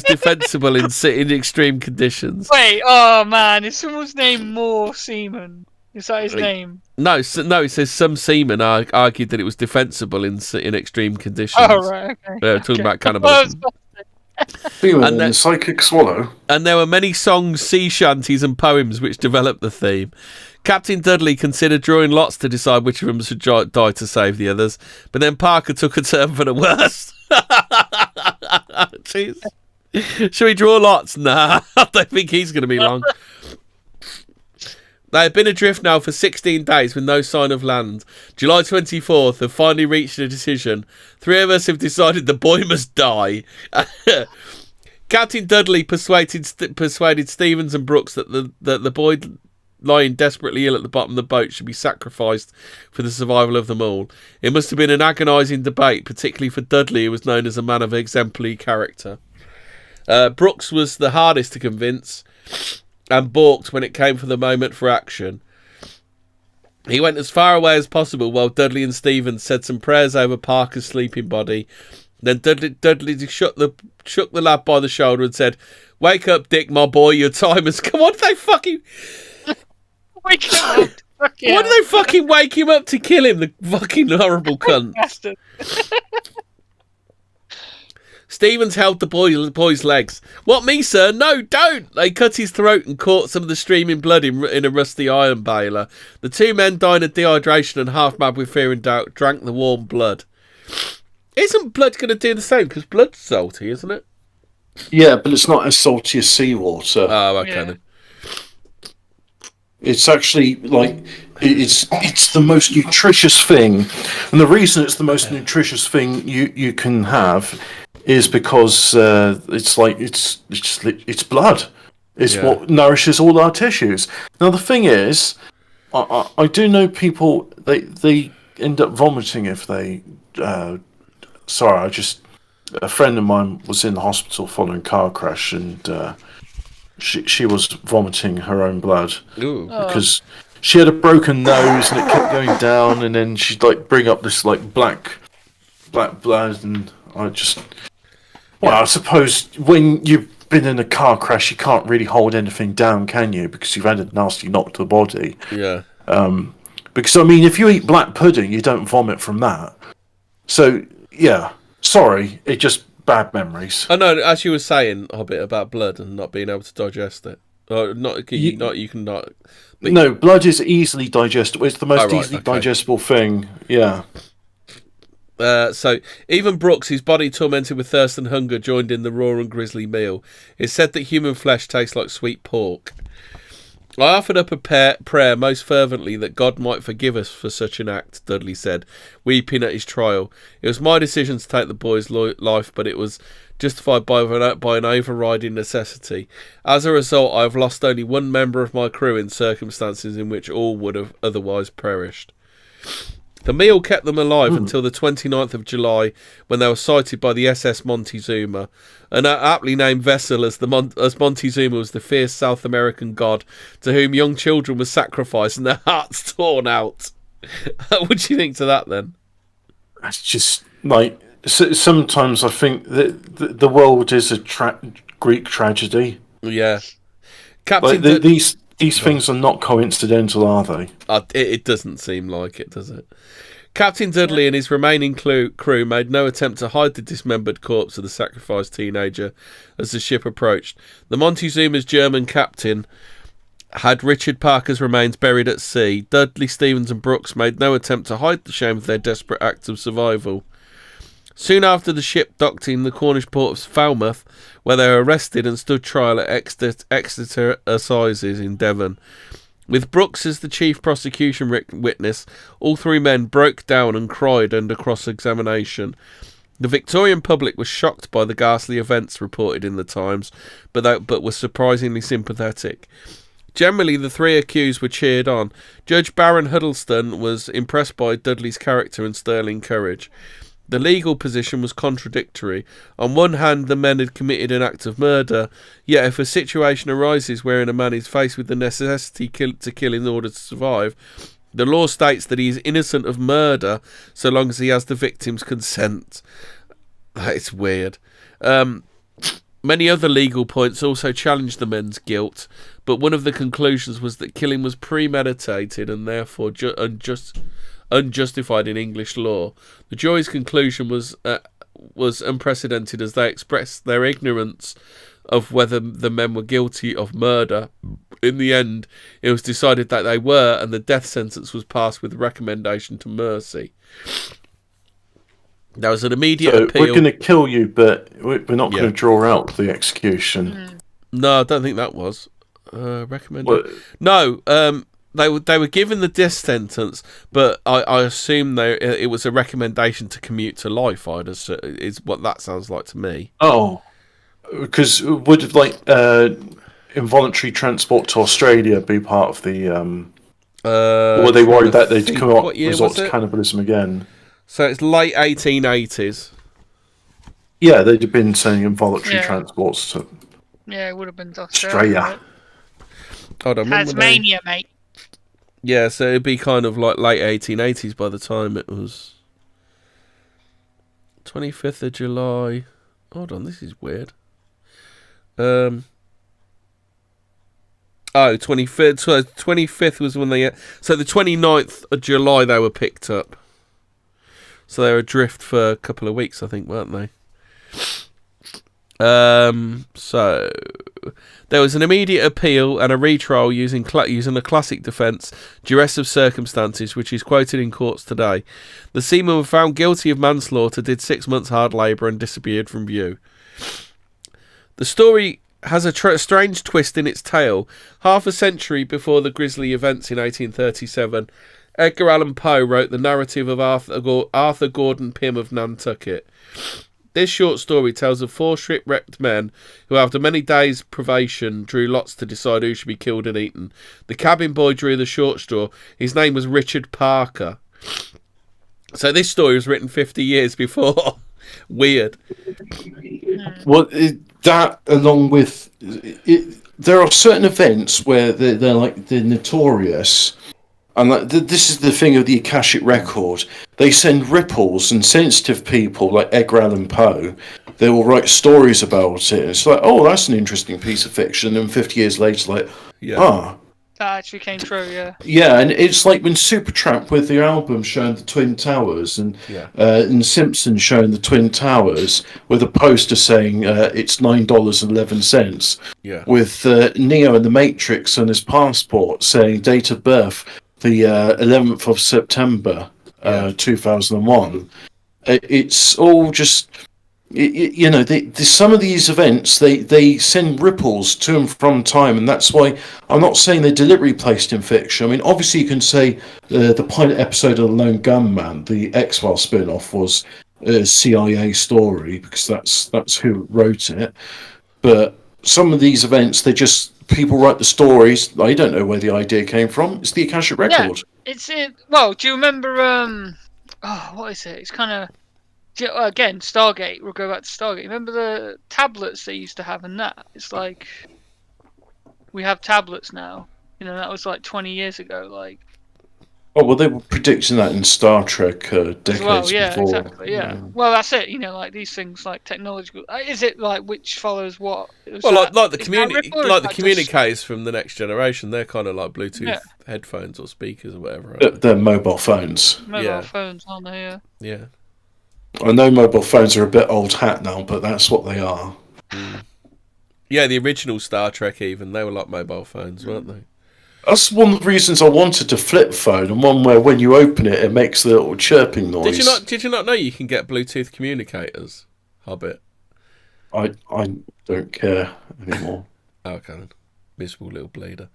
defensible in extreme conditions. Wait, oh man, is someone's name More Seaman? Is that his name? No, it says some seamen argued that it was defensible in extreme conditions. Oh, right, okay. Talking about cannibalism. And then psychic swallow. And there were many songs, sea shanties and poems which developed the theme. Captain Dudley considered drawing lots to decide which of them should die to save the others, but then Parker took a turn for the worse. Jeez. Should we draw lots? Nah, I don't think he's going to be long. They had been adrift now for 16 days with no sign of land. July 24th have finally reached a decision. 3 of us have decided the boy must die. Captain Dudley persuaded Stevens and Brooks that the boy lying desperately ill at the bottom of the boat should be sacrificed for the survival of them all. It must have been an agonising debate, particularly for Dudley, who was known as a man of exemplary character. Brooks was the hardest to convince and balked when it came for the moment for action. He went as far away as possible while Dudley and Stevens said some prayers over Parker's sleeping body. Then Dudley shook the lad by the shoulder and said, "Wake up, Dick, my boy, your time has come." What did they fucking... Wake him up. Why did they fucking wake him up to kill him, the fucking horrible cunt? Bastard. Stevens held the boy's legs. "What, me, sir? No, don't!" They cut his throat and caught some of the streaming blood in a rusty iron baler. The 2 men died of dehydration and, half mad with fear and doubt, drank the warm blood. Isn't blood going to do the same? Because blood's salty, isn't it? Yeah, but it's not as salty as seawater. Oh, okay. Yeah. It's actually like it's the most nutritious thing, and the reason it's the most nutritious thing you can have is because it's blood. It's what nourishes all our tissues. Now the thing is, I do know people they end up vomiting if they. A friend of mine was in the hospital following a car crash, and she was vomiting her own blood. Ooh. Because she had a broken nose and it kept going down, and then she'd like bring up this like black blood, and I suppose when you've been in a car crash, you can't really hold anything down, can you? Because you've had a nasty knock to the body. Yeah. Because I mean, if you eat black pudding, you don't vomit from that. So yeah, sorry, it just bad memories. I know, as you were saying, Hobbit, about blood and not being able to digest it. Or you cannot. But... No, blood is easily digestible. It's the most easily digestible thing. Yeah. So even Brooks, whose body tormented with thirst and hunger, joined in the raw and grisly meal. It's said that human flesh tastes like sweet pork. I offered up a prayer most fervently that God might forgive us for such an act, Dudley said, weeping at his trial. It was my decision to take the boy's life, but it was justified by an overriding necessity. As a result, I have lost only 1 member of my crew in circumstances in which all would have otherwise perished. The meal kept them alive until the 29th of July, when they were sighted by the SS Montezuma, an aptly named vessel as Montezuma was the fierce South American god to whom young children were sacrificed and their hearts torn out. What do you think to that, then? It's just like sometimes I think that the world is a Greek tragedy. Yeah, Captain. Like these things are not coincidental, are they? It doesn't seem like it, does it? Captain Dudley and his remaining crew made no attempt to hide the dismembered corpse of the sacrificed teenager as the ship approached. The Montezuma's German captain had Richard Parker's remains buried at sea. Dudley, Stevens and Brooks made no attempt to hide the shame of their desperate act of survival. Soon after, the ship docked in the Cornish port of Falmouth, where they were arrested and stood trial at Exeter Assizes in Devon. With Brooks as the chief prosecution witness, all 3 men broke down and cried under cross-examination. The Victorian public was shocked by the ghastly events reported in the Times, but was surprisingly sympathetic. Generally, the three accused were cheered on. Judge Baron Huddleston was impressed by Dudley's character and sterling courage. The legal position was contradictory. On one hand, the men had committed an act of murder, yet if a situation arises wherein a man is faced with the necessity to kill in order to survive, the law states that he is innocent of murder so long as he has the victim's consent. It's weird. Many other legal points also challenged the men's guilt, but one of the conclusions was that killing was premeditated and therefore unjustified in English law. The jury's conclusion was unprecedented, as they expressed their ignorance of whether the men were guilty of murder. In the end, it was decided that they were, and the death sentence was passed with recommendation to mercy. There was an immediate appeal. We're going to kill you, but we're not going to draw out the execution. No, I don't think that was recommended. No, they were given the death sentence, but I assume it was a recommendation to commute to life. Is what that sounds like to me. Oh, because would involuntary transport to Australia be part of the? Or were they worried that they'd resort to cannibalism again? So it's late 1880s. Yeah, they'd have been saying involuntary transports to. Yeah, it would have been to Australia. Right? Hold on, Tasmania, mate. Yeah, so it'd be kind of like late 1880s by the time it was 25th of July. Hold on, this is weird. 25th. So 25th was when they. So the 29th of July they were picked up. So they were adrift for a couple of weeks, I think, weren't they? So there was an immediate appeal and a retrial using a classic defence, duress of circumstances, which is quoted in courts today. The seamen were found guilty of manslaughter, did 6 months hard labour and disappeared from view. The story has a strange twist in its tale. Half a century before the grisly events in 1837, Edgar Allan Poe wrote the narrative of Arthur Gordon Pym of Nantucket. This short story tells of 4 shipwrecked men who, after many days' privation, drew lots to decide who should be killed and eaten. The cabin boy drew the short straw. His name was Richard Parker. So this story was written 50 years before. Weird. Well, that along with there are certain events where they're notorious. And this is the thing of the Akashic Record. They send ripples, and sensitive people like Edgar Allan Poe, they will write stories about it. It's like, oh, that's an interesting piece of fiction. And 50 years later, that actually came true, yeah. Yeah, and it's like when Supertramp with the album showing the Twin Towers, and Simpsons showing the Twin Towers with a poster saying it's $9.11. Yeah. With Neo in the Matrix on his passport saying date of birth the 11th of September, 2001. It's all just, some of these events, they send ripples to and from time, and that's why I'm not saying they're deliberately placed in fiction. I mean, obviously you can say the pilot episode of The Lone Gunman, the X-Files spin-off, was a CIA story, because that's who wrote it. But some of these events, people write the stories. I don't know where the idea came from. It's the Akashic Record. Yeah, well, do you remember, what is it? It's kind of, again, Stargate. We'll go back to Stargate. Remember the tablets they used to have and that? It's like, we have tablets now. That was like 20 years ago, like. Oh, well, they were predicting that in Star Trek decades before. Exactly, yeah. Well, that's it. Like these things, like technological. Is it like which follows what? Well, like the communicators from the next generation, they're kind of like Bluetooth headphones or speakers or whatever. They're mobile phones. Mobile phones, aren't they? Yeah. Yeah. I know mobile phones are a bit old hat now, but that's what they are. Mm. Yeah, the original Star Trek, even they were like mobile phones, weren't they? That's one of the reasons I wanted a flip phone, and one where when you open it, it makes a little chirping noise. Did you not know you can get Bluetooth communicators, Hobbit? I don't care anymore. Okay then. Miserable little bleeder.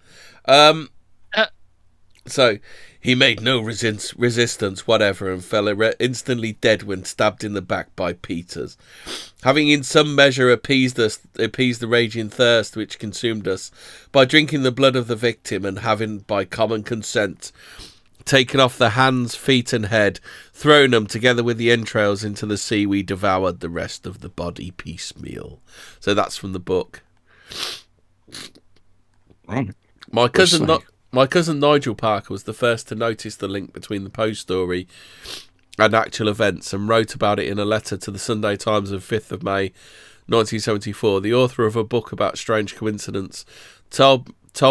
So he made no resistance whatever and fell instantly dead when stabbed in the back by Peters. Having in some measure appeased the raging thirst which consumed us by drinking the blood of the victim, and having by common consent taken off the hands, feet and head, thrown them together with the entrails into the sea, we devoured the rest of the body piecemeal. So that's from the book. Right. My cousin Nigel Parker was the first to notice the link between the Poe story and actual events, and wrote about it in a letter to the Sunday Times of 5th of May 1974. The author of a book about strange coincidence told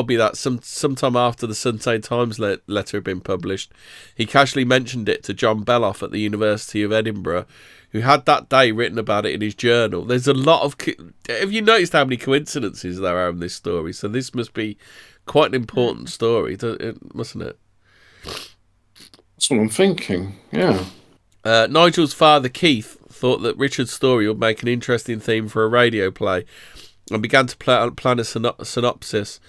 me that sometime after the Sunday Times letter had been published, he casually mentioned it to John Belloff at the University of Edinburgh, who had that day written about it in his journal. There's a lot of... Have you noticed how many coincidences there are in this story? So this must be quite an important story, mustn't it? That's what I'm thinking, yeah. Nigel's father, Keith, thought that Richard's story would make an interesting theme for a radio play, and began to plan a synopsis.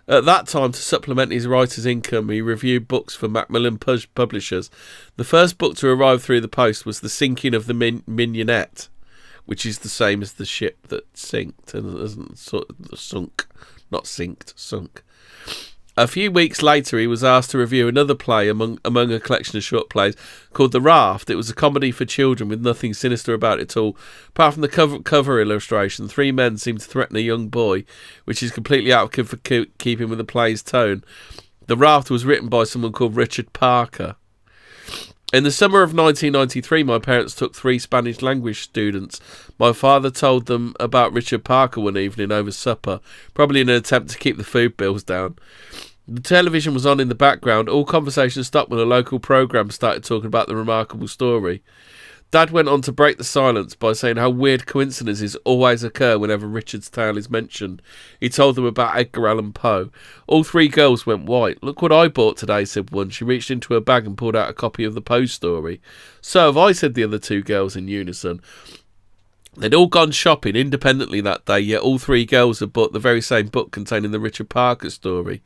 At that time, to supplement his writer's income, he reviewed books for Macmillan publishers. The first book to arrive through the post was The Sinking of the Mignonette, which is the same as the ship that sinked and isn't sunk. Not sinked, sunk. A few weeks later, he was asked to review another play among a collection of short plays called The Raft. It was a comedy for children with nothing sinister about it at all. Apart from the cover illustration, three men seem to threaten a young boy, which is completely out of keeping with the play's tone. The Raft was written by someone called Richard Parker. In the summer of 1993, my parents took 3 Spanish language students. My father told them about Richard Parker one evening over supper, probably in an attempt to keep the food bills down. The television was on in the background. All conversation stopped when a local programme started talking about the remarkable story. Dad went on to break the silence by saying how weird coincidences always occur whenever Richard's tale is mentioned. He told them about Edgar Allan Poe. All 3 girls went white. "Look what I bought today," said one. She reached into her bag and pulled out a copy of the Poe story. "So have I," said the other 2 girls in unison. They'd all gone shopping independently that day, yet all 3 girls had bought the very same book containing the Richard Parker story.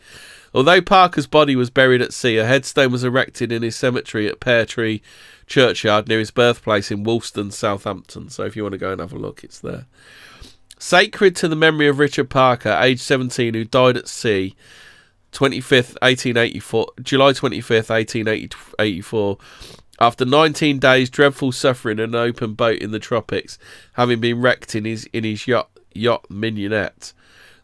Although Parker's body was buried at sea, a headstone was erected in his cemetery at Pear Tree Churchyard near his birthplace in Woolston, Southampton. So if you want to go and have a look, it's there. Sacred to the memory of Richard Parker, aged 17, who died at sea, July 25th, 1884, after 19 days dreadful suffering in an open boat in the tropics, having been wrecked in his yacht Mignonette.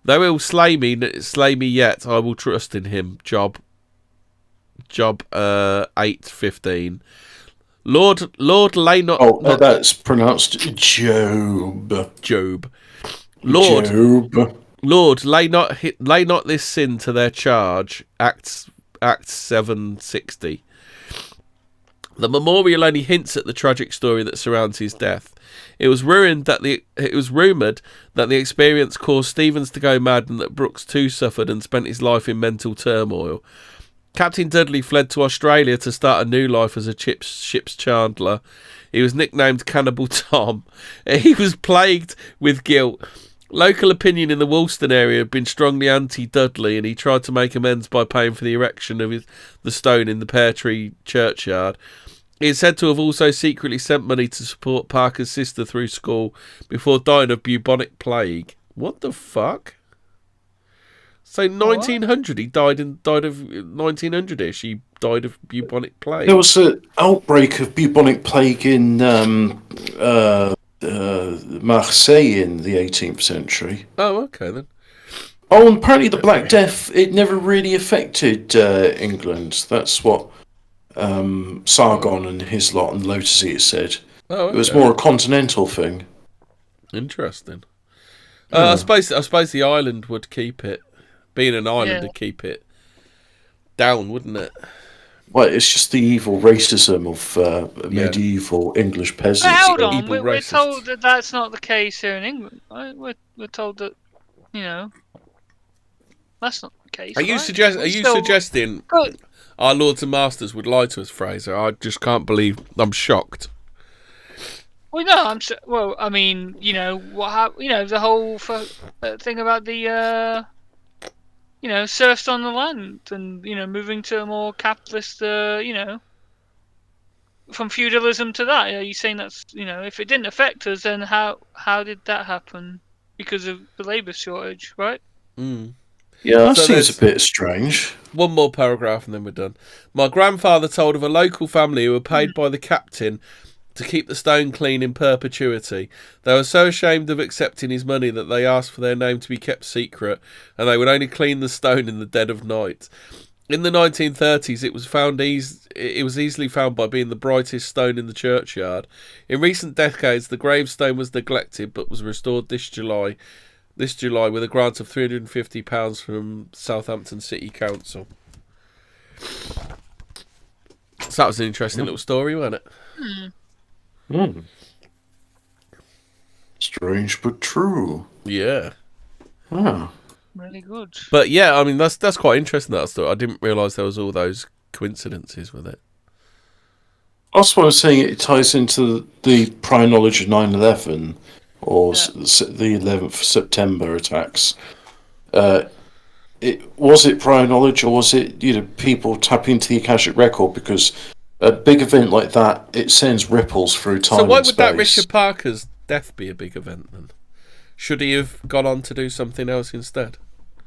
Though he'll slay me yet, I will trust in him. Job 8:15. Lord, lay not. Oh, that's pronounced Job. Job. Lord, lay not this sin to their charge. Acts 7:60. The memorial only hints at the tragic story that surrounds his death. It was rumoured that the experience caused Stevens to go mad, and that Brooks too suffered and spent his life in mental turmoil. Captain Dudley fled to Australia to start a new life as a ship's chandler. He was nicknamed Cannibal Tom. He was plagued with guilt. Local opinion in the Woolston area had been strongly anti-Dudley, and he tried to make amends by paying for the erection of the stone in the Pear Tree Churchyard. He is said to have also secretly sent money to support Parker's sister through school before dying of bubonic plague. What the fuck? So 1900, he died of 1900ish. He died of bubonic plague. There was an outbreak of bubonic plague in Marseille in the 18th century. Oh, okay then. Oh, and apparently the Black Death, it never really affected England. That's what Sargon and his lot and Lotus Eater said. Oh, okay. It was more a continental thing. Interesting. Yeah. I suppose the island would keep it. Being an island would keep it down, wouldn't it? Well, it's just the evil racism of medieval English peasants. But hold on, Evil we're racists. told that that's not the case here in England. Right? We're told that, that's not the case. Are you right? suggesting Good. our lords and masters would lie to us, Fraser? I just can't believe. I'm shocked. Well, no, I'm sure. Well, I mean, what happened? The whole thing about the serfs on the land, and moving to a more capitalist, from feudalism to that. Are you saying that's if it didn't affect us, then how did that happen? Because of the labour shortage, right? Yeah, that So seems there's a bit strange. one more paragraph and then we're done. My grandfather told of a local family who were paid by the captain to keep the stone clean in perpetuity. They were so ashamed of accepting his money that they asked for their name to be kept secret, and they would only clean the stone in the dead of night. In the 1930s, it was easily found by being the brightest stone in the churchyard. In recent decades, the gravestone was neglected, but was restored this July with a grant of £350 from Southampton City Council. So that was an interesting little story, wasn't it? Strange but true. Yeah. Ah. Really good. But yeah, I mean that's quite interesting, that story. I didn't realise there was all those coincidences with it. That's what I was saying. It ties into the prior knowledge of 9/11 or the 11th of September attacks. Was it prior knowledge, or was it people tapping into the Akashic record? Because a big event like that, it sends ripples through time. So why and would that space. Richard Parker's death be a big event then? Should he have gone on to do something else instead?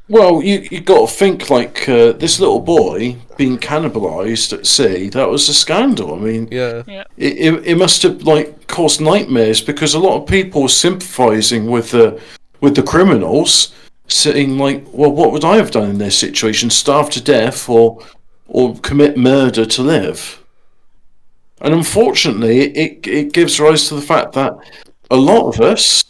Well, you got to think like this little boy being cannibalised at sea. That was a scandal. I mean, Yeah. it must have caused nightmares, because a lot of people were sympathising with the criminals, saying well, what would I have done in their situation? Starve to death or commit murder to live? And unfortunately, it gives rise to the fact that a lot of us,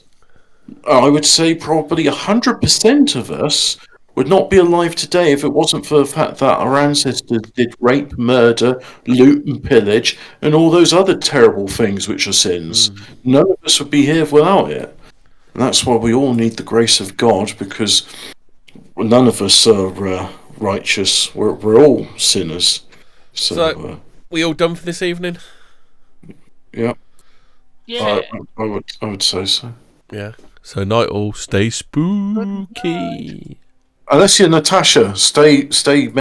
I would say probably 100% of us, would not be alive today if it wasn't for the fact that our ancestors did rape, murder, loot and pillage, and all those other terrible things which are sins. None of us would be here without it. And that's why we all need the grace of God, because none of us are righteous. We're all sinners. So we all done for this evening? Yeah. Yeah. I would say so. Yeah. So night all, stay spooky. Unless you're Natasha, stay